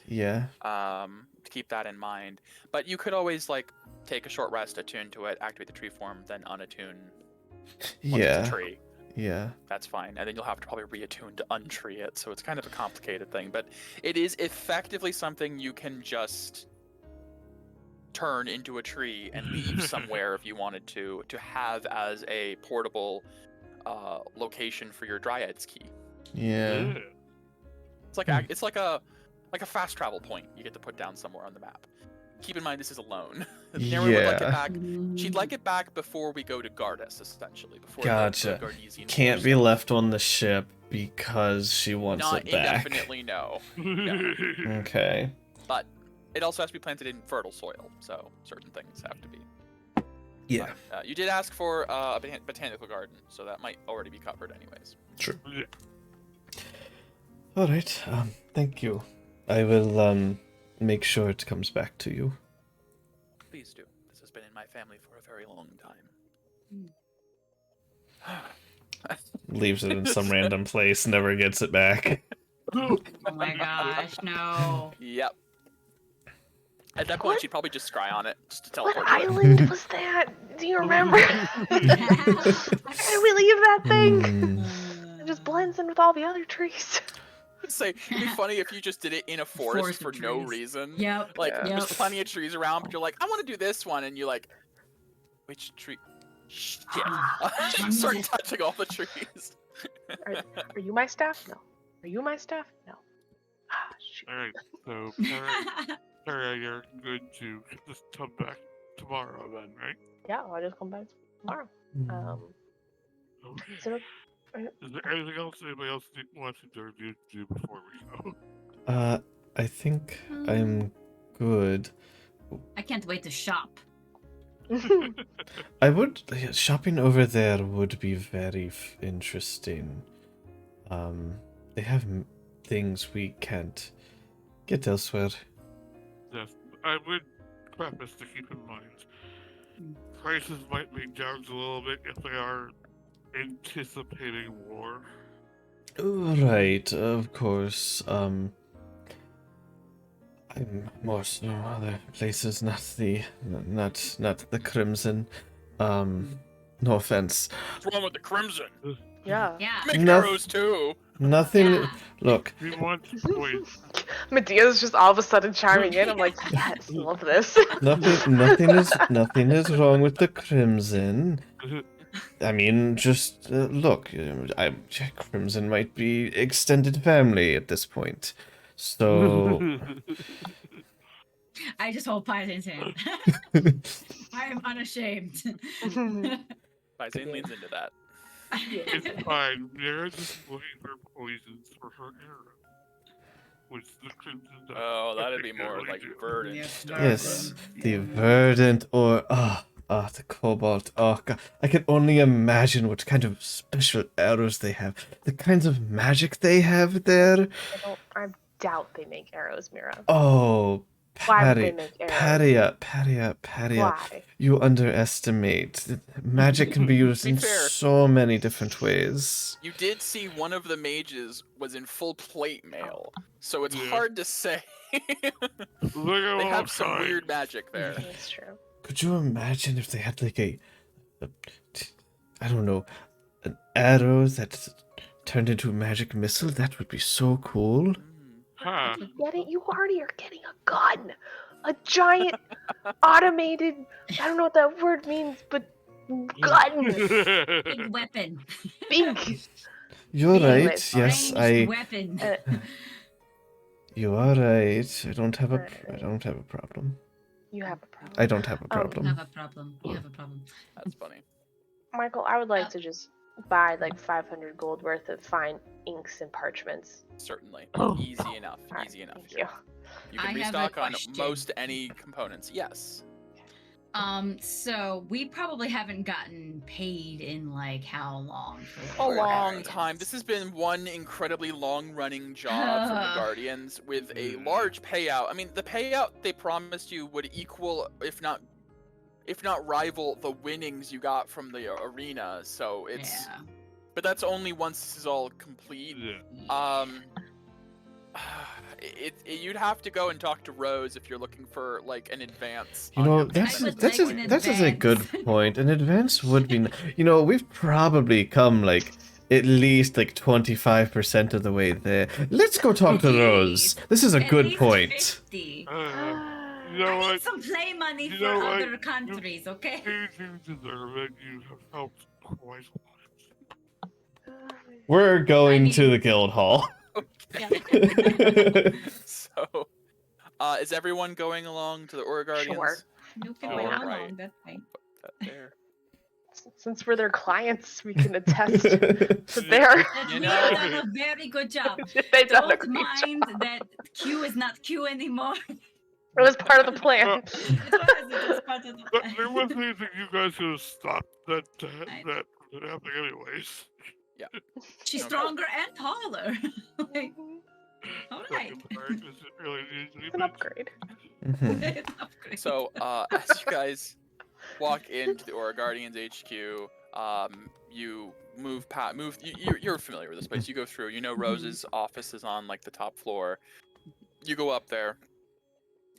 Yeah. To keep that in mind, but you could always like take a short rest, attune to it, activate the tree form, then unattune. Once it's a tree. Yeah. That's fine, and then you'll have to probably reattune to untree it. So it's kind of a complicated thing, but it is effectively something you can just turn into a tree and leave somewhere if you wanted to have as a portable location for your Dryad's key. Yeah. It's like a fast travel point you get to put down somewhere on the map. Keep in mind this is alone. Naren would like it back. She'd like it back before we go to Gardas, essentially. Before Gotcha. the Gardesian Can't Wars. be left on the ship because she wants Not it back. indefinitely, no. Okay. But it also has to be planted in fertile soil, so certain things have to be. Yeah. But, you did ask for a botanical garden, so that might already be covered anyways. True. Yeah. All right. Thank you. I will make sure it comes back to you. Please do. This has been in my family for a very long time. Leaves it in some random place, never gets it back. Oh my gosh, no. Yep. At that point, What? she'd probably just scry on it, just to What teleport to it. island was that? Do you remember? Can we leave that thing? It just blends in with all the other trees. Say, it'd be funny if you just did it in a forest for of no trees. reason. Yep. Like, Yeah. there's plenty of trees around, but you're like, I want to do this one, and you're like, which tree? Shit. Just start touching all the trees. Are you my staff? No. Are you my staff? No. Ah, shoot. Alright, so Para, you're good to just come back tomorrow then, right? Yeah, I'll just come back tomorrow. Okay. So, Is there anything else anybody else wants to do before we go? I think I'm good. I can't wait to shop. I would shopping over there would be very interesting. They have things we can't get elsewhere. Yes, I would preface to keep in mind. Prices might be down a little bit if they are anticipating war. Right, of course. I'm more so other places, not the Crimson. No offense. What's wrong with the Crimson? yeah. Yeah. Make No- arrows too. Nothing. Yeah. Look, We want to wait. Medea's just all of a sudden chiming in. I'm like, yes, love this. nothing is wrong with the Crimson. I mean, just look. Crimson might be extended family at this point, so. I just hold Python's hand. I am unashamed. Paisane leans into that. It's fine. They're just looking for poisons for her arrow. Which the Crimson does. Oh, that'd be more particularly like do. verdant Yes, stuff. Yes, the verdant or the cobalt. Oh god, I can only imagine what kind of special arrows they have. The kinds of magic they have there. I doubt they make arrows, Mira. Oh, Why would they Patty, make arrows? Patty, Why? you underestimate. Magic can be used Be in fair. so many different ways. You did see one of the mages was in full plate mail, so it's Yeah. hard to say. Look at They all have some kinds. weird magic there. That's true. Could you imagine if they had like a I don't know, an arrow that turned into a magic missile? That would be so cool. Huh. Get it? You already are getting a gun. A giant automated, I don't know what that word means, but gun. Big weapon. Big. You're right. Anyways, Yes, Ranged weapon. You are right. I don't have a Right. problem. You have a problem. I don't have a You problem. have a problem. You have a problem. That's funny. Michael, I would like to just buy like 500 gold worth of fine inks and parchments. Certainly. Oh. Easy enough. Alright, Easy enough. Thank Here. you. You can I have a restock on question. most any components. Yes. So we probably haven't gotten paid in like how long? For A the long Guardians? time. This has been one incredibly long-running job from the Guardians with a large payout. I mean, the payout they promised you would equal, if not rival, the winnings you got from the arena. So it's, Yeah. but that's only once this is all complete. Yeah. You'd have to go and talk to Rose if you're looking for like an advance. You on know, your that's payment. that is a good point. An advance would be. You know, we've probably come like at least like 25% of the way there. Let's go talk to Rose. This is a At good least point. 50. You I know need what? some play money You for know what? other countries, okay? You deserve it. You have helped quite a lot. We're going to mean- the guild hall. So, is everyone going along to the Aura Guardians? Sure. You can Oh, go right. along, that's fine. Put that there. Since we're their clients, we can attest to their. That You we know- have done a very good job. They've done a Don't great mind job. that Q is not Q anymore. It was part of the plan. Well, It was part of the But plan. there was anything you guys could have stopped that I- that from happening anyways. She's Okay. stronger and taller. Like, all right. Second part, is it really needs to be It's an mentioned? upgrade. Mhm. It's upgrade. So, as you guys walk into the Aura Guardians HQ, you you're familiar with this place. You go through. You know Rose's office is on like the top floor. You go up there.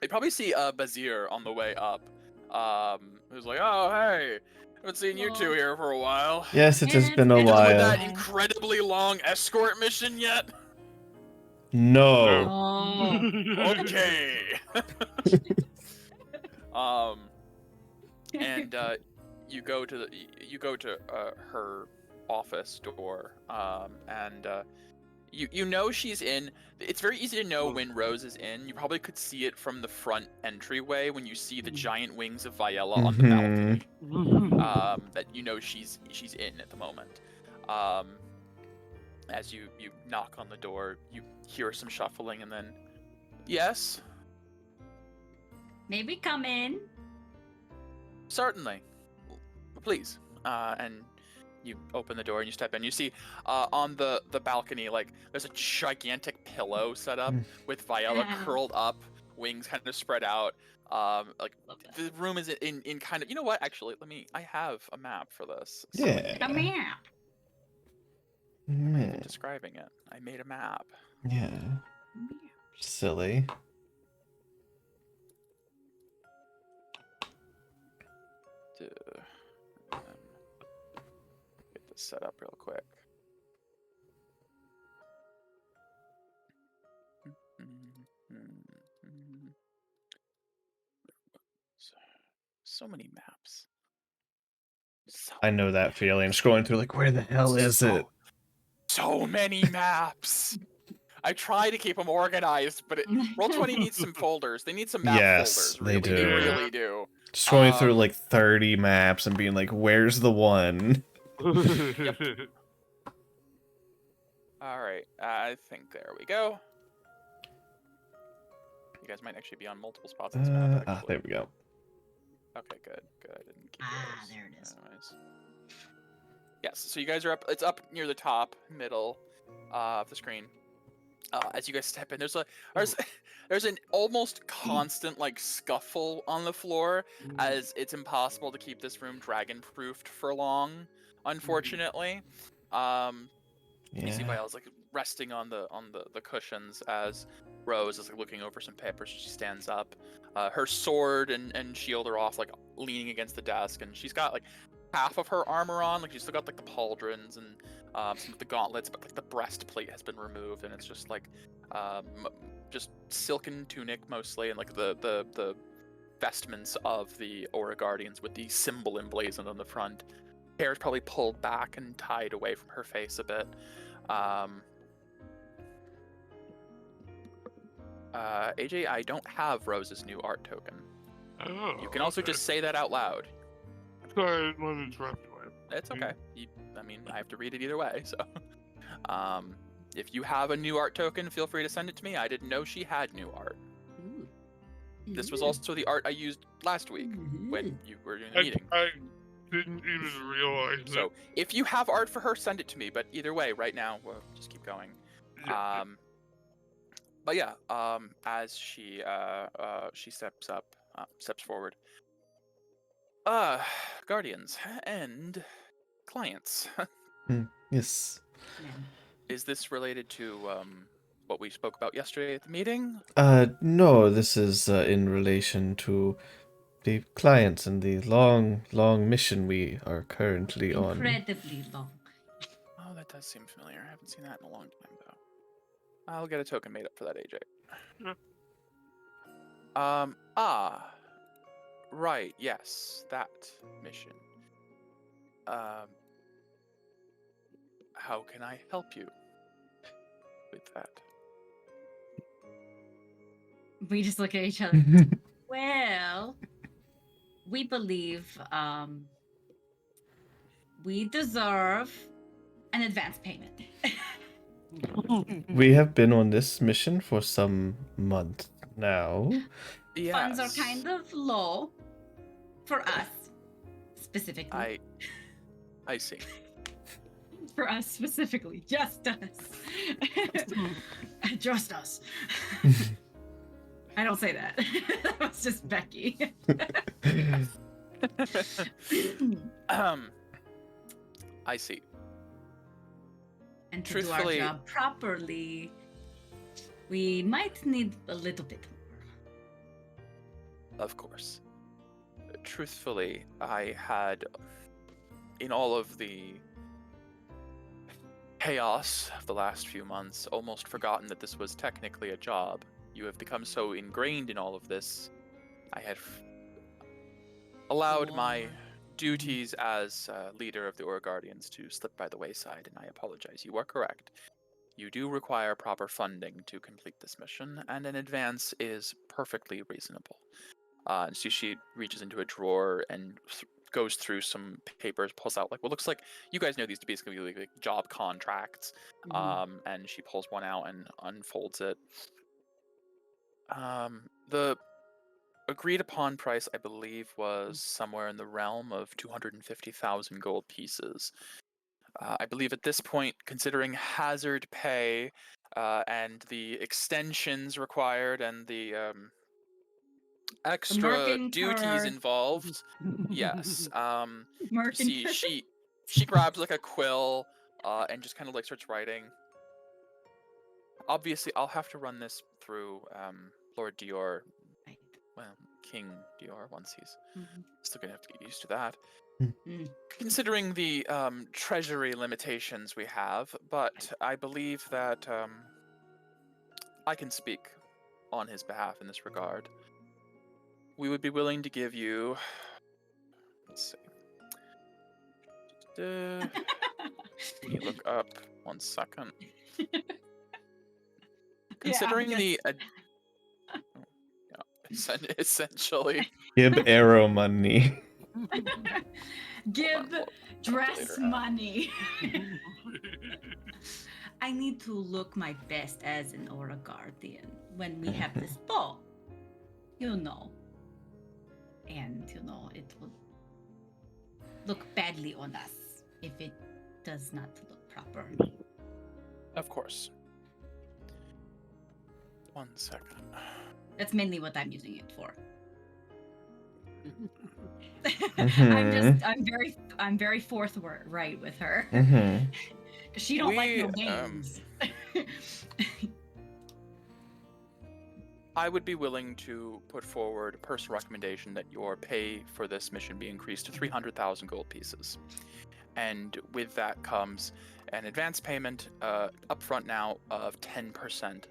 You probably see Bazir on the way up. Who's like, oh hey, haven't seen you two Aw. here for a while. Yes, it has been a You done with that while. incredibly long escort mission yet? No. Oh. Okay. And you go to her office door, and you know she's in. It's very easy to know when Rose is in. You probably could see it from the front entryway when you see the giant wings of Viella on the balcony. That you know she's in at the moment. As you knock on the door, you hear some shuffling, and then, yes, Maybe come in. certainly, please. And you open the door and you step in. You see on the balcony, like, there's a gigantic pillow set up with Viella curled up, wings kind of spread out. Like, the room is in kind of, you know what? Actually, I have a map for this. So Yeah. Come here. I'm not Yeah. even describing it. I made a map. Yeah. Silly. To get this set up real quick. So many maps. I know that feeling. Scrolling through, like, where the hell is it? So many maps. I try to keep them organized, but Roll20 needs some folders. They need some map Yes, folders. they Really. They do. really do. Scrolling through like 30 maps and being like, where's the one? All right. I think there we go. You guys might actually be on multiple spots on this map. Actually. There we go. Okay, good. I didn't keep those. There it is. Anyways. Yes, so you guys are up. It's up near the top, middle of the screen. as you guys step in, there's an almost constant like scuffle on the floor, as it's impossible to keep this room dragon-proofed for long, unfortunately. You see Yeah. Viola's like resting on the cushions as Rose is like looking over some papers. She stands up. Her sword and shield are off, like leaning against the desk, and she's got like half of her armor on. Like she's still got like the pauldrons and some of the gauntlets, but like the breastplate has been removed, and it's just like just silken tunic mostly, and like the vestments of the Aura Guardians with the symbol emblazoned on the front. Hair is probably pulled back and tied away from her face a bit. AJ, I don't have Rose's new art token. Oh, You can also okay. just say that out loud. Sorry, I didn't want to interrupt you. It's okay. I mean, I have to read it either way, so. If you have a new art token, feel free to send it to me. I didn't know she had new art. Ooh. This was also the art I used last week when you were in the meeting. I didn't even realize So, if you have art for her, send it to me. But either way, right now, we'll just keep going. Yeah. But yeah, as she steps forward. Guardians and clients. Yes. Is this related to what we spoke about yesterday at the meeting? No, this is in relation to the clients and the long mission we are currently on. Incredibly long. Oh, that does seem familiar. I haven't seen that in a long time, though. I'll get a token made up for that, AJ. Yeah. Right, yes, that mission. How can I help you with that? We just look at each other. Well, we believe we deserve an advance payment. We have been on this mission for some months now. Yes. Funds are kind of low for us, specifically. I see. For us specifically, just us. Just us. I don't say that. That was just Becky. I see. And to Truthfully- do our job properly, we might need a little bit more. Of course. Truthfully, I had, in all of the chaos of the last few months, almost forgotten that this was technically a job. You have become so ingrained in all of this. I had allowed my duties as leader of the Aura Guardians to slip by the wayside, and I apologize. You are correct. You do require proper funding to complete this mission, and an advance is perfectly reasonable. So she reaches into a drawer and goes through some papers, pulls out like what looks like, you guys know these to be basically like job contracts. And she pulls one out and unfolds it. The agreed upon price, I believe, was somewhere in the realm of 250,000 gold pieces. I believe at this point, considering hazard pay and the extensions required and the extra marketing duties card. involved, yes. Marketing She grabs like a quill and just kind of like starts writing. Obviously, I'll have to run this through Lord Dior. Right. Well, King Dior, once he's Mhm. still gonna have to get used to that. Mm. Considering the treasury limitations we have, but I believe that I can speak on his behalf in this regard. We would be willing to give you. Let's see. Let me look up 1 second. Considering the essentially Give arrow money. Give Well, dress calculator. money. I need to look my best as an Aura Guardian when we have this ball. You know. And, it will look badly on us if it does not look proper. Of course. 1 second. That's mainly what I'm using it for. Mhm. I'm very forthright with her. Mhm. She don't like no We, games. I would be willing to put forward a personal recommendation that your pay for this mission be increased to 300,000 gold pieces. And with that comes an advance payment upfront now of 10%.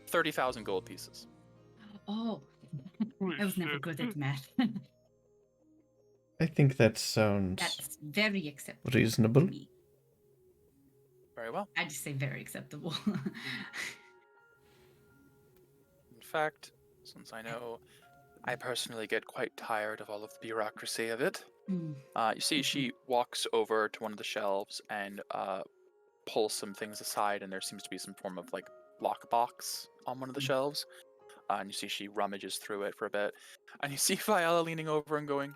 30,000 gold pieces. Oh, I was never good at math. I think that sounds That's very acceptable. reasonable. To me. Very well. I just say very acceptable. In fact, since I know I personally get quite tired of all of the bureaucracy of it, Mm. you see she walks over to one of the shelves and pulls some things aside, and there seems to be some form of like lockbox on one of the shelves. And you see she rummages through it for a bit, and you see Viola leaning over and going,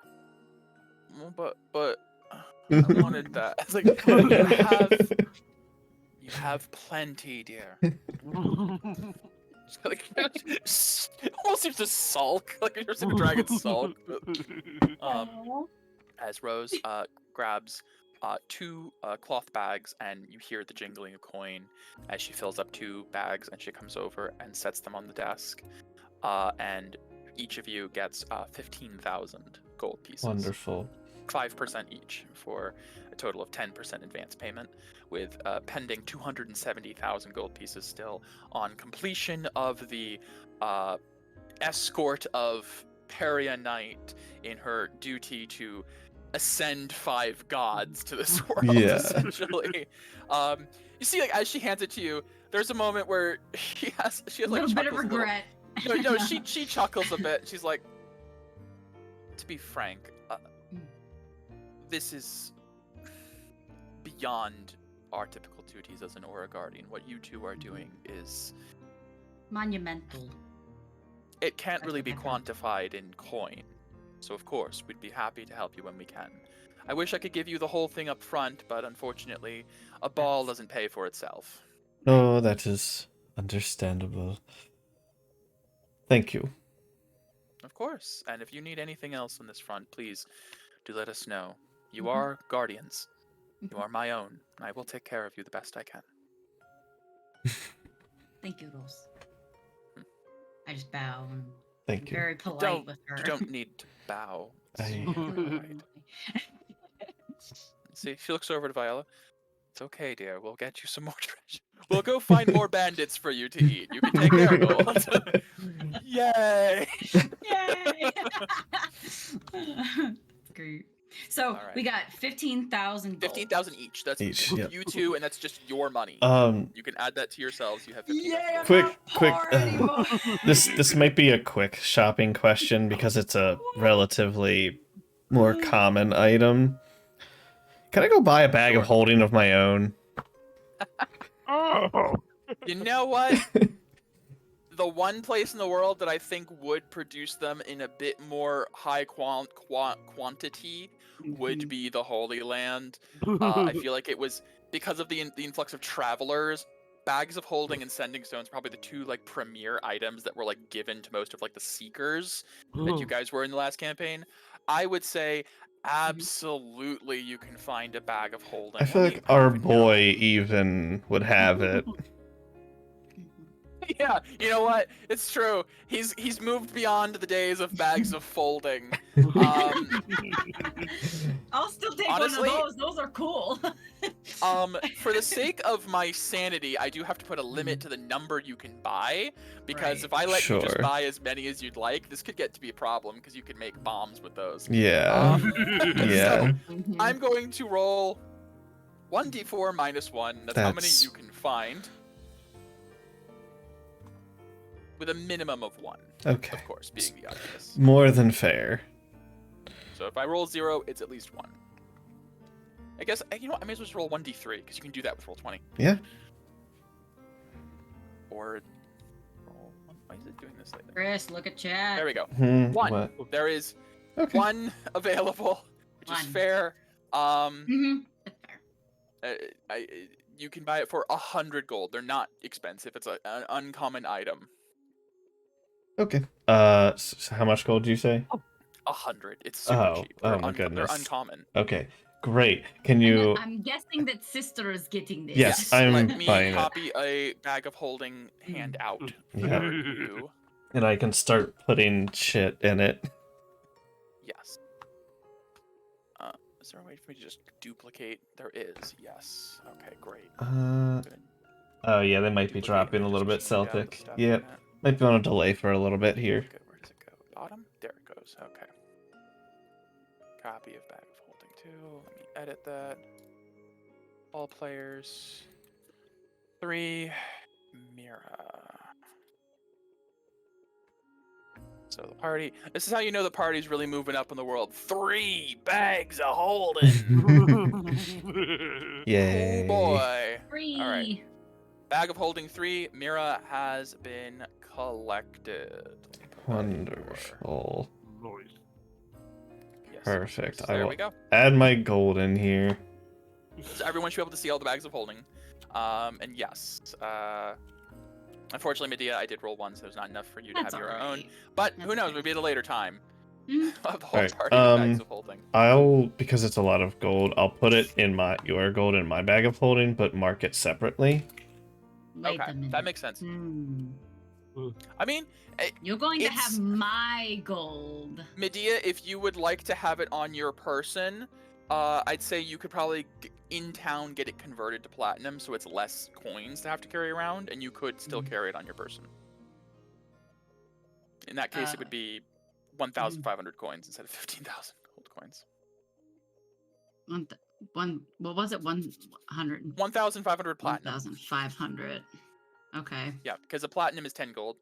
well, but I wanted that. It's like you have plenty, dear. Like, almost seems to sulk, like you're seeing the dragon sulk. But, as Rose grabs 2 cloth bags, and you hear the jingling of coin as she fills up 2 bags, and she comes over and sets them on the desk. And each of you gets 15,000 gold pieces. Wonderful. 5% each for a total of 10% advance payment, with pending 270,000 gold pieces still on completion of the escort of Peria Knight in her duty to ascend 5 gods to this world, Yeah. essentially. You see, like, as she hands it to you, there's a moment where she has a like little bit of chuckles a little. regret. No, she chuckles a bit. She's like, to be frank, this is beyond our typical duties as an Aura Guardian. What you two are doing is... Monumental. It can't really be quantified in coin. So of course, we'd be happy to help you when we can. I wish I could give you the whole thing up front, but unfortunately, a ball doesn't pay for itself. Oh, that is understandable. Thank you. Of course, and if you need anything else on this front, please do let us know. You are guardians. You are my own. I will take care of you the best I can. Thank you, Rose. I just bow. And Thank you. Very polite with her. You don't need to bow. I- Alright. See, she looks over to Viola. It's okay, dear. We'll get you some more treasure. We'll go find more bandits for you to eat. You can take their gold. Yay! Yay! Great. So Alright. we got 15,000 gold. 15,000 each. That's Each, for yep. you two, and that's just your money. You can add that to yourselves. You have 15,000 Quick. Anymore. This might be a quick shopping question because it's a relatively more common item. Can I go buy a bag of holding of my own? Oh, You know what? The one place in the world that I think would produce them in a bit more high quantity would be the Holy Land. I feel like it was because of the influx of travelers. Bags of holding and sending stones, probably the 2 like premier items that were like given to most of like the seekers that you guys were in the last campaign. I would say absolutely you can find a bag of holding. I feel Let me- like I don't our even know. boy even would have it. Yeah, you know what? It's true. He's moved beyond the days of bags of folding. I'll still take Honestly- one of those. Those are cool. For the sake of my sanity, I do have to put a limit to the number you can buy, because Right. if I let you just Sure. buy as many as you'd like, this could get to be a problem, because you can make bombs with those. Yeah. Yeah. I'm going to roll 1d4 minus 1. That's how many That's- you can find. With a minimum of 1, Okay. of course, being the obvious. More than fair. So if I roll 0, it's at least 1. I guess, you know what, I may as well just roll 1d3, because you can do that with roll 20. Yeah. Or roll 1. Why is it doing this like that? Chris, look at chat. There we go. 1. What? There is Okay. 1 available, which is One. fair. That's fair. You can buy it for 100 gold. They're not expensive. It's an uncommon item. Okay. How much gold do you say? 100. It's super cheap. Oh my They're goodness. uncommon. Okay, great. Can And you? I'm guessing that sister is getting this. Yes, I'm Let me buying it. copy a bag of holding hand out Yeah. for you. And I can start putting shit in it. Yes. Is there a way for me to just duplicate? There is. Yes. Okay, great. Oh yeah, they might be Duplicate dropping and a little bit, just change out the Celtic. stuff Yep. in it. Might be on a delay for a little bit here. Where does it go? Bottom? There it goes. Okay. Copy of bag of holding 2. Let me edit that. All players. 3. Mira. So the party. This is how you know the party's really moving up in the world. 3 bags of holding. Yay. Oh boy. 3. All right. Bag of holding 3. Mira has been collected. Wonderful. Noise. Yes. Perfect. So I there will we go. add my gold in here. So everyone should be able to see all the bags of holding. And yes, unfortunately, Medea, I did roll 1, so there's not enough for you to That's have your all own. right. But That's who knows? okay. Maybe at a later time. Mm. Of the whole Alright, party with bags of holding. because it's a lot of gold, I'll put it in your gold in my bag of holding, but mark it separately. Wait Okay, a minute. that makes sense. Hmm. I mean, You're going to It's- have my gold. Medea, if you would like to have it on your person, I'd say you could probably in town get it converted to platinum, so it's less coins to have to carry around, and you could still carry it on your person. In that case, it would be 1,500 coins instead of 15,000 gold coins. What was it? 100. 1,500 platinum. 1,500. Okay. Yeah, because the platinum is 10 gold.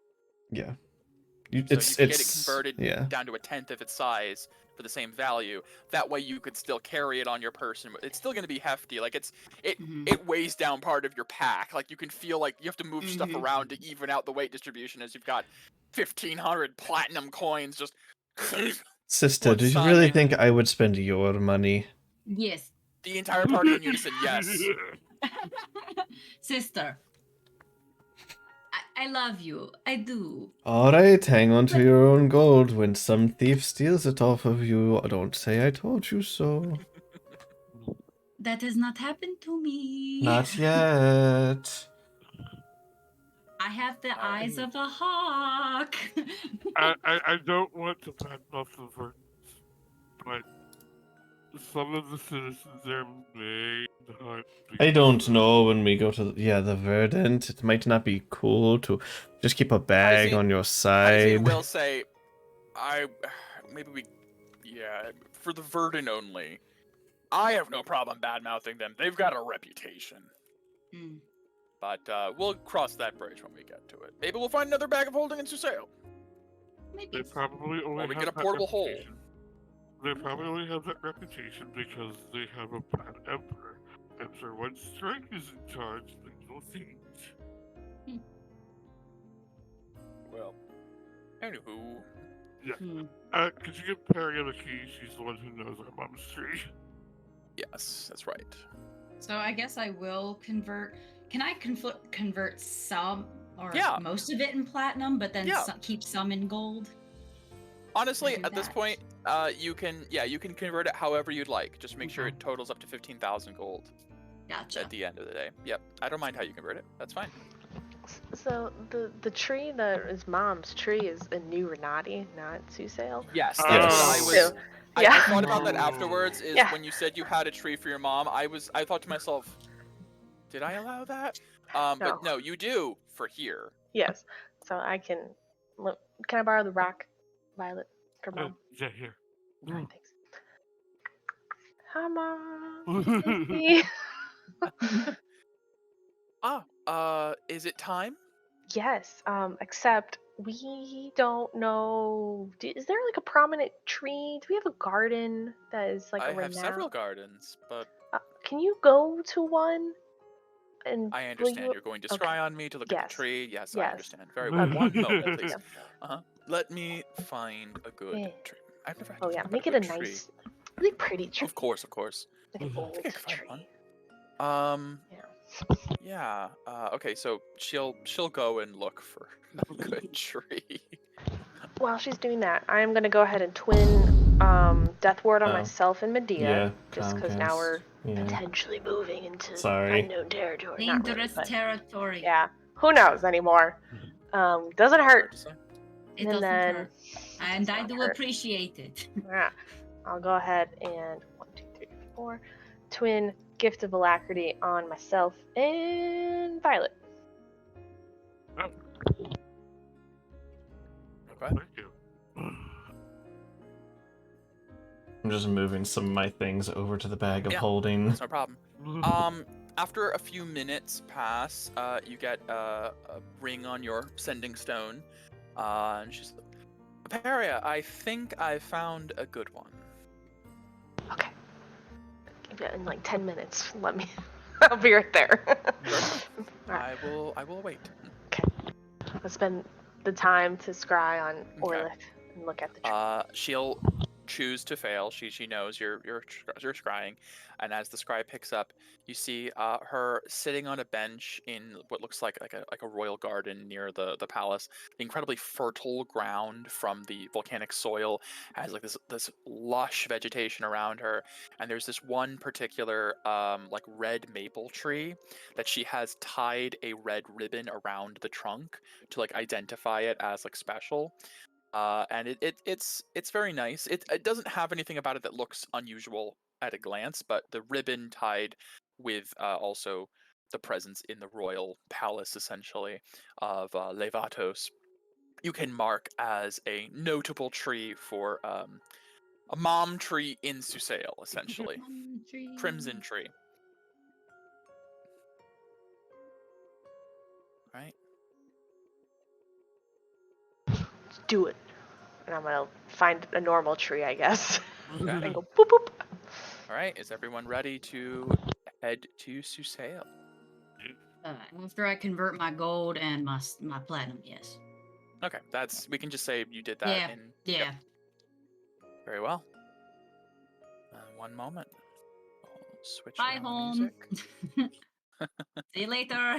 Yeah. So you can get it converted down to a tenth of its size for the same value. That way you could still carry it on your person. It's still going to be hefty. Like it weighs down part of your pack. Like you can feel like you have to move stuff around to even out the weight distribution as you've got 1,500 platinum coins just. Sister, do you really think I would spend your money? Yes. The entire party in unison, yes. Sister. I love you. I do. Alright, hang on to your own gold. When some thief steals it off of you, don't say I told you so. That has not happened to me. Not yet. I have the eyes of a hawk. I don't want to badmouth the Verdants, but some of the citizens there may not be. I don't know when we go to the Verdant. It might not be cool to just keep a bag on your I side. will say, for the Verdant only, I have no problem bad-mouthing them. They've got a reputation. But we'll cross that bridge when we get to it. Maybe we'll find another bag of holding in Suseo. Maybe. They probably only Or we have get a that portable hole. reputation. They probably only have that reputation because they have a bad emperor. And so when Strike is in charge, things will change. Well, anywho. Yeah. Could you give Perry the key? She's the one who knows our mom's tree. Yes, that's right. So I guess I will convert. Can I convert some or most of it in platinum, but then keep some in gold? Honestly, at this point, you can convert it however you'd like. Just make sure it totals up to 15,000 gold. Gotcha. At the end of the day. Yep. I don't mind how you convert it. That's fine. So the tree that is Mom's tree is a new Renati, not Susale. Yes. Yes. That's what I thought about that Oh. afterwards. When you said you had a tree for your mom, I thought to myself, did I allow that? But no, you do for here. Yes. So I can. Look, can I borrow the rock, Violet, for Mom? Yeah, here. Alright, thanks. Hi, Mom. Is it time? Yes. Except we don't know. Is there like a prominent tree? Do we have a garden that is like I a have several gardens, but can you go to one? And I understand you're going to scry on me to look at the tree. Yes, I understand. Very well. One moment, please. Let me find a good tree. I've never had to make it a nice, really pretty tree. Of course. Like an old I think I could tree. find one. Yeah. Okay. So she'll go and look for a good tree. While she's doing that, I am gonna go ahead and twin Death Ward on Oh. myself and Medea, Yeah, just because now we're Comcast. Yeah. potentially moving into Sorry. unknown territory. Not really, Dangerous but territory. yeah, who knows anymore? Doesn't Hard hurt. to say. It And doesn't then hurt. And I not do hurt. appreciate it. Yeah, I'll go ahead and 1, 2, 3, 4, twin Gift of Alacrity on myself and Violet. Okay. Thank you. I'm just moving some of my things over to the bag of Yeah. holding. That's no problem. After a few minutes pass, you get a ring on your sending stone, and she's like, Paria, I think I found a good one. Okay. In like 10 minutes, let me. I'll be right there. Alright. I will wait. I'll spend the time to scry on Okay. Orlith and look at the tree. She'll choose to fail. She knows you're scrying, and as the scry picks up, you see her sitting on a bench in what looks like a royal garden near the palace. The incredibly fertile ground from the volcanic soil has like this lush vegetation around her, and there's this one particular like red maple tree that she has tied a red ribbon around the trunk to like identify it as like special. And it's very nice. It doesn't have anything about it that looks unusual at a glance, but the ribbon tied with also the presence in the royal palace, essentially, of Levatos, you can mark as a notable tree for a mom tree in Susail, essentially. Crimson tree. Right? Let's do it. And I'm gonna find a normal tree, I guess. Okay. And go boop boop. All right. Is everyone ready to head to Susail? After I convert my gold and my platinum, yes. Okay, we can just say you did that. Yeah. In, Yeah. Yep. Very well. One moment. I'll switch Bye, around the home. music. See you later.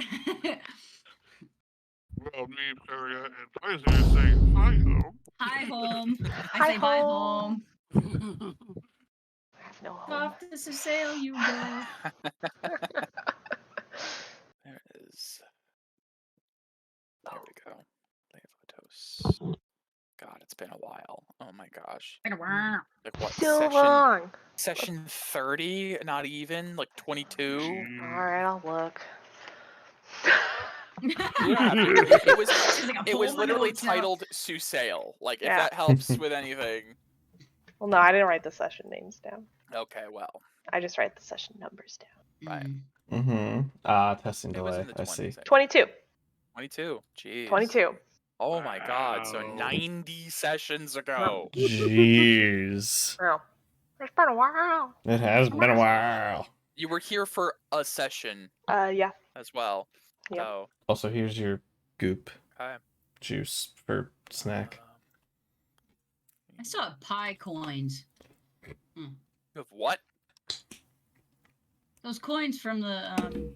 Well, me, Paria, and Kaiser say hi home. Hi, home. I Hi, say bye, home. home. I have no home. Off to sail you go. There it is. There we go. Levatos. God, it's been a while. Oh my gosh. Like what? Too long. Session 30? Not even? Like 22? Alright, I'll look. Yeah, it was Like it was pull my literally notes out. titled Susail. Like if Yeah. that helps with anything. Well, no, I didn't write the session names down. Okay, well. I just write the session numbers down. Right. Mm-hmm. Testing It was delay. in the I 20s. see. 22. 22. Jeez. 22. Oh my god. So Wow. 90 sessions ago. Jeez. Oh. It's been a while. It has been a while. You were here for a session Yeah. as well. Yep. So, Also, here's your goop okay. juice for snack. I still have pie coins. You have what? Those coins from the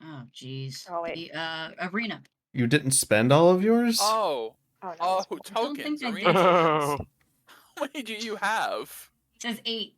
Oh jeez. Oh, wait. The arena. You didn't spend all of yours? Oh. Oh, no. Oh, don't tokens. think I Arena did. tokens. How many do you have? It says 8.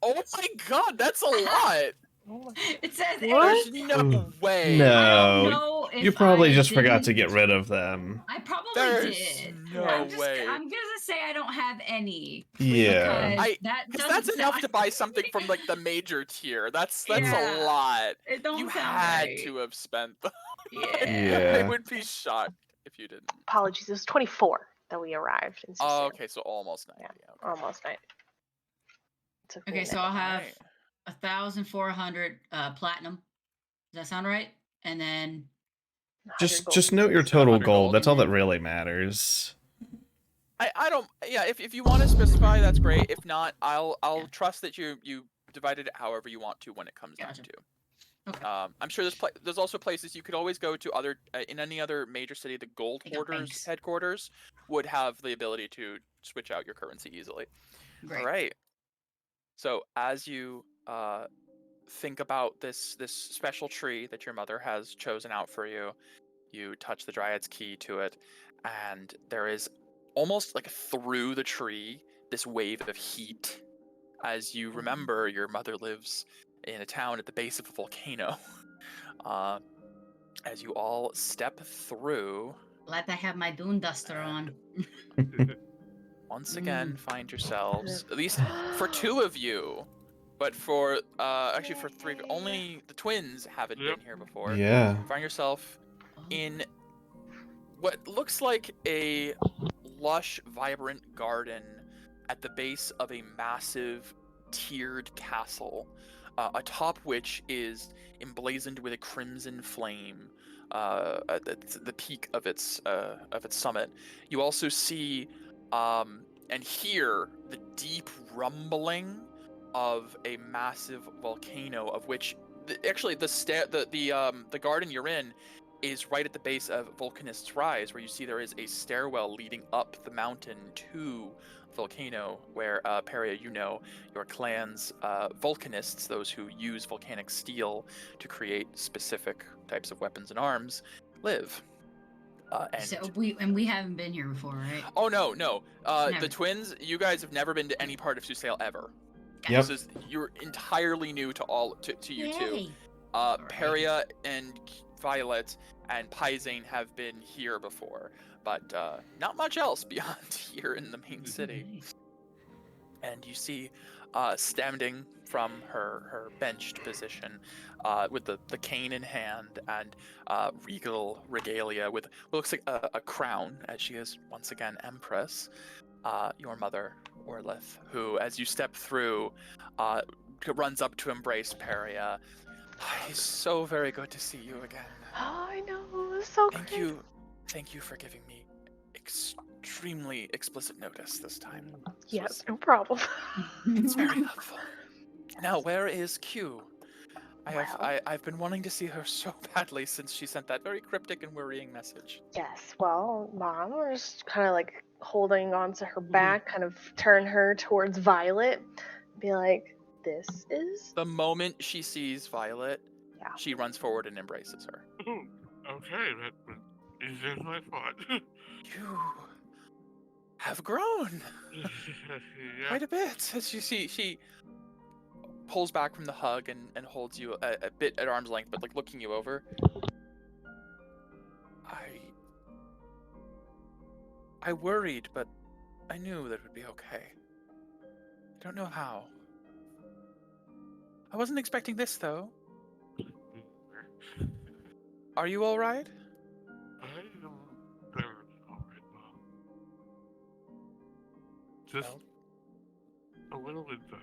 Oh my god, that's a lot. Oh, It says 8. What? There's no way. No. I don't know if You probably I just forgot to didn't- get rid of them. I probably There's did. no way. I'm gonna say I don't have any. Yeah. Because Because that's enough to buy something from like the major tier. That's Yeah. a lot. It don't You sound had right. to have spent them. Yeah. I would be shocked if you didn't. Apologies. It was 24 that we arrived in Oh, Susail. okay, so almost 90. Yeah. Okay. Almost 90. Took me Okay, a so minute. I'll have Alright. 1,400 platinum. Does that sound right? And then 100 gold. Just note your Is that total 100 gold. gold? That's all that really matters. I don't. Yeah, if you want to specify, that's great. If not, I'll Yeah. trust that you divided it however you want to when it comes Gotcha. down to. Okay. I'm sure there's also places you could always go to other in any other major city. The Gold They got Hoarders banks. headquarters would have the ability to switch out your currency easily. Great. All right. So as you think about this special tree that your mother has chosen out for you. You touch the Dryad's key to it, and there is almost like through the tree this wave of heat. As you remember, your mother lives in a town at the base of a volcano. As you all step through, Glad I have my Dune Duster on. once again find yourselves, at least for two of you, but for actually for three, only the twins haven't been here before. Yeah. Find yourself in what looks like a lush, vibrant garden at the base of a massive tiered castle, atop which is emblazoned with a crimson flame at the peak of its summit. You also see and hear the deep rumbling of a massive volcano, of which the garden you're in is right at the base of Volcanist's Rise, where you see there is a stairwell leading up the mountain to volcano, where Peria, your clan's volcanists, those who use volcanic steel to create specific types of weapons and arms, live. So we haven't been here before, right? Oh no. Never. The twins, you guys have never been to any part of Susail ever. Yep. You're entirely new to you two. Yay. Peria and Violet and Paisane have been here before, but not much else beyond here in the main city. And you see, standing from her benched position, with the cane in hand and regal regalia with what looks like a crown, as she is once again Empress, your mother, Orlith, who, as you step through, runs up to embrace Peria. It's so very good to see you again. Oh, I know. It was so Thank great. you. Thank you for giving me extremely explicit notice this time. Yes, no problem. It's very helpful. Now, where is Q? Well. I've been wanting to see her so badly since she sent that very cryptic and worrying message. Yes, well, Mom was kind of like holding onto her back, kind of turn her towards Violet, be like, this is... The moment she sees Violet, Yeah. she runs forward and embraces her. Okay, that is as I thought. You have grown Yeah. quite a bit. As you see, she pulls back from the hug and holds you a bit at arm's length, but like looking you over. I worried, but I knew that it would be okay. I don't know how. I wasn't expecting this, though. Are you all right? I am very alright, Mom. Just a little bit though.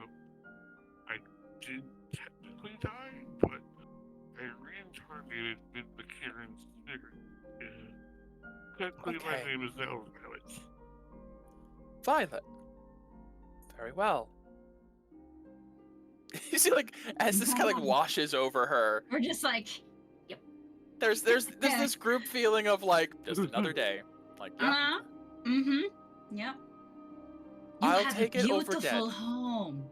I did technically die, but I reincarnated in the Kieran's spirit. Technically, my Okay. name is now Violet. Violet. Very well. You see, like, as this kind of like washes over her, We're just like, there's this group feeling of like just another day. Like, yeah, Yep. You I'll have take a it over beautiful dead. home.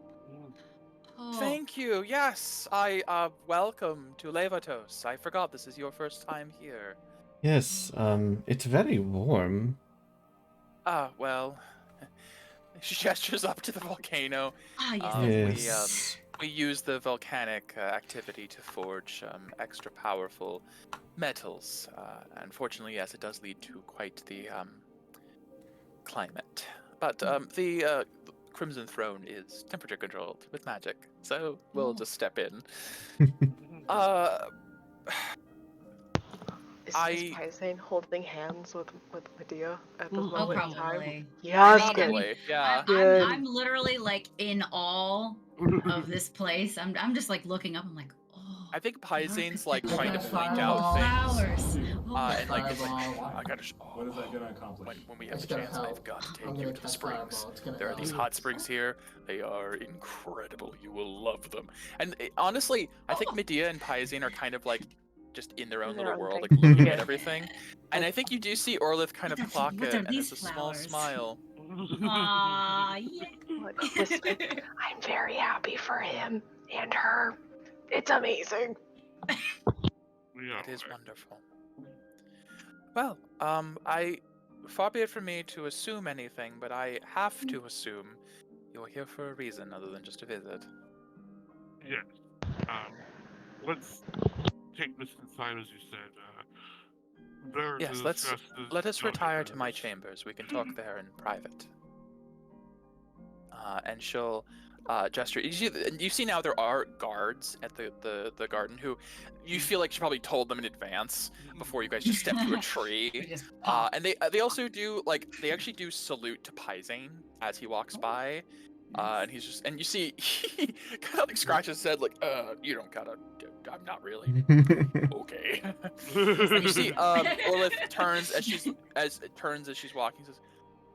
Oh, Thank you. Yes, welcome to Levatos. I forgot this is your first time here. Yes, it's very warm. Well, she gestures up to the volcano. yes. Yes. We use the volcanic activity to forge extra powerful metals. Unfortunately, yes, it does lead to quite the climate. But the Crimson Throne is temperature controlled with magic, so we'll just step in. Is Paisane holding hands with Medea at this Oh, moment in time? probably. Yes, I mean, good. Probably, yeah. Good. I'm literally like in awe of this place. I'm just like looking up. I'm like, oh. I think Paisane's like Look trying to at point the out flowers. things. Oh, And like, it's like, Fireball. I gotta. What is that gonna accomplish? When we have It's the gonna chance, help. I've got to I'm take gonna you to the cast springs. Fireball. It's gonna There are help. these hot springs here. They are incredible. You will love them. And honestly, I think Medea and Paisane are kind of like just in their own Their little own world, thing. like looking at Yeah. everything. And I think you do see Orlith kind of What are clock the- it, what are and these there's a small flowers? smile. Aw, yeah. What, whisper, I'm very happy for him and her It's amazing. We are. It is wonderful. Well, far be it from me to assume anything, but I have to assume you're here for a reason other than just to visit. Yes. Let's take this inside, as you said. There to Yes, discuss this let us subject retire to my matters. chambers. We can talk there in private. And she'll gesture. You see now there are guards at the garden who you feel like she probably told them in advance before you guys just step through a We tree. just pop. And they also do they actually do salute to Pizane as he walks by. And he's just, and you see he kind of like scratches his head like, you don't gotta, I'm not really. Okay. And you see Orlith turns as she's walking, says,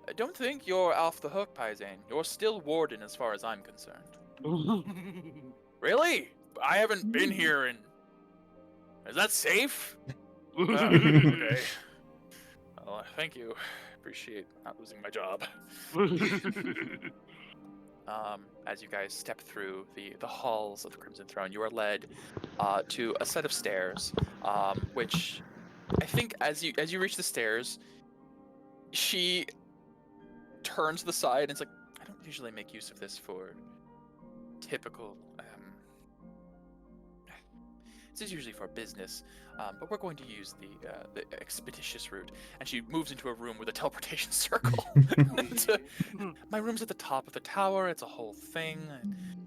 I don't think you're off the hook, Pizane. You're still warden as far as I'm concerned. Really? I haven't been here in... Is that safe? Okay. Well, thank you. Appreciate not losing my job. As you guys step through the halls of the Crimson Throne, you are led to a set of stairs, which I think as you reach the stairs, she turns to the side and it's like, I don't usually make use of this for typical this is usually for business, but we're going to use the expeditious route. And she moves into a room with a teleportation circle. My room's at the top of the tower. It's a whole thing.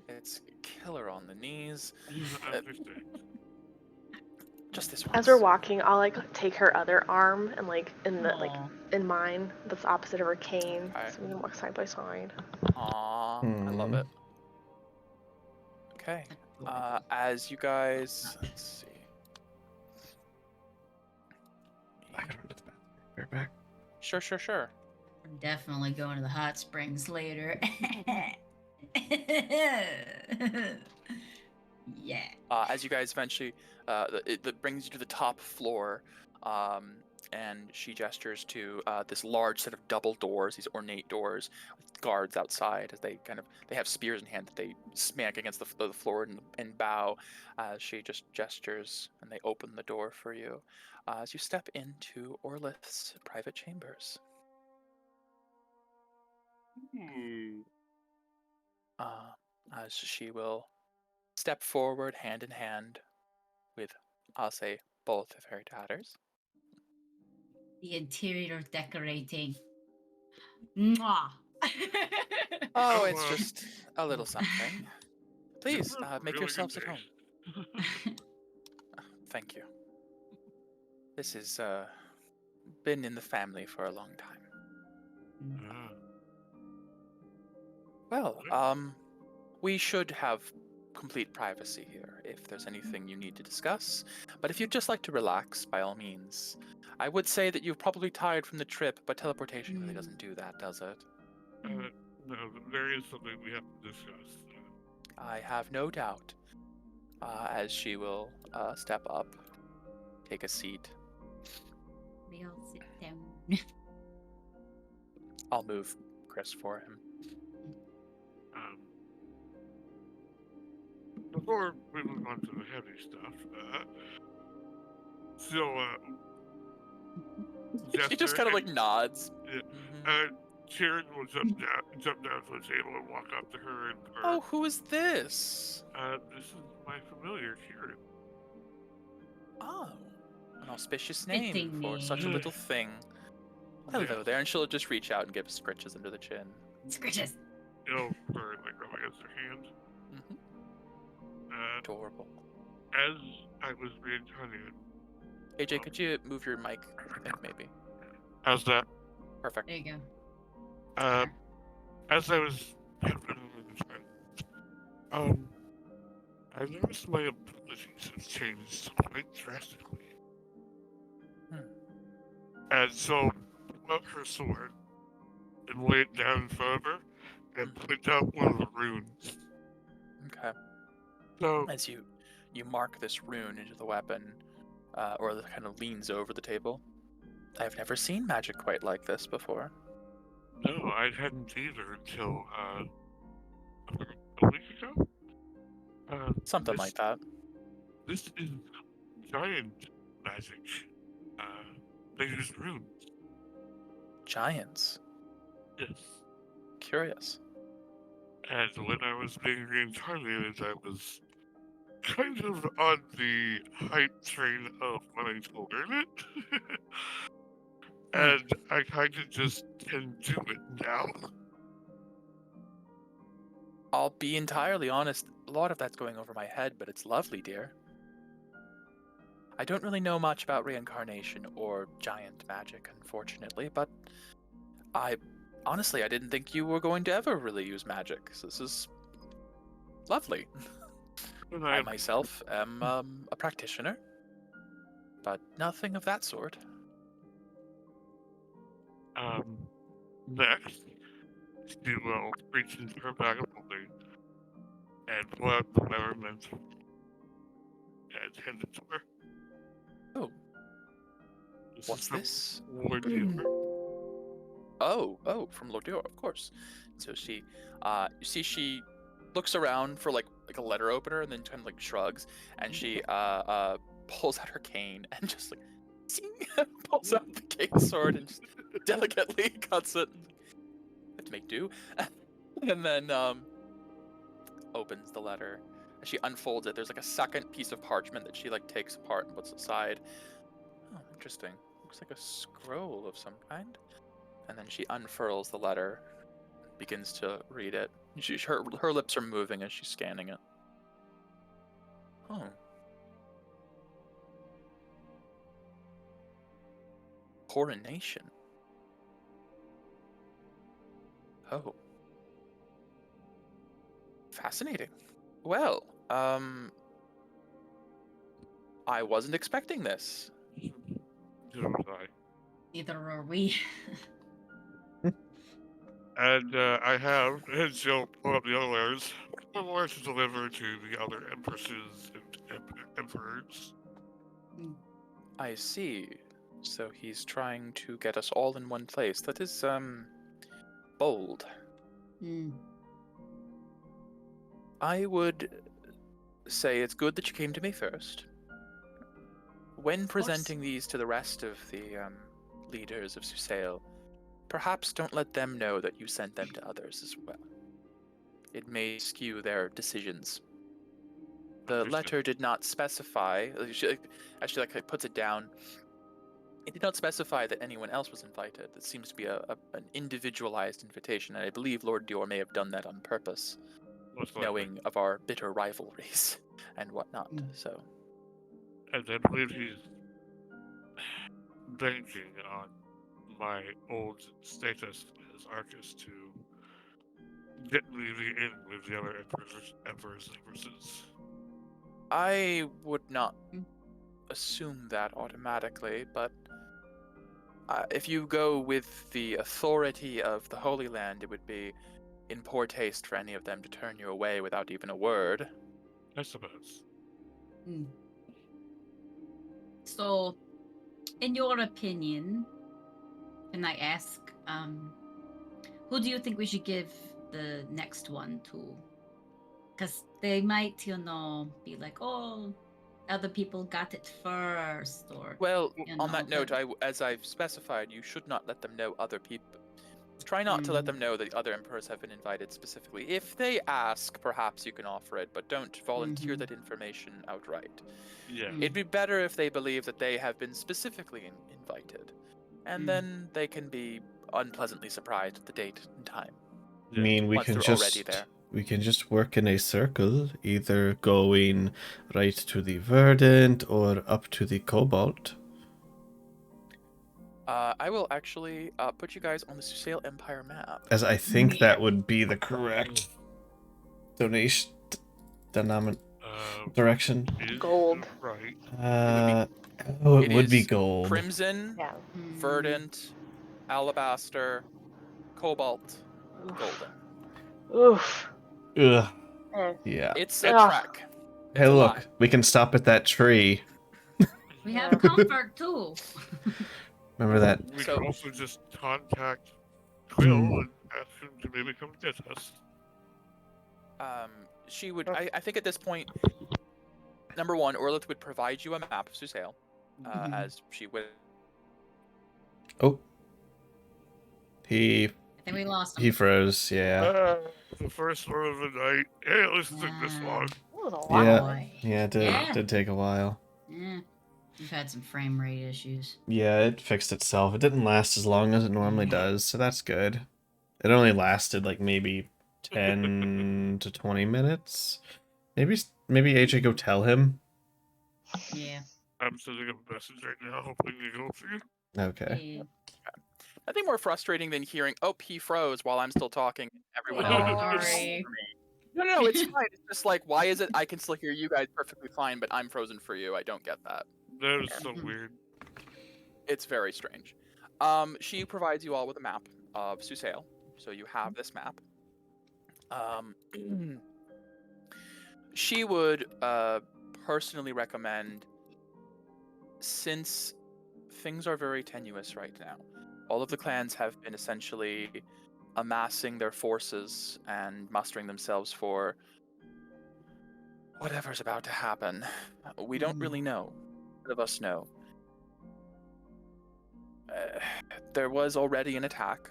It's killer on the knees. Just this once. As we're walking, I'll like take her other arm and like Aw. in mine, that's opposite of her cane, Okay. so we can walk side by side. Aww, I love it. Okay. As you guys, let's see. I gotta run to the bathroom. Be right back. Sure. I'm definitely going to the hot springs later. Yeah. As you guys eventually, it brings you to the top floor, and she gestures to this large set of double doors, these ornate doors with guards outside as they have spears in hand that they smack against the floor and bow as she just gestures, and they open the door for you as you step into Orlith's private chambers. As she will step forward hand in hand with, I'll say, both of her daughters. The interior decorating. Mwah. Oh, it's just a little something. Please, make Really yourselves good at home. taste. Thank you. This has been in the family for a long time. Well, we should have complete privacy here if there's anything you need to discuss. But if you'd just like to relax, by all means. I would say that you're probably tired from the trip, but teleportation really doesn't do that, does it? No, there is something we have to discuss. I have no doubt. As she will step up, take a seat. We all sit down. I'll move Chris for him. Before we move on to the heavy stuff, He just kind of like nods. Yeah. Kieran will jump down to the table and walk up to her and Oh, who is this? this is my familiar Kieran. Oh, an auspicious name Fitting for such a name. little thing. Hello there, and she'll just reach out and give scritches under the chin. Scritches. For like rubbing against her hand. Adorable. As I was being hunted. AJ, could you move your mic? I think maybe. How's that? Perfect. There you go. As I was I noticed my abilities have changed quite drastically. And so pull out her sword and lay it down further and point out one of the runes. Okay. So As you mark this rune into the weapon, or it kind of leans over the table. I've never seen magic quite like this before. no, I hadn't either until a week ago. Something like that. This is giant magic. They use runes. Giants. Yes. Curious. And when I was being reincarnated, I was kind of on the hype train of wanting to learn it. And I kind of just can do it now. I'll be entirely honest, a lot of that's going over my head, but it's lovely, dear. I don't really know much about reincarnation or giant magic, unfortunately, but I didn't think you were going to ever really use magic. So this is lovely. And I myself am a practitioner, but nothing of that sort. Next, she will reach into her bag of holding and pull out the measurement and hand it to her. Oh. This What's is from this? Lord Dior. Oh, from Lord Dior, of course. So she, you see, she looks around for like a letter opener and then kind of like shrugs, and she pulls out her cane and just like pulls out the cane sword and just delicately cuts it. Have to make do, and then opens the letter. And she unfolds it. There's like a second piece of parchment that she like takes apart and puts aside. Oh, interesting. Looks like a scroll of some kind. And then she unfurls the letter, begins to read it. Her lips are moving as she's scanning it. Oh. Coronation. Oh. Fascinating. Well, I wasn't expecting this. Neither was I. Neither are we. And I have, and she'll pull up the other letters, more to deliver to the other empresses and emperors. I see. So he's trying to get us all in one place. That is, bold. I would say it's good that you came to me first. When presenting these to the rest of the leaders of Susail, perhaps don't let them know that you sent them to others as well. It may skew their decisions. The letter did not specify, she puts it down, it did not specify that anyone else was invited. It seems to be an individualized invitation, and I believe Lord Dior may have done that on purpose, knowing of our bitter rivalries and whatnot, so... And I believe he's banking on my old status as Arcus to get me in with the other emperors and empresses. I would not assume that automatically, but if you go with the authority of the Holy Land, it would be in poor taste for any of them to turn you away without even a word. I suppose. So, in your opinion, can I ask, who do you think we should give the next one to? Because they might, be like, oh, other people got it first, or... Well, on that note, as I've specified, you should not let them know other people. Try not to let them know that other emperors have been invited specifically. If they ask, perhaps you can offer it, but don't volunteer that information outright. Yeah. It'd be better if they believe that they have been specifically invited, and then they can be unpleasantly surprised at the date and time. I mean, we can just work in a circle, either going right to the Verdant or up to the Cobalt. I will actually put you guys on the Susail Empire map. As I think that would be the correct direction. Gold. Right. It would be gold. Crimson, Verdant, Alabaster, Cobalt, Golden. Oof. Ugh. Yeah. It's a trek. Hey, look, we can stop at that tree. We have comfort too. Remember that? We can also just contact Quill and ask him to maybe come get us. She would. I think at this point, number one, Orlith would provide you a map of Susail, as she would. Oh. He I think we lost him. he froze, yeah. The first one of the night. Hey, at least it took this long. That was a lot. Yeah. Boy. Yeah, it did take a while. Yeah. We've had some frame rate issues. Yeah, it fixed itself. It didn't last as long as it normally does, so that's good. It only lasted like maybe 10 to 20 minutes. Maybe AJ go tell him. Yeah. I'm sending a message right now, hoping they go for you. Okay. Yeah. Nothing more frustrating than hearing, "Oh, he froze" while I'm still talking. Everyone Oh, else. sorry. No, it's fine. It's just like, why is it I can still hear you guys perfectly fine, but I'm frozen for you? I don't get that. That is so weird. It's very strange. She provides you all with a map of Susail, so you have this map. She would personally recommend, since things are very tenuous right now, all of the clans have been essentially amassing their forces and mustering themselves for whatever's about to happen. We don't really know. None of us know. There was already an attack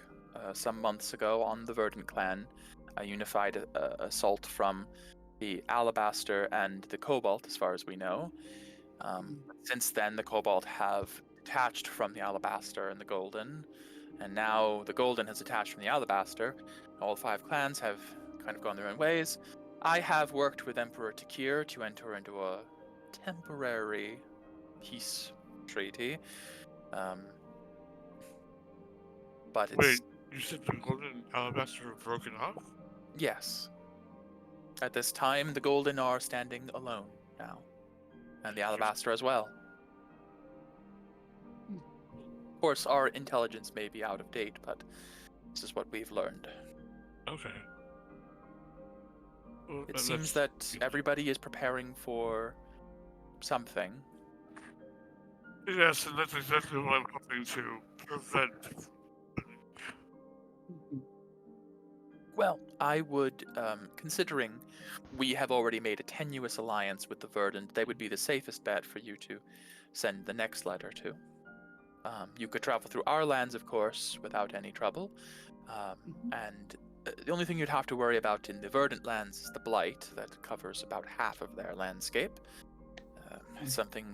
some months ago on the Verdant clan, a unified assault from the Alabaster and the Cobalt, as far as we know. Since then, the Cobalt have detached from the Alabaster and the Golden, and now the Golden has detached from the Alabaster. All 5 clans have kind of gone their own ways. I have worked with Emperor Takir to enter into a temporary peace treaty. But it's... Wait, you said the Golden and Alabaster were broken off? Yes. At this time, the Golden are standing alone now. And the Alabaster as well. Of course, our intelligence may be out of date, but this is what we've learned. Okay. Well, It seems that everybody is preparing for something. Yes, and that's exactly what I'm hoping to prevent. Well, I would, considering we have already made a tenuous alliance with the Verdant, they would be the safest bet for you to send the next letter to. You could travel through our lands, of course, without any trouble. And the only thing you'd have to worry about in the Verdant lands is the Blight that covers about half of their landscape. Something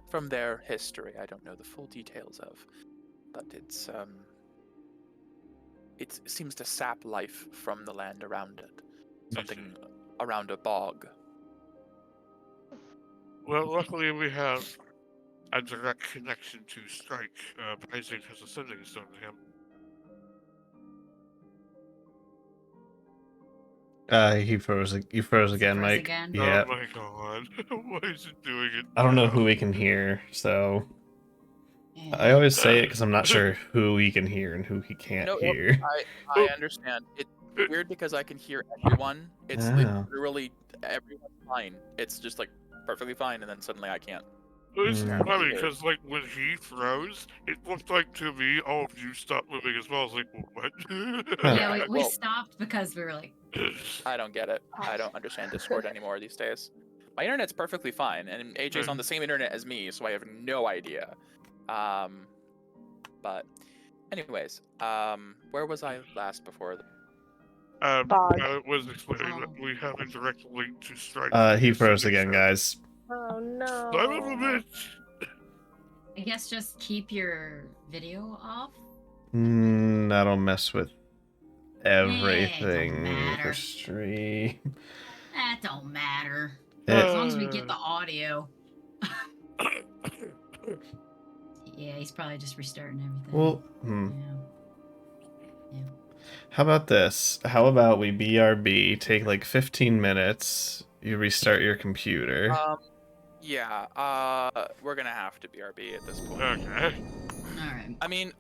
from their history I don't know the full details of, but it seems to sap life from the land around it. Something around a bog. Well, luckily we have a direct connection to Strike. Isaac has a sending stone to him. He froze again, Mike. Again? Yeah. Oh my god. Why is it doing it? I don't know now? who we can hear, so Yeah. I always say it because I'm not sure who he can hear and who he can't No, hear. I understand. It's weird because I can hear everyone. It's Oh. literally everyone's fine. It's just like perfectly fine, and then suddenly I can't. It's Mm. funny because, like, when he froze, it looked like to me all of you stopped moving as well. I was like, well, what? Yeah, we Well- stopped because we were like, I don't get it. I don't understand Discord anymore these days. My internet's perfectly fine, and AJ's on the same internet as me, so I have no idea. But anyways, where was I last before? Bog. I was explaining that we have a direct link to Strike. He froze again, guys. Oh no. Son of a bitch! I guess just keep your video off. That'll mess with everything matter. for stream. That don't matter. It- As long as we get the audio. Yeah, he's probably just restarting everything. Well, Yeah. how about this? How about we BRB, take like 15 minutes, you restart your computer. Yeah, we're gonna have to BRB at this point. Okay. Alright. I mean,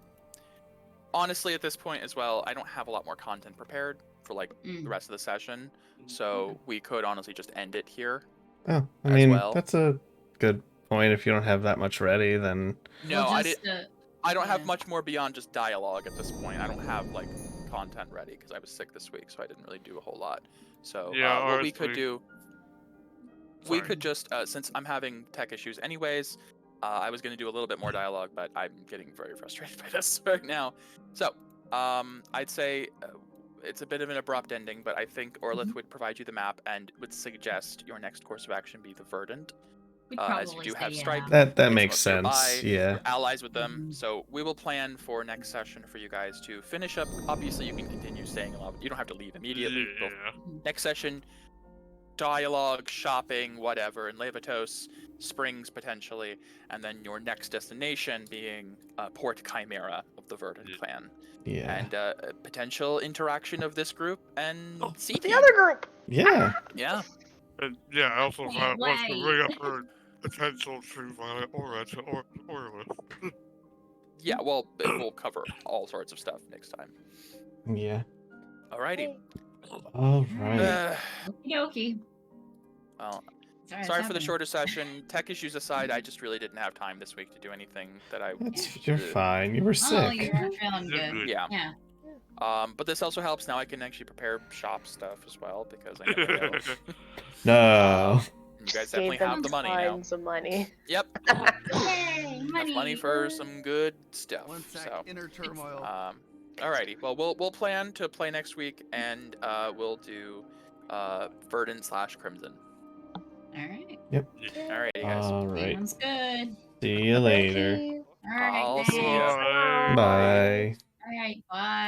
honestly, at this point as well, I don't have a lot more content prepared for like the rest of the session, so we could honestly just end it here. Oh, I as mean, well. that's a good point. If you don't have that much ready, then No, We'll I just, did. I don't have yeah. much more beyond just dialogue at this point. I don't have like content ready because I was sick this week, so I didn't really do a whole lot. So Yeah, what we could honestly. do, we Sorry. could just, since I'm having tech issues anyways, I was going to do a little bit more dialogue, but I'm getting very frustrated by this right now. So, I'd say it's a bit of an abrupt ending, but I think Orlith would provide you the map and would suggest your next course of action be the Verdant. We'd As you probably do say have yeah. Stripe, That it's makes most sense. nearby, Yeah. You're allies with them, Mhm. so we will plan for next session for you guys to finish up. Obviously, you can continue staying alive. You don't have to leave immediately. You'll- Yeah. Next session, dialogue, shopping, whatever, in Levitos, Springs potentially, and then your next destination being Port Chimera of the Verdant Yeah. clan, Yeah. and potential interaction of this group and C The team. other group. Yeah. Yeah, And yeah, I also Can't wants to wait. bring up her potential true violet aura to Orla. yeah. Well, we'll cover all sorts of stuff next time. Yeah. Alrighty. All right. Okie dokie. Well, Sorry, sorry for the shorter session. Tech issues aside, I just really didn't have time this week to do anything that I. You're fine. You were Oh, sick. you weren't feeling You're good. good. Yeah. Yeah. But this also helps. Now I can actually prepare shop stuff as well because I never will. No. You guys Just definitely gave them have the money now. tons of money. Yep. Yay, Enough money for some good stuff. One sec, So, inner turmoil. alrighty. Well, we'll plan to play next week, and we'll do Verdant/Crimson. All right. Alrighty, guys. All right. Sounds good. See you later. Thank you. All right. I'll thanks. see ya. Bye. All right. Bye.